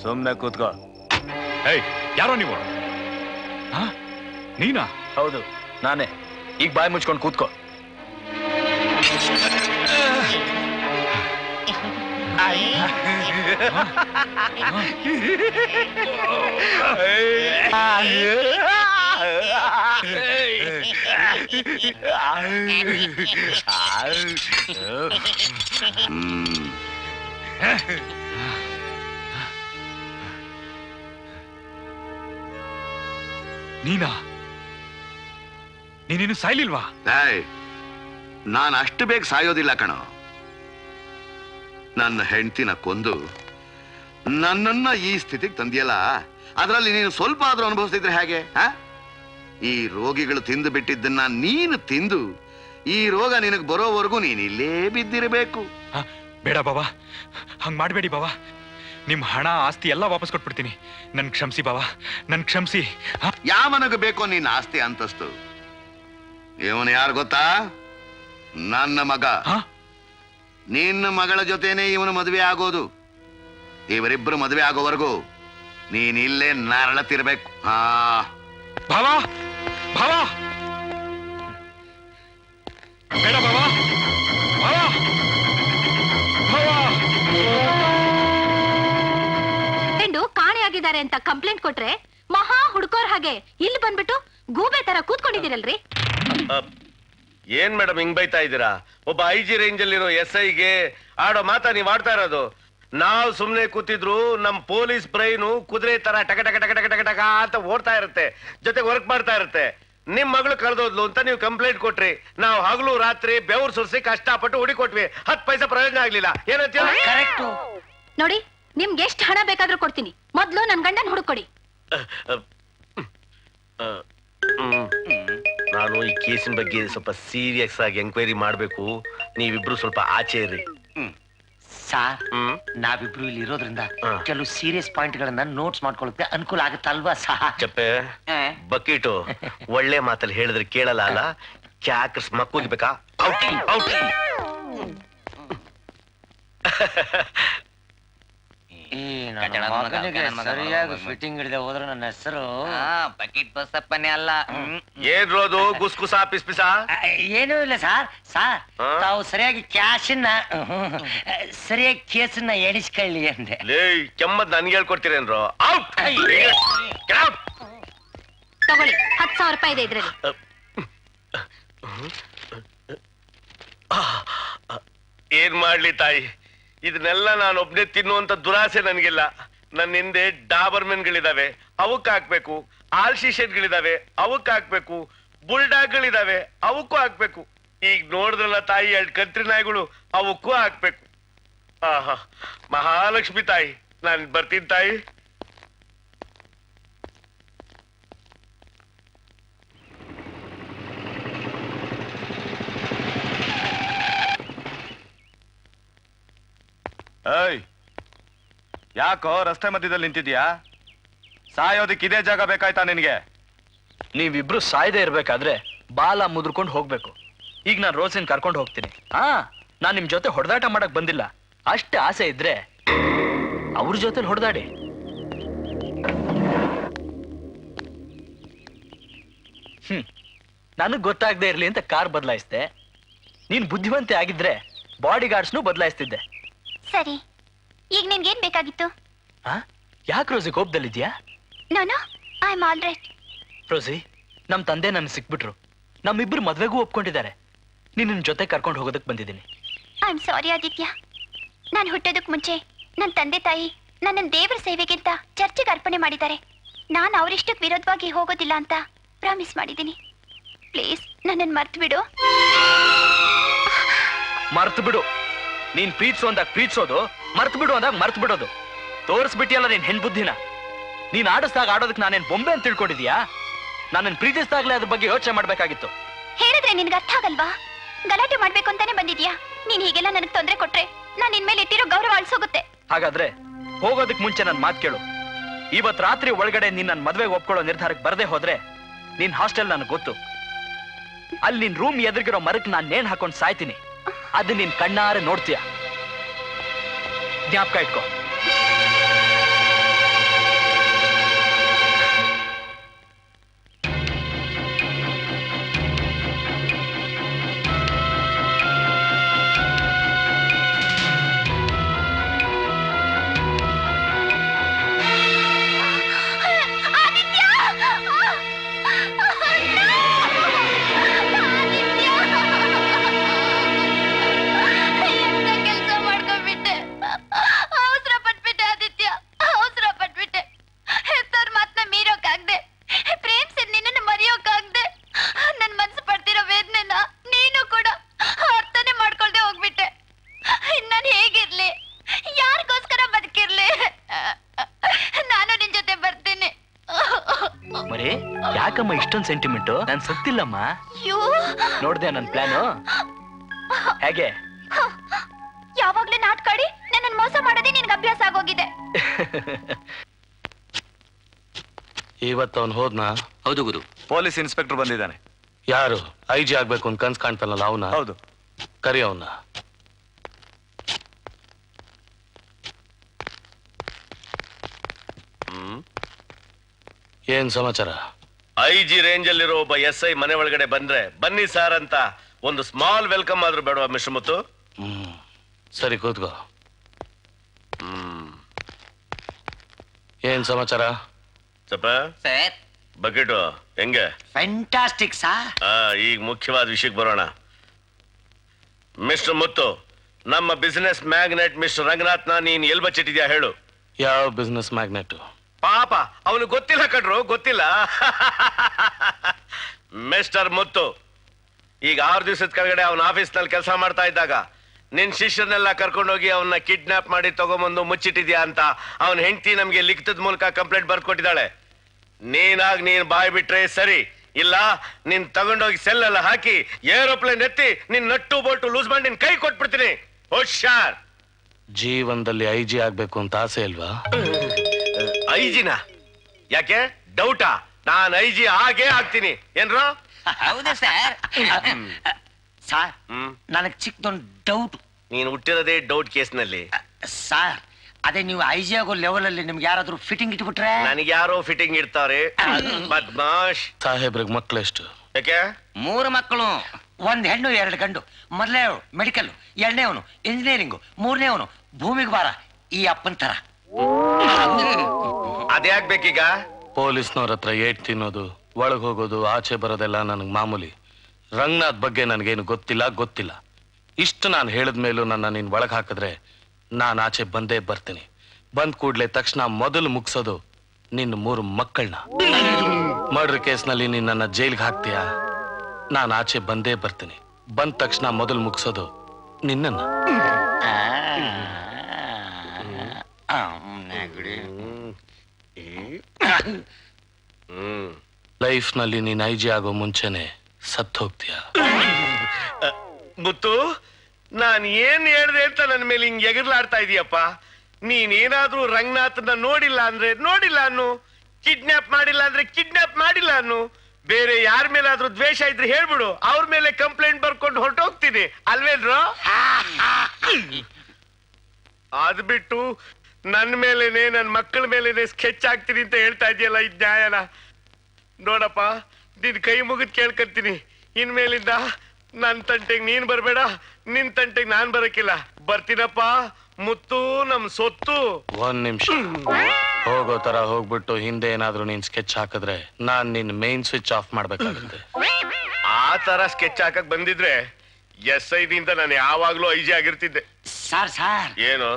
ಸುಮ್ನೆ ಕೂತ್ಕೋ. ಯಾರೋ ನೀವು? ನೀನಾ? ಹೌದು, ನಾನೇ. ಈಗ ಬಾಯಿ ಮುಚ್ಕೊಂಡು ಕೂತ್ಕೋ. ನೀನಾ? ನೀನೇನು ಸಾಯ್ಲಿಲ್ವಾ? ನಾನು ಅಷ್ಟು ಬೇಗ ಸಾಯೋದಿಲ್ಲ ಕಣೋ. ನನ್ನ ಹೆಂಡತಿನ ಕೊಂದು ನನ್ನನ್ನ ಈ ಸ್ಥಿತಿಗೆ ತಂದಿಯಲ್ಲ, ಅದರಲ್ಲಿ ನೀನು ಸ್ವಲ್ಪ ಆದ್ರೂ ಅನುಭವಿಸ್ತಿದ್ರೆ ಹೇಗೆ? ಈ ರೋಗಿಗಳು ತಿಂದು ಬಿಟ್ಟಿದ್ದನ್ನ ನೀನು ತಿಂದು ಈ ರೋಗ ನಿನಗೆ ಬರೋವರೆಗೂ ನೀನು ಇಲ್ಲೇ ಬಿದ್ದಿರಬೇಕು. ಬೇಡ ಬಾಬಾ, ಹಂಗ್ ಮಾಡ್ಬೇಡಿ ಬಾಬಾ. ನಿಮ್ ಹಣ ಆಸ್ತಿ ಎಲ್ಲ ವಾಪಸ್ ಕೊಟ್ಬಿಡ್ತೀನಿ. ನನ್ ಕ್ಷಮಿಸಿ ಬಾಬಾ, ನನ್ ಕ್ಷಮಿಸಿ. ಯಾವನಿಗೆ ಬೇಕೋ ನಿನ್ನ ಆಸ್ತಿ ಅಂತಸ್ತು? ಇವನು ಯಾರು ಗೊತ್ತಾ? ನನ್ನ ಮಗ. ನಿನ್ನ ಮಗಳ ಜೊತೆನೆ ಇವನು ಮದುವೆ ಆಗೋದು. ಇವರಿಬ್ರು ಮದುವೆ ಆಗೋವರೆಗೂ ನೀನ್ ಇಲ್ಲೇ ನರಳತಿರ್ಬೇಕು. ಬಾಬಾ, ಬಾಬಾ, ಬೇಡ ಬಾಬಾ, ಬಾಬಾ, ಬಾಬಾ. ಕಾಣೆಯಾಗಿದ್ದಾರೆ ಅಂತ ಕಂಪ್ಲೇಂಟ್ ಕೊಟ್ರೆ ಮಹಾ ಹುಡ್ಕೋರ್ ಹಾಗೆ ಇಲ್ಲಿ ಬಂದ್ಬಿಟ್ಟು ಗೂಬೆ ತರ ಕೂತ್ಕೊಂಡಿದ್ದೀರಲ್ರಿ. ಏನ್ ಮೇಡಮ್ ಹಿಂಗ್ ಬೈತಾ ಇದ್ದೀರಾ? ಒಬ್ಬ IG ರೇಂಜ್ ಅಲ್ಲಿರೋ SIಗೆ ಆಡೋ ಮಾತಾ ನೀವ್ ಆಡ್ತಾ ಇರೋದು. ನಾವ್ ಸುಮ್ನೆ ಕೂತಿದ್ರು ನಮ್ ಪೊಲೀಸ್ ಬ್ರೈನು ಕುದುರೆ ತರ ಟಕ ಟಕ ಟಕ ಟಕ ಟಕ ಟಕ ಅಂತ ಓಡ್ತಾ ಇರುತ್ತೆ, ಜೊತೆಗೆ ವರ್ಕ್ ಮಾಡ್ತಾ ಇರುತ್ತೆ. ನಿಮ್ ಮಗಳು ಕಳೆದೋದ್ಲು ಅಂತ ನೀವು ಕಂಪ್ಲೇಂಟ್ ಕೊಟ್ರಿ. ನಾವು ಹಗಲು ರಾತ್ರಿ ಬೆವರು ಸುರಿಸಿ ಕಷ್ಟಪಟ್ಟು ಹುಡುಕೊಟ್ವಿ. 10 ಪೈಸೆ ಪ್ರಯೋಜನ ಆಗ್ಲಿಲ್ಲ. ಏನಂತೀಯ? ಕರೆಕ್ಟ್. ನೋಡಿ, ನಿಮ್ಗೆ ಎಷ್ಟು ಹಣ ಬೇಕಾದ್ರೂ ಕೊಡ್ತೀನಿ. ಮೊದ್ಲು ನನ್ ಗಂಡನ್ ಹುಡುಕೊಡಿ. ನಾನು ಈ ಕೇಸಿನ ಬಗ್ಗೆ ಸ್ವಲ್ಪ ಸೀರಿಯಸ್ ಆಗಿ ಎಂಕ್ವೈರಿ ಮಾಡ್ಬೇಕು. ನೀವಿಬ್ರು ಸ್ವಲ್ಪ ಆಚೆ ಇರ್ರಿ. ಸಾರ್, ನಾವಿಬ್ರು ಇಲ್ಲಿ ಇರೋದ್ರಿಂದ ಕೆಲವು ಸೀರಿಯಸ್ ಪಾಯಿಂಟ್ ಗಳನ್ನ ನೋಟ್ಸ್ ಮಾಡ್ಕೊಳ್ಳೋಕೆ ಅನುಕೂಲ ಆಗುತ್ತಲ್ವಾ ಸಾರ್? ಚಪ್ಪೆ ಬಕೀಟು ಒಳ್ಳೆ ಮಾತಲ್ಲಿ ಹೇಳಿದ್ರೆ ಕೇಳಲ್ಲ ಅಲ್ಲ. ಕ್ಯಾಕರ್ಸ್ ಮಕ್ಕೋಗ್ಬೇಕಾ? ಸರಿಯಾಗಿ ಫಿಟ್ಟಿಂಗ್ ಹಿಡಿದೆ ಹೋದ್ರೆ ನನ್ನ ಹೆಸರು ಬಕೆಟ್ ಬಸಪ್ಪನೇ ಅಲ್ಲ. ಏನ್ರೋದು ಗುಸ್ಗುಸ ಪಿಸ್ಪಿಸ? ಏನೂ ಇಲ್ಲ ಸಾರ್. ಸಾರ್, ತಾವು ಸರಿಯಾಗಿ ಕ್ಯಾಶನ್ನ ಸರಿಯಾಗಿ ಕೇಸನ್ನ ಎಣಿಸ್ಕೊಳ್ಳಿ ಅಂದೆ. ಲೇ, ಕೆಮ್ಮದ್ ನನ್ಗೆ ಹೇಳ್ಕೊಡ್ತೀರೇನ್ರೋ? ತಗೊಳ್ಳಿ, 10,000 ರೂಪಾಯಿ ಇದೆ ಇದ್ರಲ್ಲಿ. ಏನ್ ಮಾಡ್ಲಿ ತಾಯಿ, ಇದನ್ನೆಲ್ಲ ನಾನು ಒಬ್ನೇ ತಿನ್ನುವಂತ ದುರಾಸೆ ನನ್ಗಿಲ್ಲ. ನನ್ನ ಹಿಂದೆ ಡಾಬರ್ಮೆನ್ಗಳಿದಾವೆ, ಅವಕ್ ಹಾಕ್ಬೇಕು. ಆಲ್ಶಿಷನ್ಗಳಿದಾವೆ, ಅವಕ್ ಹಾಕ್ಬೇಕು. ಬುಲ್ಡಾಗ್ಗಳಿದಾವೆ, ಅವಕ್ಕೂ ಹಾಕ್ಬೇಕು. ಈಗ ನೋಡಿದ್ರಲ್ಲ ತಾಯಿ, 2 ಕಂತ್ರಿ ನಾಯಿಗಳು, ಅವಕ್ಕೂ ಹಾಕ್ಬೇಕು. ಆಹಾ, ಮಹಾಲಕ್ಷ್ಮಿ ತಾಯಿ, ನಾನ್ ಬರ್ತೀನಿ ತಾಯಿ. ಏಯ್, ಯಾಕೋ ರಸ್ತೆ ಮಧ್ಯದಲ್ಲಿ ನಿಂತಿದ್ಯಾ? ಸಾಯೋದಕ್ಕೆ ಇದೇ ಜಾಗ ಬೇಕಾಯ್ತಾ ನಿನಗೆ? ನೀವಿಬ್ರು ಸಾಯ್ದೆ ಇರ್ಬೇಕಾದ್ರೆ ಬಾಲ ಮುದ್ರಕೊಂಡು ಹೋಗ್ಬೇಕು. ಈಗ ನಾನು ರೋಸಿನ್ ಕರ್ಕೊಂಡು ಹೋಗ್ತೀನಿ. ನಾನ್ ನಿಮ್ ಜೊತೆ ಹೊಡೆದಾಟ ಮಾಡಕ್ ಬಂದಿಲ್ಲ. ಅಷ್ಟೇ ಆಸೆ ಇದ್ರೆ ಅವ್ರ ಜೊತೆ ಹೊಡೆದಾಡಿ. ನನಗ್ ಗೊತ್ತಾಗದೆ ಇರ್ಲಿ ಅಂತ ಕಾರ್ ಬದಲಾಯಿಸ್ದೆ. ನೀನ್ ಬುದ್ಧಿವಂತೆ ಆಗಿದ್ರೆ ಬಾಡಿ ಗಾರ್ಡ್ಸ್ನು ಬದಲಾಯಿಸ್ತಿದ್ದೆ. ಸರಿ, ಈಗ ನಿನ್ಗೇನ್ ಬೇಕಾಗಿತ್ತು? ಯಾಕೆ ರೋಸಿ ಕೋಪದಲ್ಲಿದ್ಯಾ? ನಾನು ಐ ಆಮ್ ಆಲ್ ರೈಟ್. ರೋಸಿ, ನಮ್ ತಂದೆ ನನ್ ಸಿಕ್ಬಿಟ್ರು. ನಮ್ಮಿಬ್ರು ಮದ್ವೆಗೂ ಒಪ್ಕೊಂಡಿದ್ದಾರೆ. ನಿನ್ನ ಜೊತೆ ಕರ್ಕೊಂಡು ಹೋಗೋದಕ್ ಬಂದಿದ್ದೀನಿ. I am sorry Aditya. ನಾನು ಹುಟ್ಟೋದಕ್ ಮುಂಚೆ ನನ್ನ ತಂದೆ ತಾಯಿ ನನ್ನನ್ನು ದೇವರ ಸೇವೆಗಿಂತ ಚರ್ಚಿಗೆ ಅರ್ಪಣೆ ಮಾಡಿದ್ದಾರೆ. ನಾನು ಅವರಿಷ್ಟಕ್ಕೆ ವಿರೋಧವಾಗಿ ಹೋಗೋದಿಲ್ಲ ಅಂತ ಪ್ರಾಮಿಸ್ ಮಾಡಿದ್ದೀನಿ. ಪ್ಲೀಸ್ ನನ್ನನ್ನು ಮರ್ತು ಬಿಡು. ಮರ್ತು ಬಿಡು. ನೀನ್ ಪ್ರೀತಿಸು ಅಂದಾಗ ಪ್ರೀತಿಸೋದು, ಮರ್ತು ಬಿಡು ಅಂದಾಗ ಮರ್ತು ಬಿಡೋದು. ತೋರಿಸ್ಬಿಟ್ಟಿಯಲ್ಲ ನೀನ್ ಹೆಣ್ ಬುದ್ಧಿನ. ನೀನ್ ಆಡಿಸ್ದಾಗ ಆಡೋದಕ್ಕೆ ನಾನೇನ್ ಬೊಂಬೆ ಅಂತ ತಿಳ್ಕೊಂಡಿದ್ಯಾ? ನಾನೇನ್ ಪ್ರೀತಿಸ್ದಾಗ್ಲೇ ಅದ್ರ ಬಗ್ಗೆ ಯೋಚನೆ ಮಾಡ್ಬೇಕಾಗಿತ್ತು. ಹೇಳಿದ್ರೆ ನಿನ್ಗೆ ಅರ್ಥ ಆಗಲ್ವಾ? ಗಲಾಟೆ ಮಾಡ್ಬೇಕು ಅಂತಾನೆ ಬಂದಿದ್ಯಾ? ನೀನ್ ಹೀಗೆಲ್ಲ ನನಗೆ ತೊಂದರೆ ಕೊಟ್ರೆ ನಾನು ಇನ್ಮೇಲೆ ಇಟ್ಟಿರೋ ಗೌರವ ಅಳಿಸೋಗುತ್ತೆ. ಹಾಗಾದ್ರೆ ಹೋಗೋದಕ್ ಮುಂಚೆ ನನ್ ಮಾತು ಕೇಳು. ಇವತ್ ರಾತ್ರಿ ಒಳಗಡೆ ನೀನ್ ನನ್ ಮದ್ವೆಗೆ ಒಪ್ಕೊಳ್ಳೋ ನಿರ್ಧಾರಕ್ಕೆ ಬರ್ದೇ ಹೋದ್ರೆ ನಿನ್ ಹಾಸ್ಟೆಲ್ ನನಗೆ ಗೊತ್ತು. ಅಲ್ಲಿ ನಿನ್ ರೂಮ್ ಎದುರಿಗಿರೋ ಮರಕ್ಕೆ ನಾನ್ ನೇಣ್ ಹಾಕೊಂಡ್ ಸಾಯ್ತೀನಿ. ಅದು ನೀನ್ ಕಣ್ಣಾರೆ ನೋಡ್ತೀಯ. ಜ್ಞಾಪಕ ಇಟ್ಕೋ. ಯಾಕಮ್ಮ ಇಷ್ಟೊಂದು ಸೆಂಟಿಮೆಂಟು? ನಾನು ಸತ್ತಿಲ್ಲಮ್ಮ. ನೋಡ್ದೆ ನನ್ ಪ್ಲಾನು ಹೇಗೆ? ಯಾವಾಗ್ಲೂ ನಾಟ್ಕಾಡಿ ನನ್ನನ್ನು ಮೋಸ ಮಾಡೋದೇ ನಿನ್ಗೆ ಅಭ್ಯಾಸ ಆಗೋಗಿದೆ. ಇವತ್ತು ಅವನು ಹೋದ್ನಾ? ಹೌದು ಗುರು. ಪೊಲೀಸ್ ಇನ್ಸ್ಪೆಕ್ಟರ್ ಬಂದಿದ್ದಾನೆ. ಯಾರು? IG ಆಗ್ಬೇಕು ಅಂತ ಕನ್ಸ್ ಕಾಣ್ತಾನಲ್ಲ ಅವನ? ಹೌದು. ಕರಿ ಅವನ್ನ. ಏನ್ ಸಮಾಚಾರ? IG ರೇಂಜ್ ಅಲ್ಲಿರೋ ಒಬ್ಬ SI ಮನೆ ಒಳಗಡೆ ಬಂದ್ರೆ ಬನ್ನಿ ಸಾರ್ ಅಂತ ಒಂದು ಸ್ಮಾಲ್ ವೆಲ್ಕಮ್ ಆದ್ರೂ ಬೇಡವಾ ಮಿಸ್ಟರ್ ಮುತ್ತು? ಸರಿ ಕೂತ್ಕೋ. ಏನ್ ಸಮಾಚಾರ? ಸಪ್ಪ ಸರ್, ಬಕೆಟು ಹೆಂಗೆ? Fantastic sir. ಈಗ ಮುಖ್ಯವಾದ ವಿಷಯಕ್ಕೆ ಬರೋಣ. ಮಿಸ್ಟರ್ ಮುತ್ತು, ನಮ್ಮ ಬಿಸಿನೆಸ್ ಮ್ಯಾಗ್ನೆಟ್ ಮಿಸ್ಟರ್ ರಂಗನಾಥ್ನ ನೀನ್ ಎಲ್ ಬಚ್ಚಿಟ್ಟಿದ್ಯಾ ಹೇಳು? ಯಾವ ಬಿಸ್ನೆಸ್ ಮ್ಯಾಗ್ನೆಟ್? ಪಾಪ ಅವನು ಗೊತ್ತಿಲ್ಲ ಕಣ್ರು, ಗೊತ್ತಿಲ್ಲ. ಮಿಸ್ಟರ್ ಮುತ್ತು, ಈಗ 6 ದಿವಸದ ಕೆಳಗಡೆ ಅವನ ಆಫೀಸ್ನಲ್ಲಿ ಕೆಲಸ ಮಾಡ್ತಾ ಇದ್ದಾಗ ನಿನ್ ಶಿಷ್ಯರನ್ನೆಲ್ಲ ಕರ್ಕೊಂಡೋಗಿ ಅವನ್ನ ಕಿಡ್ನಾಪ್ ಮಾಡಿ ತಗೊಂಬಂದು ಮುಚ್ಚಿಟ್ಟಿದ್ಯಾ ಅಂತ ಅವನ ಹೆಂಡತಿ ನಮ್ಗೆ ಲಿಖಿತದ ಮೂಲಕ ಕಂಪ್ಲೇಂಟ್ ಬರ್ಕೊಟ್ಟಿದ್ದಾಳೆ. ನೀನ್ ಬಾಯ್ ಬಿಟ್ರೆ ಸರಿ, ಇಲ್ಲ ನೀನ್ ತಗೊಂಡೋಗಿ ಸೆಲ್ ಎಲ್ಲ ಹಾಕಿ ಏರೋಪ್ಲೇನ್ ಎತ್ತಿ ನಿನ್ ನಟ್ಟು ಬೋಲ್ಟು ಲೂಸ್ ಮಾಡಿ ನಿನ್ ಕೈ ಕೊಟ್ಬಿಡ್ತೀನಿ. ಹುಷಾರ್. ಜೀವನದಲ್ಲಿ IG ಆಗ್ಬೇಕು ಅಂತ ಆಸೆ ಅಲ್ವಾ? ಐಜಿನ ಯಾಕೆ ಡೌಟಾ? ನಾನ್ IG ಆಗೇ ಆಗ್ತೀನಿ ಏನ್ರೋ? ಹೌದು ಸರ್. ಸಾರ್ ನನಗ್ ಚಿಕ್ಕದೊಂದು ಡೌಟ್. ನೀನ್ ಹುಟ್ಟಿರೋದೇ ಡೌಟ್ ಕೇಸ್ನಲ್ಲಿ. ಸಾರ್ ಅದೇ ನೀವು IG ಆಗೋ ಲೆವೆಲ್ ಅಲ್ಲಿ ನಿಮ್ಗೆ ಯಾರಾದ್ರೂ ಫಿಟ್ಟಿಂಗ್ ಇಟ್ಬಿಟ್ರೆ? ನನಗೆ ಯಾರೋ ಫಿಟ್ಟಿಂಗ್ ಇಡ್ತಾರೆ. ಬದ್ಮಾಶ್. ಸಾಹೇಬ್ರಿಗೆ ಮಕ್ಕಳೆಷ್ಟು? ಯಾಕೆ? 3 ಮಕ್ಕಳು, 1 ಹೆಣ್ಣು 2 ಗಂಡು. ಮೊದಲೇ ಮೆಡಿಕಲ್, 2ನೇವನು ಇಂಜಿನಿಯರಿಂಗು, 3ನೇವನು ಭೂಮಿಗೆ ಬಾರ ಈ ಅಪ್ಪನ್ ತರ. ಅದ್ಯಾಕ್ಬೇಕೀಗ? ಪೊಲೀಸ್ನವ್ರ ಹತ್ರ ಏಟ್ ತಿನ್ನೋದು, ಒಳಗ್ ಹೋಗೋದು, ಆಚೆ ಬರೋದೆಲ್ಲ ನನಗೆ ಮಾಮೂಲಿ. ರಂಗನಾಥ್ ಬಗ್ಗೆ ನನಗೇನು ಗೊತ್ತಿಲ್ಲ. ಇಷ್ಟು ನಾನು ಹೇಳಿದ್ಮೇಲೂ ನನ್ನ ನೀನ್ ಒಳಗ್ ಹಾಕಿದ್ರೆ ನಾನು ಆಚೆ ಬಂದೇ ಬರ್ತೀನಿ. ಬಂದ್ ಕೂಡ್ಲೆ ತಕ್ಷಣ ಮೊದಲು ಮುಗಿಸೋದು ನಿನ್ನ 3 ಮಕ್ಕಳನ್ನ. ಮರ್ಡರ್ ಕೇಸ್ನಲ್ಲಿ ನೀನ್ ನನ್ನ ಜೈಲ್ಗೆ ಹಾಕ್ತೀಯಾ? ನಾನು ಆಚೆ ಬಂದೇ ಬರ್ತೀನಿ. ಬಂದ ತಕ್ಷಣ ಮೊದಲು ಮುಗಿಸೋದು ನಿನ್ನನ್ನ. ಲೈಫ್ನಲ್ಲಿ ನೀನ್ IG ಆಗೋ ಮುಂಚೆನೆ ಸತ್ತು ಹೋಗ್ತೀಯ. ಮುತ್ತು, ನಾನ್ ಏನ್ ಹೇಳ್ದೆ ಅಂತ ನನ್ನ ಮೇಲೆ ಹಿಂಗ್ ಎಗರ್ಲಾಡ್ತಾ ಇದೀಯಪ್ಪ. ನೀನೇನಾದ್ರೂ ರಂಗನಾಥನ ನೋಡಿಲ್ಲ ಅಂದ್ರೆ ನೋಡಿಲ್ಲ ಅನ್ನು, ಕಿಡ್ನಾಪ್ ಮಾಡಿಲ್ಲ ಅಂದ್ರೆ ಕಿಡ್ನಾಪ್ ಮಾಡಿಲ್ಲ ಅನ್ನು. ಬೇರೆ ಯಾರ ಮೇಲಾದ್ರೂ ದ್ವೇಷ ಇದ್ರೆ ಹೇಳ್ಬಿಡು, ಅವ್ರ ಮೇಲೆ ಕಂಪ್ಲೇಂಟ್ ಬರ್ಕೊಂಡು ಹೊರಟೋಗ್ತೀನಿ ಅಲ್ವೇನ್ರೋ? ಅದ್ ಬಿಟ್ಟು ನನ್ ಮೇಲೇನೆ ನನ್ ಮಕ್ಕಳ ಮೇಲೇನೆ ಸ್ಕೆಚ್ ಆಗ್ತೀನಿ ಅಂತ ಹೇಳ್ತಾ ಇದೆಯಲ್ಲ, ಇದ್ ನ್ಯಾಯನ? ನೋಡಪ್ಪ, ನಿನ್ ಕೈ ಮುಗಿದ್ ಕೇಳ್ಕಂತೀನಿ, ಇನ್ಮೇಲಿಂದ ನನ್ ತಂಟೆಗ್ ನೀನ್ ಬರ್ಬೇಡ, ನಿನ್ ತಂಟೆಗ್ ನಾನ್ ಬರಕಿಲ್ಲ. ಬರ್ತೀನಪ್ಪ ಮುತ್ತು, ನಮ್ ಸೊತ್ತು. 1 ನಿಮಿಷ. ಹೋಗೋ ತರ ಹೋಗ್ಬಿಟ್ಟು ಹಿಂದೆ ಏನಾದ್ರೂ ನೀನ್ ಸ್ಕೆಚ್ ಹಾಕಿದ್ರೆ ನಾನ್ ನಿನ್ ಮೇನ್ ಸ್ವಿಚ್ ಆಫ್ ಮಾಡ್ಬೇಕಾಗುತ್ತೆ. ಆ ತರ ಸ್ಕೆಚ್ ಹಾಕಕ್ ಬಂದಿದ್ರೆ SI ದಿಂದ ನಾನು ಯಾವಾಗ್ಲೂ IG ಆಗಿರ್ತಿದ್ದೆ. ಸಾರ್ ಏನು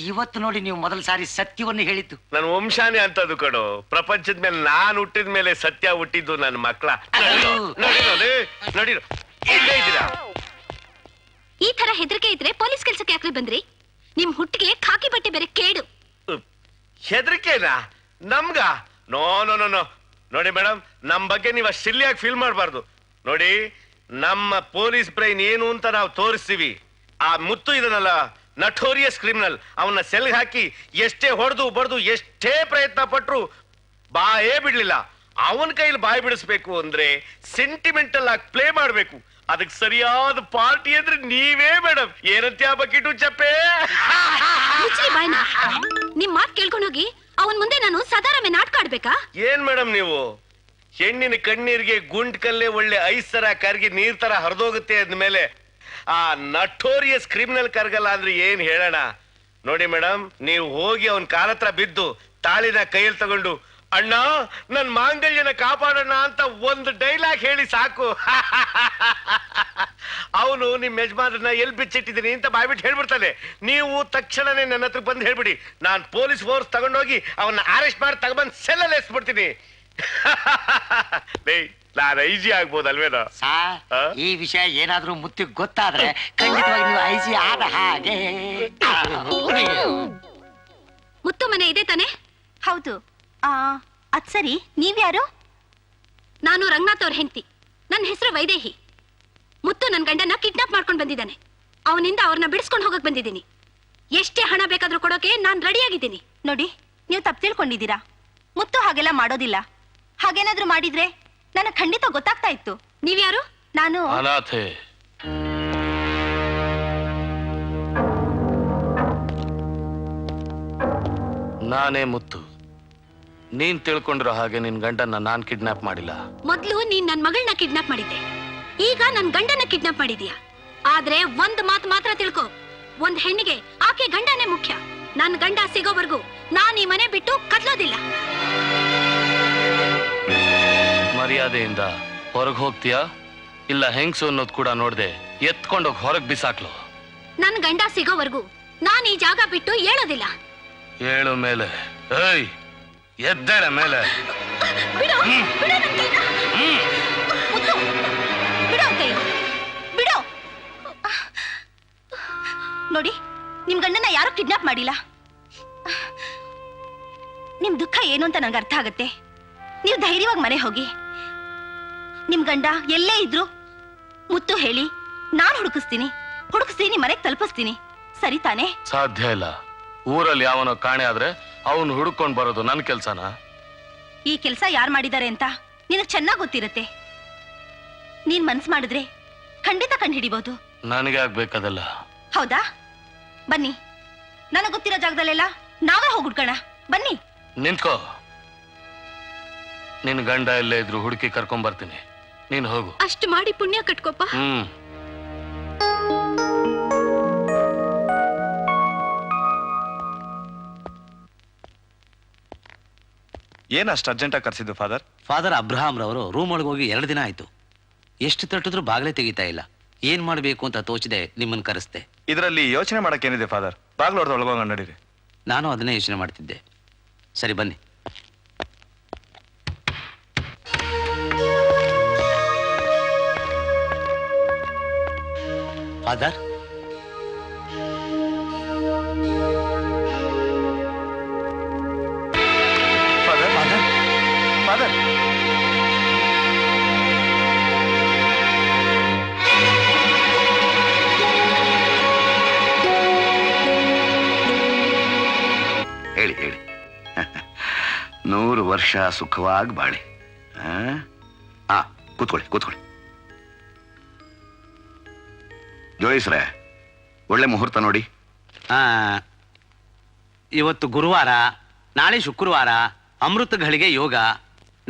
ಇವತ್ತು ನೋಡಿ ನೀವು ಮೊದಲ ಸಾರಿ ಸತ್ಯವನ್ನು ಹೇಳಿದ್ದು. ನನ್ ವಂಶಾನೇ ಅಂತದ್ದು ಕಣೋ. ಪ್ರಪಂಚದ ಮೇಲೆ ನಾನ್ ಹುಟ್ಟಿದ ಮೇಲೆ ಸತ್ಯ ಹುಟ್ಟಿದ್ದು ನನ್ನ ಮಕ್ಕಳ. ನೋಡಿರೋ ಇಲ್ಲೇ ಇದ್ದೀರಾ? ಈ ತರ ಹೆದರಿಕೆ ಇದ್ರೆ ಪೊಲೀಸ್ ಕೆಲ್ಸಕ್ಕೆ ಯಾಕೆ ಬಂದ್ರಿ? ನಿಮ್ ಹುಟ್ಟಿಗೆ ಖಾಕಿ ಬಟ್ಟೆ ಬೇರೆ ಕೇಡು. ಹೆದರಿಕೆನಾ ನಮ್ಗ? No no no no. ನೋಡಿ ಮೇಡಮ್, ನಮ್ ಬಗ್ಗೆ ನೀವು ಅಷ್ಟು ಸಿಲ್ಲಿಯಾಗಿ ಫೀಲ್ ಮಾಡಬಾರ್ದು. ನೋಡಿ, ನಮ್ಮ ಪೊಲೀಸ್ ಬ್ರೈನ್ ಏನು ಅಂತ ನಾವು ತೋರಿಸ್ತೀವಿ. ಆ ಮುತ್ತು ಇದನ್ನಲ್ಲ, ನಟೋರಿಯಸ್ ಕ್ರಿಮಿನಲ್. ಅವನ್ನ ಸೆಲ್ಗೆ ಹಾಕಿ ಎಷ್ಟೇ ಹೊಡೆದು ಬಡ್ದು ಎಷ್ಟೇ ಪ್ರಯತ್ನ ಪಟ್ರು ಬಾಯೇ ಬಿಡ್ಲಿಲ್ಲ. ಅವನ ಕೈಲಿ ಬಾಯಿ ಬಿಡಿಸ್ಬೇಕು ಅಂದ್ರೆ ಸೆಂಟಿಮೆಂಟಲ್ ಆಗಿ ಪ್ಲೇ ಮಾಡ್ಬೇಕು. ಅದಕ್ಕೆ ಸರಿಯಾದ ಪಾರ್ಟಿ ಅಂದ್ರೆ ನೀವೇ ಮೇಡಮ್. ಏನಂತ್ಯಾ ಬಕೀಟು ಚಪ್ಪೆ? ನಿಮ್ ಮಾತ್ ಕೇಳ್ಕೊಂಡೋಗಿ ಅವನ್ ಮುಂದೆ ನಾನು ಸದಾರಾಮೆ ನಾಟಕ ಆಡ್ಬೇಕಾ? ಏನ್ ಮೇಡಮ್ ನೀವು? ಹೆಣ್ಣಿನ ಕಣ್ಣೀರಿಗೆ ಗುಂಡ್ ಕಲ್ಲೇ ಒಳ್ಳೆ ಐಸ್ ತರ ಕರ್ಗಿ ನೀರ್ ತರ ಹರಿದೋಗುತ್ತೆ ಅಂದ್ಮೇಲೆ ಆ ನಟೋರಿಯಸ್ ಕ್ರಿಮಿನಲ್ ಕರ್ಗಲ್ಲ ಅಂದ್ರೆ ಏನ್ ಹೇಳೋಣ? ನೋಡಿ ಮೇಡಮ್, ನೀವು ಹೋಗಿ ಅವನ್ ಕಾಲ ಹತ್ರ ಬಿದ್ದು ತಾಳಿನ ಕೈಯಲ್ಲಿ ತಗೊಂಡು ಅಣ್ಣ ನನ್ ಮಾಂಗಲ್ಯನ ಕಾಪಾಡೋಣ ಅಂತ ಒಂದು ಡೈಲಾಗ್ ಹೇಳಿ ಸಾಕು. ಅವನು ನಿಮ್ ಯಜಮಾನರನ್ನ ಎಲ್ಲಿ ಬಿಚ್ಚಿಟ್ಟಿದ್ದೀನಿ ಅಂತ ಬಾಯ್ಬಿಟ್ಟು ಹೇಳ್ಬಿಡ್ತಾನೆ. ನೀವು ತಕ್ಷಣನೇ ನನ್ನ ಹತ್ರ ಬಂದು ಹೇಳ್ಬಿಡಿ, ನಾನ್ ಪೊಲೀಸ್ ಫೋರ್ಸ್ ತಗೊಂಡೋಗಿ ಅವನ್ನ ಅರೆಸ್ಟ್ ಮಾಡಿ ತಗೊಂಡ್ಬಂದು ಸೆಲ್ಲಲ್ಲಿ ಎಸ್ಬಿಡ್ತೀನಿ. ನಾನು IG ಆಗ್ಬೋದಲ್ವೇನೋ? ಈ ವಿಷಯ ಏನಾದ್ರೂ ಮುತ್ತಿಗೆ ಗೊತ್ತಾದ್ರೆ ಖಂಡಿತವಾಗಿ ನೀವು IG ಆದ ಹಾಗೆ. ಮುತ್ತು ಮನೆ ಇದೆ ತಾನೆ? ಹೌದು. ಅದ್ ಸರಿ, ನೀವ್ಯಾರು? ನಾನು ರಂಗನಾಥ್ ಅವ್ರ ಹೆಂಡತಿ. ನನ್ನ ಹೆಸರು ವೈದೇಹಿ. ಮುತ್ತು ನನ್ನ ಗಂಡನ ಕಿಡ್ನಾಪ್ ಮಾಡ್ಕೊಂಡು ಬಂದಿದ್ದಾನೆ. ಅವನಿಂದ ಅವ್ರನ್ನ ಬಿಡಿಸ್ಕೊಂಡು ಹೋಗಕ್ ಬಂದಿದ್ದೀನಿ. ಎಷ್ಟೇ ಹಣ ಬೇಕಾದ್ರೂ ಕೊಡೋಕೆ ನಾನು ರೆಡಿಯಾಗಿದ್ದೀನಿ. ನೋಡಿ, ನೀವು ತಪ್ಪು ತಿಳ್ಕೊಂಡಿದ್ದೀರಾ. ಮುತ್ತು ಹಾಗೆಲ್ಲ ಮಾಡೋದಿಲ್ಲ. ಹಾಗೇನಾದ್ರೂ ಮಾಡಿದ್ರೆ ನನಗೆ ಖಂಡಿತ ಗೊತ್ತಾಗ್ತಾ ಇತ್ತು. ನೀವ್ಯಾರು? ನಾನು ಅನಾಥೆ. ನಾನೇ ಮುತ್ತು. ನೀನ್ ತಿಳ್ಕೊಂಡಿರೋ ಹಾಗೆ ನಿನ್ ಗಂಡನ್ನ ನಾನ್ ಕಿಡ್ನಾಪ್ ಮಾಡಿಲ್ಲ. ಮೊದ್ಲು ನೀನ್ ನನ್ ಮಗಳನ್ನ ಕಿಡ್ನಾಪ್ ಮಾಡಿದ್ದೆ, ಈಗ ನನ್ ಗಂಡನ ಕಿಡ್ನಾಪ್ ಮಾಡಿದ್ಯಾ. ಆದ್ರೆ ಒಂದ್ ಮಾತು ಮಾತ್ರ ತಿಳ್ಕೊ, ಒಂದ್ ಹೆಣ್ಣಿಗೆ ಆಕೆ ಗಂಡನೇ ಮುಖ್ಯ. ನನ್ ಗಂಡ ಸಿಗೋವರೆಗೂ ನಾನ್ ಈ ಮನೆ ಬಿಟ್ಟು ಕದ್ಲೋದಿಲ್ಲ. ಮರ್ಯಾದೆಯಿಂದ ಹೊರಗೆ ಹೋಗ್ತೀಯಾ, ಇಲ್ಲ ಹೆಂಗ್ಸು ಅನ್ನೋದು ಕೂಡ ನೋಡ್ದೆ ಎತ್ಕೊಂಡೋಗಿ ಹೊರಗ್ ಬಿಸಾಕ್ಲು. ನನ್ ಗಂಡ ಸಿಗೋವರೆಗೂ ನಾನ್ ಈ ಜಾಗ ಬಿಟ್ಟು ಹೇಳೋದಿಲ್ಲ. ಏಳು ಮೇಲೆ. ಏಯ್, ಎದ್ದೇಳ ಮೇಲೆ. ಬಿಡು, ಬಿಡು ನನ್ ಕೈನ. ಮುತ್ತು, ಕಿಡ್ನಾಪ್ ಮಾಡಿಲ್ಲ. ನಿಮ್ ದುಃಖ ಏನು ಅಂತ ನಂಗೆ ಅರ್ಥ ಆಗತ್ತೆ. ನೀವು ಧೈರ್ಯವಾಗಿ ಮನೆ ಹೋಗಿ. ನಿಮ್ ಗಂಡ ಎಲ್ಲೇ ಇದ್ರು ಮುತ್ತು ಹೇಳಿ, ನಾನು ಹುಡುಕಿಸ್ತೀನಿ, ಮನೆಗೆ ತಲುಪಿಸ್ತೀನಿ. ಸರಿ ತಾನೆ? ಸಾಧ್ಯ ಇಲ್ಲ. ಊರಲ್ಲಿ ಯಾವನೋ ಕಾಣೆ ಆದ್ರೆ ಅವನು ಹುಡುಕೊಂಡ್ ಬರೋದು ನನ್ನ ಕೆಲ್ಸನ? ಈ ಕೆಲಸ ಯಾರು ಮಾಡಿದ್ದಾರೆ ಅಂತ ನಿನಗೆ ಚೆನ್ನಾಗಿ ಗೊತ್ತಿರತ್ತೆ. ನೀನ್ ಮನ್ಸು ಮಾಡಿದ್ರೆ ಖಂಡಿತ ಕಂಡು ಹಿಡಿಬಹುದು. ನನಗೆ ಆಗ್ಬೇಕದಲ್ಲ. ಹೌದಾ? ಬನ್ನಿ, ನನಗೆ ಗೊತ್ತಿರೋ ಜಾಗದಲ್ಲೆಲ್ಲ ನಾವೇ ಹೋಗ್ಬಿಡ್ಕೋಣ. ಬನ್ನಿ. ನಿಂತ್ಕೋ. ನಿನ್ ಗಂಡ ಎಲ್ಲೇ ಇದ್ರು ಹುಡುಕಿ ಕರ್ಕೊಂಡ್ ಬರ್ತೀನಿ. ನೀನ್ ಹೋಗು. ಅಷ್ಟು ಮಾಡಿ ಪುಣ್ಯ ಕಟ್ಕೋಪ. ಏನ್ ಅಷ್ಟು ಅರ್ಜೆಂಟಾಗಿ ಕರ್ಸಿದ್ದು ಫಾದರ್? ಫಾದರ್ ಅಬ್ರಹಾಂ ರವರು ರೂಮ್ ಒಳಗೆ ಹೋಗಿ 2 ದಿನ ಆಯ್ತು. ಎಷ್ಟು ತಟ್ಟಿದ್ರು ಬಾಗ್ಲೇ ತೆಗಿತಾ ಇಲ್ಲ. ಏನ್ ಮಾಡ್ಬೇಕು ಅಂತ ತೋಚದೆ ನಿಮ್ಮನ್ನ ಕರೆಸ್ತೆ. ಇದರಲ್ಲಿ ಯೋಚನೆ ಮಾಡಕ್ಕೇನಿದೆ ಫಾದರ್? ಬಾಗ್ಲೋರ್ದು ಒಳಗೋಗ ನಡೀರಿ. ನಾನು ಅದನ್ನೇ ಯೋಚನೆ ಮಾಡ್ತಿದ್ದೆ. ಸರಿ ಬನ್ನಿ. ಫಾದರ್, ಫಾದರ್ ಫಾದರ್ ಫಾದರ್ ಹೇಳಿ ಹೇಳಿ. 100 ವರ್ಷ ಸುಖವಾಗಿ ಬಾಳಿ. ಕೂತ್ಕೊಳ್ಳಿ. ಜೋಯಿಸ್ರೆ, ಒಳ್ಳೆ ಮುಹೂರ್ತ ನೋಡಿ. ಇವತ್ತು ಗುರುವಾರ, ನಾಳೆ ಶುಕ್ರವಾರ, ಅಮೃತ ಘಳಿಗೆ ಯೋಗ.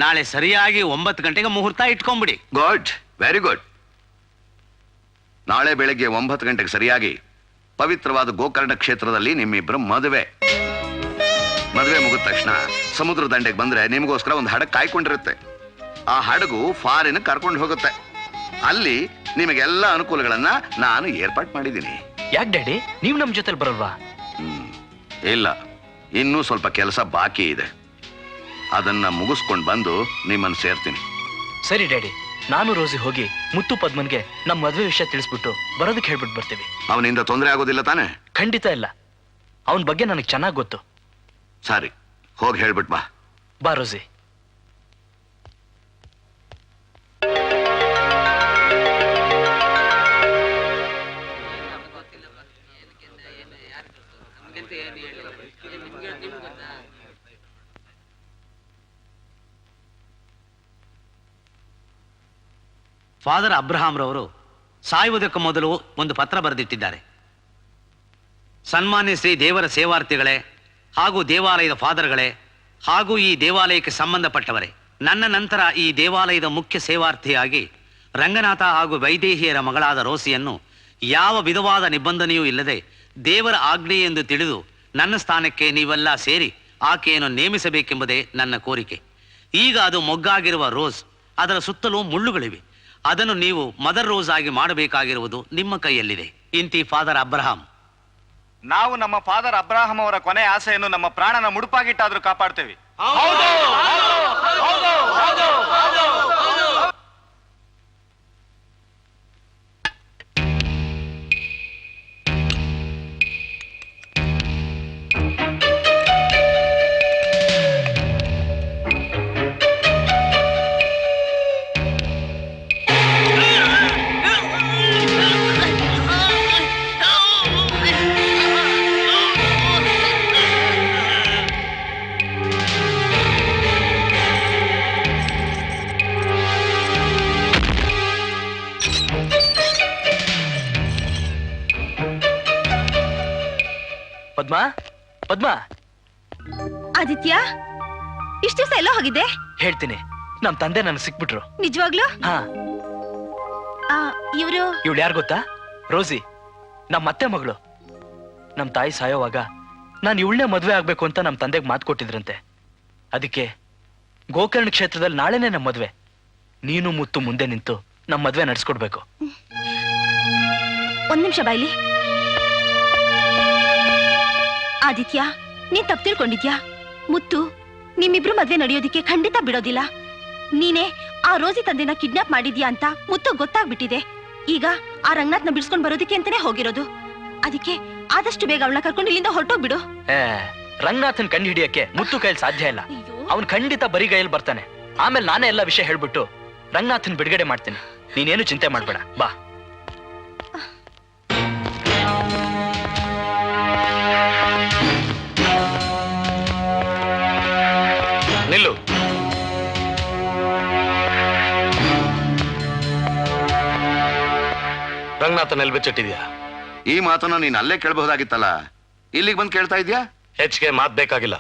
ನಾಳೆ ಸರಿಯಾಗಿ 9 ಗಂಟೆಗೆ ಮುಹೂರ್ತ ಇಟ್ಕೊಂಡ್ಬಿಡಿ. Good, very good. ನಾಳೆ ಬೆಳಗ್ಗೆ 9 ಗಂಟೆಗೆ ಸರಿಯಾಗಿ ಪವಿತ್ರವಾದ ಗೋಕರ್ಣ ಕ್ಷೇತ್ರದಲ್ಲಿ ನಿಮ್ಮಿಬ್ಬರು ಮದುವೆ ಮುಗಿದ ತಕ್ಷಣ ಸಮುದ್ರ ದಂಡೆಗೆ ಬಂದ್ರೆ ನಿಮಗೋಸ್ಕರ ಒಂದು ಹಡಗು ಕಾಯ್ಕೊಂಡಿರುತ್ತೆ. ಆ ಹಡಗು ಫಾರಿನ್ ಕರ್ಕೊಂಡು ಹೋಗುತ್ತೆ. ಅಲ್ಲಿ ನಿಮಗೆಲ್ಲ ಅನುಕೂಲಗಳನ್ನ ನಾನು ಏರ್ಪಾಟ್ ಮಾಡಿದ್ದೀನಿ. ಯಾಕೆ ಡ್ಯಾಡಿ, ನೀವು ನಮ್ ಜೊತೆಲಿ ಬರಲ್ವಾ? ಇಲ್ಲ, ಇನ್ನೂ ಸ್ವಲ್ಪ ಕೆಲಸ ಬಾಕಿ ಇದೆ. ಅದನ್ನ ಮುಗಿಸ್ಕೊಂಡು ಬಂದು ನಿಮ್ಮನ್ನು ಸೇರ್ತೀನಿ. ಸರಿ ಡ್ಯಾಡಿ, ನಾನು ರೋಸಿ ಹೋಗಿ ಮುತ್ತು ಪದ್ಮನ್ಗೆ ನಮ್ಮ ಮದುವೆ ವಿಷಯ ತಿಳಿಸ್ಬಿಟ್ಟು ಬರೋದಕ್ಕೆ ಹೇಳ್ಬಿಟ್ಟು ಬರ್ತೀವಿ. ಅವನಿಂದ ತೊಂದರೆ ಆಗೋದಿಲ್ಲ ತಾನೆ? ಖಂಡಿತ ಇಲ್ಲ. ಅವನ ಬಗ್ಗೆ ನನಗೆ ಚೆನ್ನಾಗಿ ಗೊತ್ತು. ಸರಿ, ಹೋಗಿ ಹೇಳ್ಬಿಟ್ ಬಾ. ಬಾ ರೋಸಿ. ಫಾದರ್ ಅಬ್ರಹಾಂ ರವರು ಸಾಯುವುದಕ್ಕೆ ಮೊದಲು ಒಂದು ಪತ್ರ ಬರೆದಿಟ್ಟಿದ್ದಾರೆ. ಸನ್ಮಾನ್ಯ ಶ್ರೀ ದೇವರ ಸೇವಾರ್ಥಿಗಳೇ ಹಾಗೂ ದೇವಾಲಯದ ಫಾದರ್ಗಳೇ ಹಾಗೂ ಈ ದೇವಾಲಯಕ್ಕೆ ಸಂಬಂಧಪಟ್ಟವರೇ, ನನ್ನ ನಂತರ ಈ ದೇವಾಲಯದ ಮುಖ್ಯ ಸೇವಾರ್ಥಿಯಾಗಿ ರಂಗನಾಥ ಹಾಗೂ ವೈದೇಹಿಯರ ಮಗಳಾದ ರೋಸಿಯನ್ನು ಯಾವ ವಿಧವಾದ ನಿಬಂಧನೆಯೂ ಇಲ್ಲದೆ ದೇವರ ಆಜ್ಞೆ ಎಂದು ತಿಳಿದು ನನ್ನ ಸ್ಥಾನಕ್ಕೆ ನೀವೆಲ್ಲ ಸೇರಿ ಆಕೆಯನ್ನು ನೇಮಿಸಬೇಕೆಂಬುದೇ ನನ್ನ ಕೋರಿಕೆ. ಈಗ ಅದು ಮೊಗ್ಗಾಗಿರುವ ರೋಸ್, ಅದರ ಸುತ್ತಲೂ ಮುಳ್ಳುಗಳಿವೆ. ಅದನ್ನು ನೀವು ಮದರ್ ರೋಸ್ ಆಗಿ ಮಾಡಬೇಕಾಗಿರುವುದು ನಿಮ್ಮ ಕೈಯಲ್ಲಿದೆ. ಇಂತಿ ಫಾದರ್ ಅಬ್ರಹಾಂ. ನಾವು ನಮ್ಮ ಫಾದರ್ ಅಬ್ರಾಹಂ ಅವರ ಕೊನೆ ಆಸೆಯನ್ನು ನಮ್ಮ ಪ್ರಾಣನ ಮುಡುಪಾಗಿಟ್ಟಾದ್ರೂ ಕಾಪಾಡ್ತೇವೆ. ಪದ್ಮಾ, ಪದ್ಮಾ. ಆದಿತ್ಯ, ಇಷ್ಟು ದಿವಸ ಎಲ್ಲೋ ಹೋಗಿದ್ದೆ? ಹೇಳ್ತೀನಿ. ನಮ್ ತಂದೆ ನನ್ ಸಿಕ್ಬಿಟ್ರು. ನಿಜವಾಗ್ಲು? ಹಾ. ಇವಳು ಯಾರು ಗೊತ್ತಾ? ರೋಸಿ, ನಮ್ಮ ಅತ್ತೆ ಮಗಳು. ನಮ್ ತಾಯಿ ಸಾಯೋವಾಗ ನಾನು ಇವಳನ್ನೇ ಮದ್ವೆ ಆಗ್ಬೇಕು ಅಂತ ನಮ್ ತಂದೆಗೆ ಮಾತು ಕೊಟ್ಟಿದ್ರಂತೆ. ಅದಕ್ಕೆ ಗೋಕರ್ಣ ಕ್ಷೇತ್ರದಲ್ಲಿ ನಾಳೆನೆ ನಮ್ಮ ಮದ್ವೆ. ನೀನು ಮುತ್ತು ಮುಂದೆ ನಿಂತು ನಮ್ಮ ಮದ್ವೆ ನಡೆಸ್ಕೊಡ್ಬೇಕು. ಒಂದ್ ನಿಮಿಷ ಬಾಯ್ಲಿ. ಆದಿತ್ಯ, ನೀನ್ ತಪ್ಪು ತಿಳ್ಕೊಂಡಿದ್ಯಾ? ಮುತ್ತು ನಿಮ್ಮಿಬ್ರು ಮದ್ವೆ ನಡೆಯೋದಿಕ್ಕೆ ಖಂಡಿತ ಬಿಡೋದಿಲ್ಲ. ನೀನೇ ಆ ರೋಸಿ ತಂದೆನ ಕಿಡ್ನಾಪ್ ಮಾಡಿದ್ಯಾ ಅಂತ ಮುತ್ತು ಗೊತ್ತಾಗ್ಬಿಟ್ಟಿದೆ. ಈಗ ಆ ರಂಗನಾಥ್ನ ಬಿಡಿಸ್ಕೊಂಡ್ ಬರೋದಿಕ್ಕೆ ಅಂತಾನೆ ಹೋಗಿರೋದು. ಅದಕ್ಕೆ ಆದಷ್ಟು ಬೇಗ ಅವಳನ್ನ ಕರ್ಕೊಂಡು ಇಲ್ಲಿಂದ ಹೊರಟೋಗ್ಬಿಡು. ರಂಗನಾಥನ್ ಕಂಡು ಹಿಡಿಯಕ್ಕೆ ಮುತ್ತು ಕೈಯಲ್ಲಿ ಸಾಧ್ಯ ಇಲ್ಲ. ಅವನ್ ಖಂಡಿತ ಬರೀ ಕೈಯಲ್ಲಿ ಬರ್ತಾನೆ. ಆಮೇಲೆ ನಾನೇ ಎಲ್ಲ ವಿಷಯ ಹೇಳ್ಬಿಟ್ಟು ರಂಗನಾಥನ್ ಬಿಡುಗಡೆ ಮಾಡ್ತೀನಿ. ನೀನೇನು ಚಿಂತೆ ಮಾಡ್ಬೇಡ, ಬಾ. ನಿಲ್ಲು. ರಂಗನಾಥನ್ ಎಲ್ಲಿ ಬಚ್ಚಿಟ್ಟಿದ್ಯಾ? ಈ ಮಾತನ್ನ ನೀನ್ ಅಲ್ಲೇ ಕೇಳಬಹುದಾಗಿತ್ತಲ್ಲ, ಇಲ್ಲಿಗೆ ಬಂದು ಕೇಳ್ತಾ ಇದ್ಯಾ? ಹೆಚ್ಚಿಗೆ ಮಾತ್ ಬೇಕಾಗಿಲ್ಲ.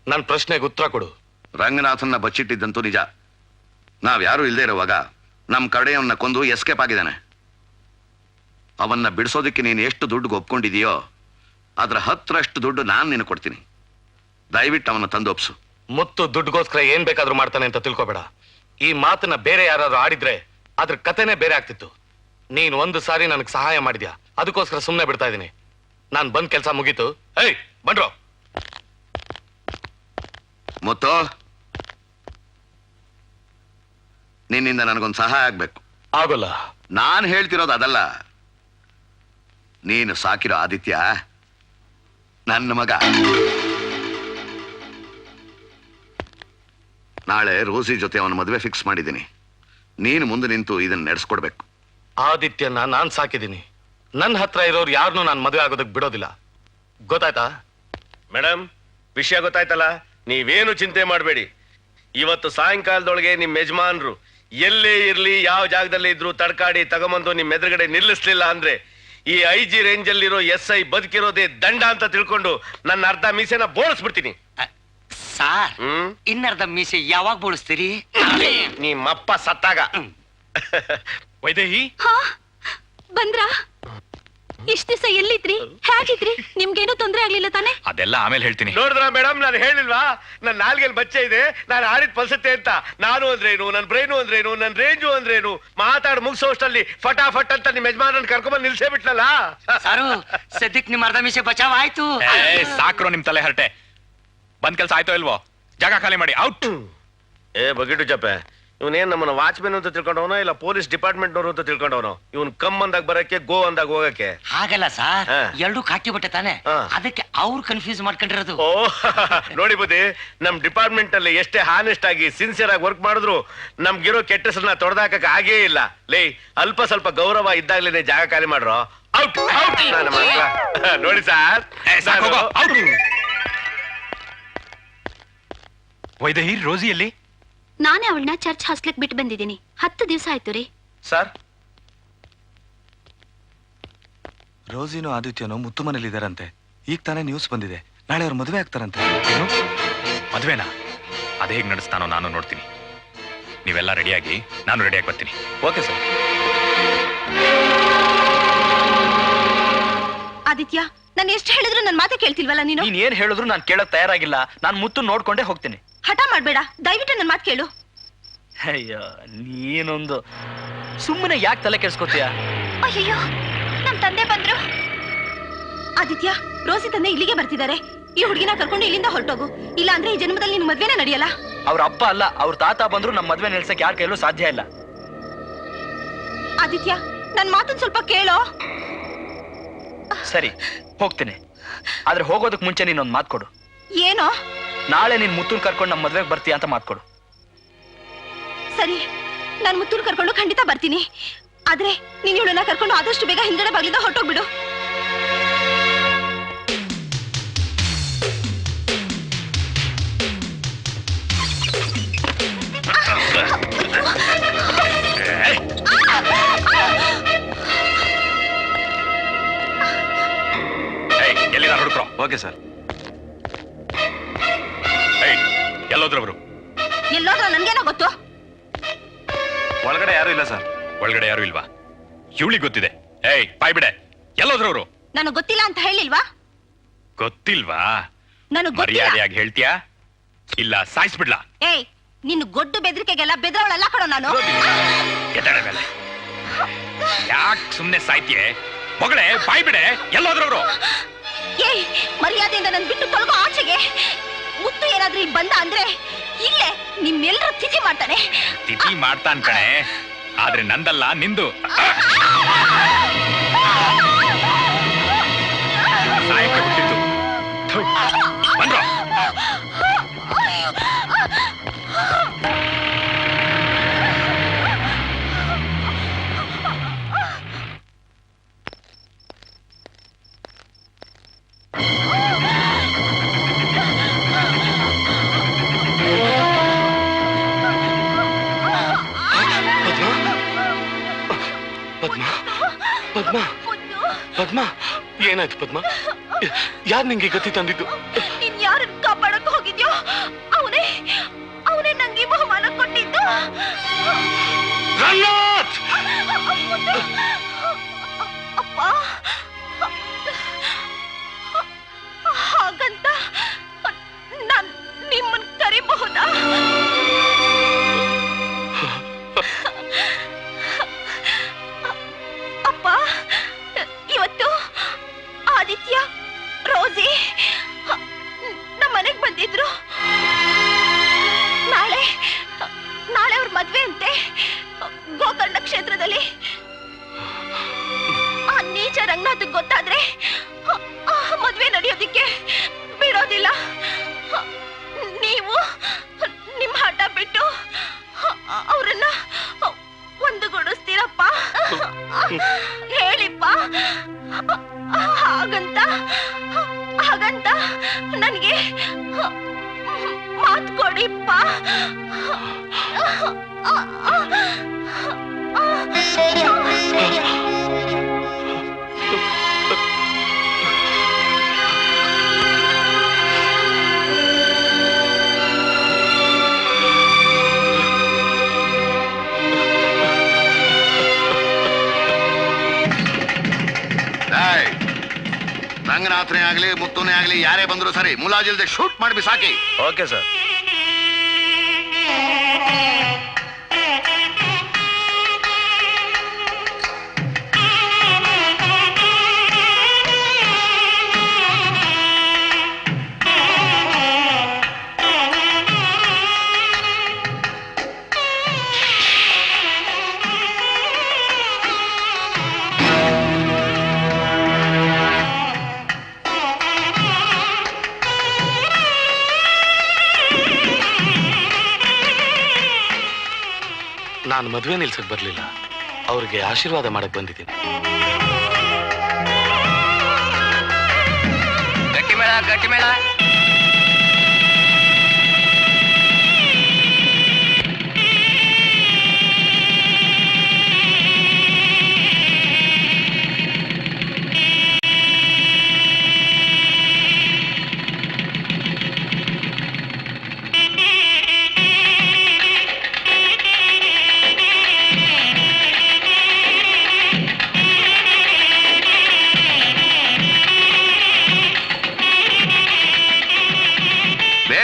ನನ್ ಪ್ರಶ್ನೆಗೆ ಉತ್ತರ ಕೊಡು. ರಂಗನಾಥನ್ನ ಬಚ್ಚಿಟ್ಟಿದ್ದಂತೂ ನಿಜ. ನಾವ್ಯಾರು ಇಲ್ಲದೆ ಇರುವಾಗ ನಮ್ ಕಡೆಯವನ್ನ ಕೊಂದು ಎಸ್ಕೇಪ್ ಆಗಿದ್ದಾನೆ. ಅವನ್ನ ಬಿಡಿಸೋದಕ್ಕೆ ನೀನು ಎಷ್ಟು ದುಡ್ಡು ಒಪ್ಕೊಂಡಿದೀಯೋ ಅದ್ರ 10ರಷ್ಟು ದುಡ್ಡು ನಾನು ನಿನಗೆ ಕೊಡ್ತೀನಿ. ದಯವಿಟ್ಟು ಅವನ್ನ ತಂದೊಪ್ಸು. ಮುತ್ತು ದುಡ್ಡುಗೋಸ್ಕರ ಏನ್ ಬೇಕಾದ್ರೂ ಮಾಡ್ತಾನೆ ಅಂತ ತಿಳ್ಕೊಬೇಡ. ಈ ಮಾತನ್ನ ಬೇರೆ ಯಾರಾದ್ರೂ ಆಡಿದ್ರೆ ಅದ್ರ ಕತೆನೇ ಬೇರೆ ಆಗ್ತಿತ್ತು. ನೀನ್ ಒಂದು ಸಾರಿ ನನಗೆ ಸಹಾಯ ಮಾಡಿದ್ಯಾ, ಅದಕ್ಕೋಸ್ಕರ ಸುಮ್ಮನೆ ಬಿಡ್ತಾ ಇದೀನಿ. ನಾನ್ ಬಂದ್ ಕೆಲ್ಸ ಮುಗೀತು. ಏಯ್ ಬನ್ರೋ. ಮುತ್ತು, ನಿನ್ನಿಂದ ನನಗೊಂದು ಸಹಾಯ ಆಗ್ಬೇಕು. ಆಗೋಲ್ಲ. ನಾನು ಹೇಳ್ತಿರೋದು ಅದಲ್ಲ. ನೀನು ಸಾಕಿರೋ ಆದಿತ್ಯ ನನ್ನ ಮಗ. ನಾಳೆ ರೋಸಿ ಜೊತೆ ಅವನ ಮದುವೆ ಫಿಕ್ಸ್ ಮಾಡಿದ್ದೀನಿ. ನೀನು ಮುಂದೆ ನಿಂತು ಇದನ್ನ ನಡೆಸ್ಕೊಡ್ಬೇಕು. ಆದಿತ್ಯನ ನಾನ್ ಸಾಕಿದ್ದೀನಿ. ನನ್ನ ಹತ್ರ ಇರೋರು ಯಾರನ್ನೂ ನಾನು ಮದುವೆ ಆಗೋದಕ್ಕೆ ಬಿಡೋದಿಲ್ಲ. ಗೊತ್ತಾಯ್ತಾ? ಮೇಡಮ್, ವಿಷಯ ಗೊತ್ತಾಯ್ತಲ್ಲ. ನೀವೇನು ಚಿಂತೆ ಮಾಡಬೇಡಿ. ಇವತ್ತು ಸಾಯಂಕಾಲದೊಳಗೆ ನಿಮ್ಮ ಯಜಮಾನ್ರು ಎಲ್ಲೇ ಇರ್ಲಿ, ಯಾವ ಜಾಗದಲ್ಲಿ ಇದ್ರು ತಡ್ಕಾಡಿ ತಗೊಂಬಂದು ನಿಮ್ಮ ಎದುರುಗಡೆ ನಿಲ್ಲಿಸ್ಲಿಲ್ಲ ಅಂದ್ರೆ ಈ IG ರೇಂಜಲ್ಲಿರೋ SI ಬದುಕಿರೋದೇ ದಂಡ ಅಂತ ತಿಳ್ಕೊಂಡು ನನ್ನ ಅರ್ಧ ಮೀಸೆನ ಬೋಳಿಸ್ಬಿಡ್ತೀನಿ. ಸಾರ್, ಇನ್ನರ್ಧ ಮೀಸೆ ಯಾವಾಗ ಬೋಳಿಸ್ತೀರಿ? ನಿಮ್ಮಪ್ಪ ಸತ್ತಾಗ. ವೈದೇಹಿ, ಬಂದ್ರ? ಇಷ್ಟ ದಿವಸ ಎಲ್ಲಿದ್ರಿ? ಹೇಗಿದ್ರಿ? ನಿಮ್ಗೇನು ತೊಂದ್ರೆ ಆಗ್ಲಿಲ್ಲ ತಾನೆ? ಅದೆಲ್ಲ ಆಮೇಲೆ ಹೇಳ್ತೀನಿ. ನೋಡಿದ್ರ ಮೇಡಮ್, ನಾನು ಹೇಳಿಲ್ವಾ ನನ್ನ ನಾಲ್ಗೆಲ್ ಬಚ್ಚೆ ಇದೆ, ನಾನು ಆಡಿದ ಪಲ್ಸತ್ತೆ ಅಂತ. ನಾನು ಅಂದ್ರೇನು, ನನ್ನ ಬ್ರೈನು ಅಂದ್ರೇನು, ನನ್ನ ರೇಂಜು ಅಂದ್ರೇನು ಮಾತಾಡ್ ಮುಗಿಸೋಷ್ಟಲ್ಲಿ ಫಟಾಫಟ್ ಅಂತ ನಿಮ್ಮ ಯಜಮಾನನ್ ಕರ್ಕೊಂಡ್ಬಂದು ನಿಲ್ಸೇ ಬಿಟ್ಲಲ್ಲ. ಸಾರು, ಸದ್ಯಕ್ ನಿಮ್ ಅರ್ಧ ಮೀಸೆ ಬಚಾವ್ ಆಯ್ತು. ಸಾಕ್ರೋ ನಿಮ್ ತಲೆ ಹರಟೆ. ಬಂದ್ ಕೆಲ್ಸ ಆಯ್ತೋ ಇಲ್ವೋ? ಜಾಗ ಖಾಲಿ ಮಾಡಿ, ಔಟ್. ಬಗಿಟು ಜಪ್ಪೆ, ಇವನೇನ್ ನಮ್ಮನ್ನ ವಾಚ್ಮೆನ್ ಅಂತ ತಿಳ್ಕೊಂಡವನೋ ಇಲ್ಲ ಪೊಲೀಸ್ ಡಿಪಾರ್ಟ್ಮೆಂಟ್ನವರು ಅಂತ ತಿಳ್ಕೊಂಡವನೋ? ಇವನ್ ಕಮ್ ಅಂದಾಗ ಬರಕ್ಕೆ, ಗೋ ಅಂದಾಗ ಹೋಗಕ್ಕೆ. ಹಾಗಲ್ಲ ಸಾರ್, ಎರಡು ಕಾಕಿ ಬಟ್ಟೆ ತಾನೆ, ಅದಕ್ಕೆ ಅವ್ರು ಕನ್ಫ್ಯೂಸ್ ಮಾಡ್ಕೊಂಡಿರೋದು. ಓ ನೋಡಿ ಬುದ್ಧಿ, ನಮ್ ಡಿಪಾರ್ಟ್ಮೆಂಟ್ ಅಲ್ಲಿ ಎಷ್ಟೇ ಹಾನೆಸ್ಟ್ ಆಗಿ ಸಿನ್ಸಿಯರ್ ಆಗಿ ವರ್ಕ್ ಮಾಡಿದ್ರು ನಮ್ಗಿರೋ ಕೆಟ್ಟ ಹೆಸರನ್ನ ತೊಡೆದಾಕಕ್ಕೆ ಆಗೇ ಇಲ್ಲ. ಲೇ, ಅಲ್ಪ ಸ್ವಲ್ಪ ಗೌರವ ಇದ್ದಾಗ್ಲೇನೆ ಜಾಗ ಖಾಲಿ ಮಾಡ್ರೋ. Out out. ನನ್ನ ಮಕ್ಕಳ ನೋಡಿ ಸಾರ್. ವೈದೇಹಿ, ರೋಸಿಯಲ್ಲಿ? ನಾನೇ ಅವಳನ್ನ ಚರ್ಚ್ ಹಾಸ್ಲಕ್ ಬಿಟ್ಟು ಬಂದಿದ್ದೀನಿ. 10 ದಿವಸ ಆಯ್ತು ರೀ. ಸರ್, ರೋಸಿನೋ ಆದಿತ್ಯನೋ ಮುತ್ತು ಮನೇಲಿದ್ದಾರಂತೆ. ಈಗ ತಾನೇ ನ್ಯೂಸ್ ಬಂದಿದೆ, ನಾಳೆ ಅವ್ರ ಮದುವೆ ಆಗ್ತಾರಂತೆ. ಏನು ಮದುವೆನಾ? ಅದೇ ಹೇಗೆ ನಡೆಸ್ತಾನೋ ನಾನು ನೋಡ್ತೀನಿ. ನೀವೆಲ್ಲ ರೆಡಿಯಾಗಿ, ನಾನು ರೆಡಿಯಾಗಿ ಬರ್ತೀನಿ. Okay sir. ಆದಿತ್ಯ, ನಾನು ಎಷ್ಟು ಹೇಳಿದ್ರು ನನ್ನ ಮಾತೆ ಕೇಳ್ತಿಲ್ವಲ್ಲ ನೀನು? ನೀನ್ ಏನ್ ಹೇಳಿದ್ರು ನಾನು ಕೇಳಕ್ ತಯಾರಾಗಿಲ್ಲ. ನಾನು ಮುತ್ತು ನೋಡ್ಕೊಂಡೇ ಹೋಗ್ತೀನಿ. ಹಠ ಮಾಡ್ಬೇಡ, ದಯವಿಟ್ಟು ನನ್ನ ಮಾತು ಕೇಳು. ಅಯ್ಯೋ, ನೀನೊಂದು ಸುಮ್ಮನೆ ಯಾಕೆ ತಲೆ ಕೆಡ್ಸ್ಕೊತೀಯ? ಅಯ್ಯೋ, ನಮ್ ತಂದೆ ಬಂದ್ರು. ಆದಿತ್ಯ, ರೋಸಿ ತಂದೆ ಇಲ್ಲಿಗೆ ಬರ್ತಿದ್ದಾರೆ. ಈ ಹುಡುಗಿನ ಕರ್ಕೊಂಡು ಇಲ್ಲಿಂದ ಹೊರಟೋಗು, ಇಲ್ಲ ಅಂದ್ರೆ ಈ ಜನ್ಮದಲ್ಲಿ ನಿನ್ ಮದ್ವೆನೇ ನಡೆಯಲ್ಲ. ಅವ್ರ ಅಪ್ಪ ಅಲ್ಲ, ಅವ್ರ ತಾತ ಬಂದ್ರು ನಮ್ಮ ಮದ್ವೆ ನಿಲ್ಸಕ್ ಯಾರ ಕೈಲೂ ಸಾಧ್ಯ ಇಲ್ಲ. ಆದಿತ್ಯ, ನನ್ ಮಾತನ್ ಸ್ವಲ್ಪ ಕೇಳೋ. ಸರಿ, ಹೋಗ್ತೀನಿ. ಆದ್ರೆ ಹೋಗೋದಕ್ ಮುಂಚೆ ನೀನೊಂದು ಮಾತು ಕೊಡು. ಏನೋ? ನಾಳೆ ನೀನ್ ಮುತ್ತುನ್ ಕರ್ಕೊಂಡು ನಮ್ಮ ಮದ್ವೆಗೆ ಬರ್ತೀಯ ಅಂತ ಮಾತು ಕೊಡು. ಸರಿ, ನಾನು ಮುತ್ತೂರ್ ಕರ್ಕೊಂಡು ಖಂಡಿತ ಬರ್ತೀನಿ. ಆದ್ರೆ ನೀನ್ ಇವಳನ್ನ ಕರ್ಕೊಂಡು ಆದಷ್ಟು ಬೇಗ ಹಿಂದ್ಗಡೆ ಬಾಗಿಲಿಂದ ಹೊರಟೋಗ್ಬಿಡು. ಎಲ್ಲಿದ್ದಾರೆ ಹುಡುಕ್ರೋ? Okay sir. ಎಲ್ಲೋದ್ರವರು? ಎಲ್ಲೋದ್ರ ನನ್ಗೇನೋ ಗೊತ್ತು. ಒಳಗಡೆ ಯಾರು ಇಲ್ಲ ಸರ್. ಒಳಗಡೆ ಯಾರು ಇಲ್ವಾ? ಇವಳಿಗೆ ಗೊತ್ತಿದೆ. ಏಯ್, ಬಾಯ್ ಬಿಡೆ. ಎಲ್ಲೋದ್ರವರು? ನನಗ್ ಗೊತ್ತಿಲ್ಲ ಅಂತ ಹೇಳಿಲ್ವಾ? ಗೊತ್ತಿಲ್ವಾ? ನನಗ್ ಮರ್ಯಾದೆಯಾಗಿ ಹೇಳ್ತೀಯಾ ಇಲ್ಲ ಸಾಯಿಸ್ಬಿಡ್ಲಾ? ಏಯ್, ನಿನ್ ಗೊಡ್ಡು ಬೆದರಿಕೆಗೆಲ್ಲ ಬೆದರವಳೆಲ್ಲ ಕೊಡೋ ನಾನು. ಎದಳ ಮೇಲೆ ಯಾಕೆ ಸುಮ್ನೆ ಸಾಯ್ತಿಯೇ? ಮಗಳೇ, ಬಾಯ್ ಬಿಡೆ. ಎಲ್ಲೋದ್ರವರು? ಏಯ್, ಮರ್ಯಾದೆಯಿಂದ ನನ್ ಬಿಟ್ಟು ತೊಳಗೋ ಆಚೆಗೆ. ಮುತ್ತು ಏನಾದ್ರೂ ಇಲ್ಲಿ ಬಂದ ಅಂದ್ರೆ ಇಲ್ಲೇ ನಿಮ್ಮೆಲ್ಲರ ತಿಥಿ ಮಾಡ್ತಾನೆ. ತಿಥಿ ಮಾಡ್ತಾನ್ ಕಣೆ, ಆದ್ರೆ ನಂದಲ್ಲ, ನಿಂದು. ಬಂದ್ರೋ ಪದ್ಮ ಪದ್ಮ ಪದ್ಮ ಏನಾಯ್ತು ಪದ್ಮ ಯಾರು ನಿಂಗೆ ಗತಿ ತಂದಿದ್ದು ನೀನ್ ಯಾರನ್ನ ಕಾಪಾಡಕ್ ಹೋಗಿದ್ಯೋ ಅವನೇ ನಂಗೆ ಬಹುಮಾನ ಕೊಟ್ಟಿದ್ದು. ರಂಗನಾಥ್! ಅಪ್ಪ ಹಾಗಂತ ನಾನ್ ನಿಮ್ಮನ್ ಕರಿಬಹುದಾ? ಅಪ್ಪ ಇವತ್ತು ಆದಿತ್ಯ ರೋಸಿ ನಮ್ಮ ಮನೆಗ್ ಬಂದಿದ್ರು. ನಾಳೆ ಅವ್ರ ಮದ್ವೆ ಅಂತೆ ಗೋಕರ್ಣ ಕ್ಷೇತ್ರದಲ್ಲಿ. ಆ ನೀಚ ರಂಗನಾಥ್ ಗೊತ್ತಾದ್ರೆ ಮದ್ವೆ ನಡೆಯೋದಿಕ್ಕೆ ಬಿಡೋದಿಲ್ಲ. ನೀವು ನಿಮ್ಮ ಹಠ ಬಿಟ್ಟು ಅವರನ್ನ ಒಂದುಗೂಡಿಸ್ತೀರಪ್ಪ. ಹೇಳಿಪ್ಪ. ಹಾಗಂತ ನನಗೆ ಮಾತು ಕೊಡಿಪ್ಪ. ರಂಗನಾಥನೇ ಆಗ್ಲಿ ಮುತ್ತುನೇ ಆಗ್ಲಿ ಯಾರೇ ಬಂದ್ರು ಸರಿ, ಮುಲಾಜಿಲ್ದೆ ಶೂಟ್ ಮಾಡಿ ಬಿಸಾಕಿ. Okay sir. ನಾನು ಮದುವೆ ನಿಲ್ಸಕ್ ಬರ್ಲಿಲ್ಲ, ಅವ್ರಿಗೆ ಆಶೀರ್ವಾದ ಮಾಡಕ್ ಬಂದಿದ್ದೀನಿ. ಗಟ್ಟಿಮೇಳ ಗಟ್ಟಿಮೇಳ.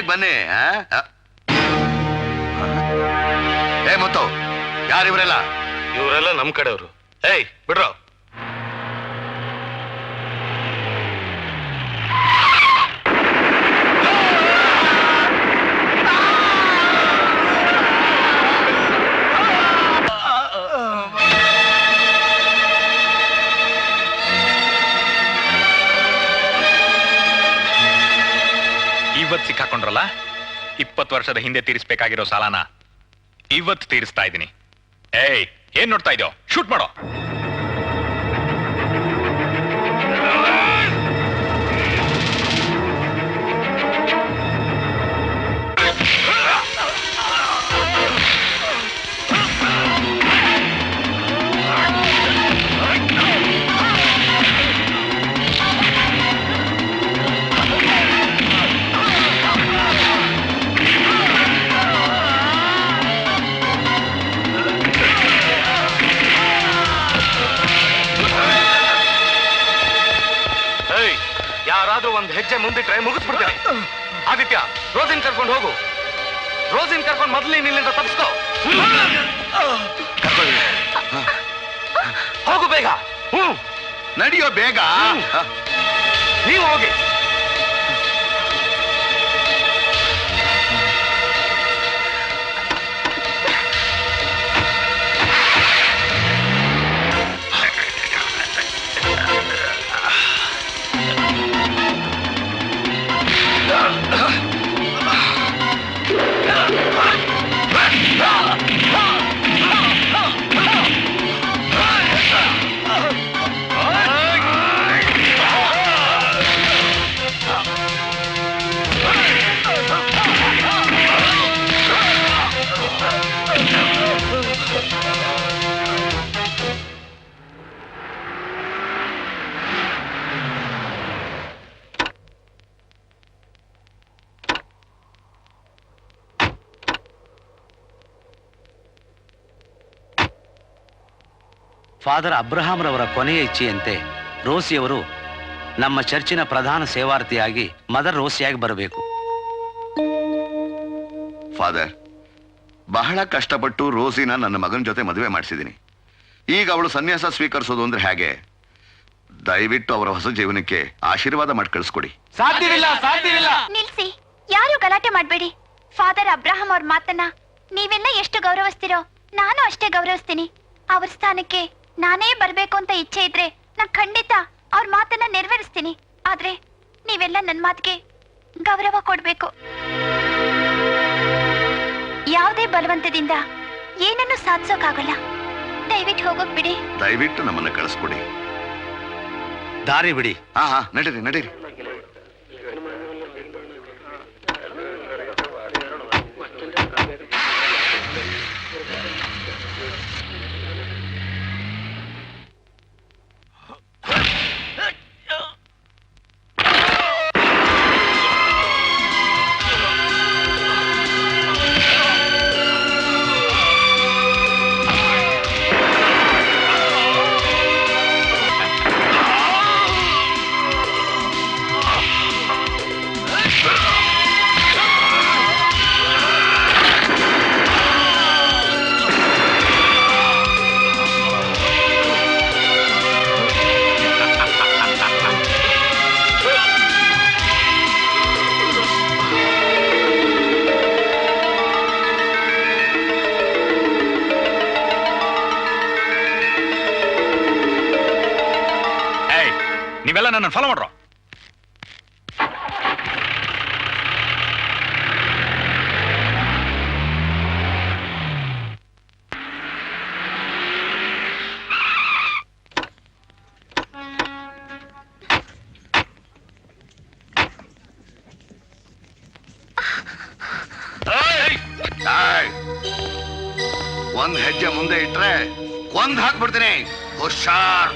ಬನ್ನಿ. ಏ ಮುತ್ತು, ಯಾರಿವರೆಲ್ಲ? ಇವರೆಲ್ಲ ನಮ್ ಕಡೆಯವರು. ಏಯ್ ಬಿಡ್ರೋ. ಇವತ್ತು ಸಿಕ್ಕಾಕೊಂಡ್ರಲ್ಲ, 20 ವರ್ಷದ ಹಿಂದೆ ತೀರಿಸಬೇಕಾಗಿರೋ ಸಾಲನ ಇವತ್ತು ತೀರಿಸ್ತಾ ಇದ್ದೀನಿ. ಏಯ್, ಏನ್ ನೋಡ್ತಾ ಇದ್ಯೋ? ಶೂಟ್ ಮಾಡೋ. ಯಾರಾದ್ರೂ ಒಂದು ಹೆಜ್ಜೆ ಮುಂದಿಟ್ರೆ ಮುಗಿಸ್ಬಿಡ್ತೇನೆ. ಆದಿತ್ಯ, ರೋಸಿನ್ ಕರ್ಕೊಂಡು ಹೋಗು. ರೋಸಿನ್ ಕರ್ಕೊಂಡು ಮೊದಲು ಇಲ್ಲಿಂದ ತಪ್ಪಿಸ್ಕೋ. ಹೋಗು ಬೇಗ. ನಡಿಯೋ ಬೇಗ. ನೀವು ಹೋಗಿ. ಫಾದರ್ ಅಬ್ರಹಾಂರವರ ಕೊನೆಯ ಇಚ್ಛೆಯಂತೆ ರೋಸಿಯವರು ನಮ್ಮ ಚರ್ಚಿನ ಪ್ರಧಾನ ಸೇವಾರ್ಥಿಯಾಗಿ ಮದರ್ ರೋಸಿಯಾಗಿ ಬರಬೇಕು. ಫಾದರ್, ಬಹಳ ಕಷ್ಟಪಟ್ಟು ರೋಸಿನ ನನ್ನ ಮಗನ ಜೊತೆ ಮದುವೆ ಮಾಡಿಸಿದ್ದೀನಿ. ಈಗ ಅವಳು ಸನ್ಯಾಸ ಸ್ವೀಕರಿಸೋದು ಅಂದ್ರೆ ಹೇಗೆ? ದಯವಿಟ್ಟು ಅವರ ಹೊಸ ಜೀವನಕ್ಕೆ ಆಶೀರ್ವಾದ ಮಾಡಿ ಕಳಿಸ್ಕೊಡಿ. ನಿಲ್ಸಿ, ಯಾರು ಗಲಾಟೆ ಮಾಡ್ಬೇಡಿ. ಫಾದರ್ ಅಬ್ರಹಾಂ ಅವ್ರ ಮಾತನ್ನ ನೀವೆಲ್ಲ ಎಷ್ಟು ಗೌರವಿಸ್ತೀರೋ ನಾನು ಅಷ್ಟೇ ಗೌರವಿಸ್ತೀನಿ. ಅವ್ರ ಸ್ಥಾನಕ್ಕೆ ನಾನೇ ಬರ್ಬೇಕು ಅಂತ ಇಚ್ಛೆ ಇದ್ರೆ ನಾನು ಖಂಡಿತ ಅವ್ರ ಮಾತನ್ನ ನೆರವೇರಿಸ್ತೀನಿ. ಆದ್ರೆ ನೀವೆಲ್ಲ ನನ್ನ ಮಾತಿಗೆ ಗೌರವ ಕೊಡ್ಬೇಕು. ಯಾವುದೇ ಬಲವಂತದಿಂದ ಏನನ್ನು ಸಾಧಿಸೋಕಾಗಲ್ಲ. ದಯವಿಟ್ಟು ಹೋಗೋಕ್ ಬಿಡಿ. ದಯವಿಟ್ಟು ನಮ್ಮನ್ನ ಕಳಿಸ್ಕೊಡಿ. ದಾರಿ ಬಿಡಿ. ಹಾ ನಡೀರಿ ನಡೀರಿ. ನೀವೆಲ್ಲ ನನ್ನ ಫಾಲೋ ಮಾಡ್ರೋ. ಒಂದ್ ಹೆಜ್ಜೆ ಮುಂದೆ ಇಟ್ರೆ ಕೊಂದ್ ಹಾಕ್ಬಿಡ್ತೀನಿ. ಹುಷಾರ್.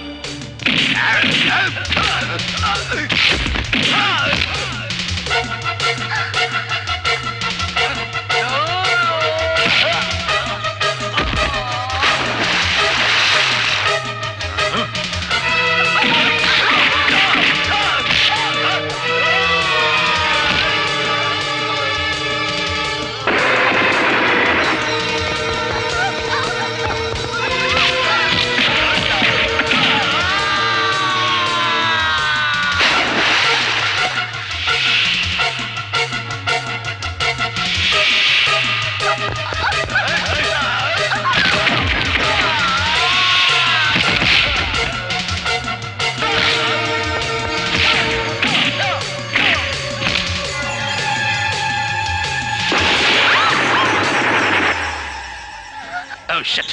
Oh shit.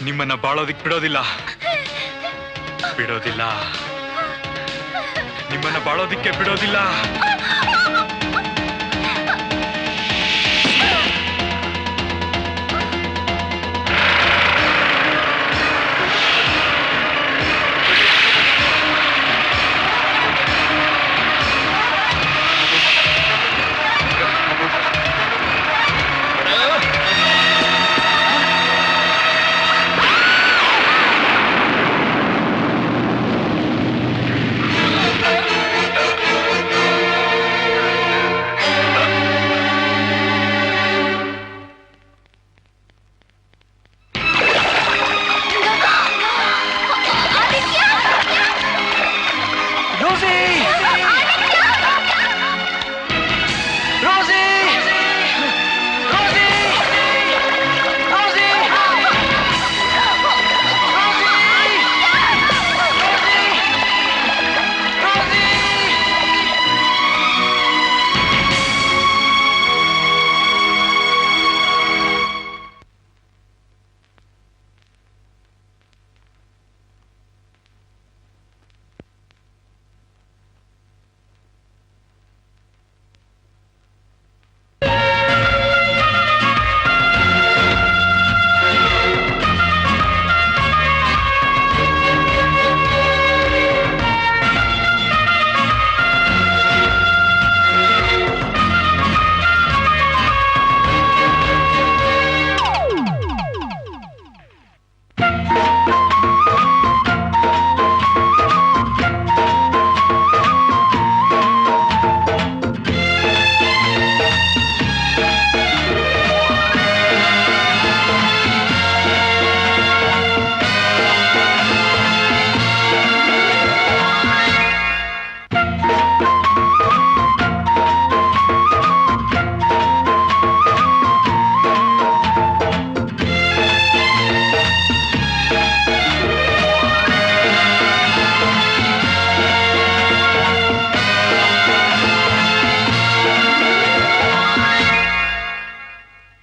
ನಿಮ್ಮನ್ನ ಬಾಳೋದಿಕ್ ಬಿಡೋದಿಲ್ಲ ಬಿಡೋದಿಲ್ಲ. ನಿಮ್ಮನ್ನ ಬಾಳೋದಿಕ್ಕೆ ಬಿಡೋದಿಲ್ಲ.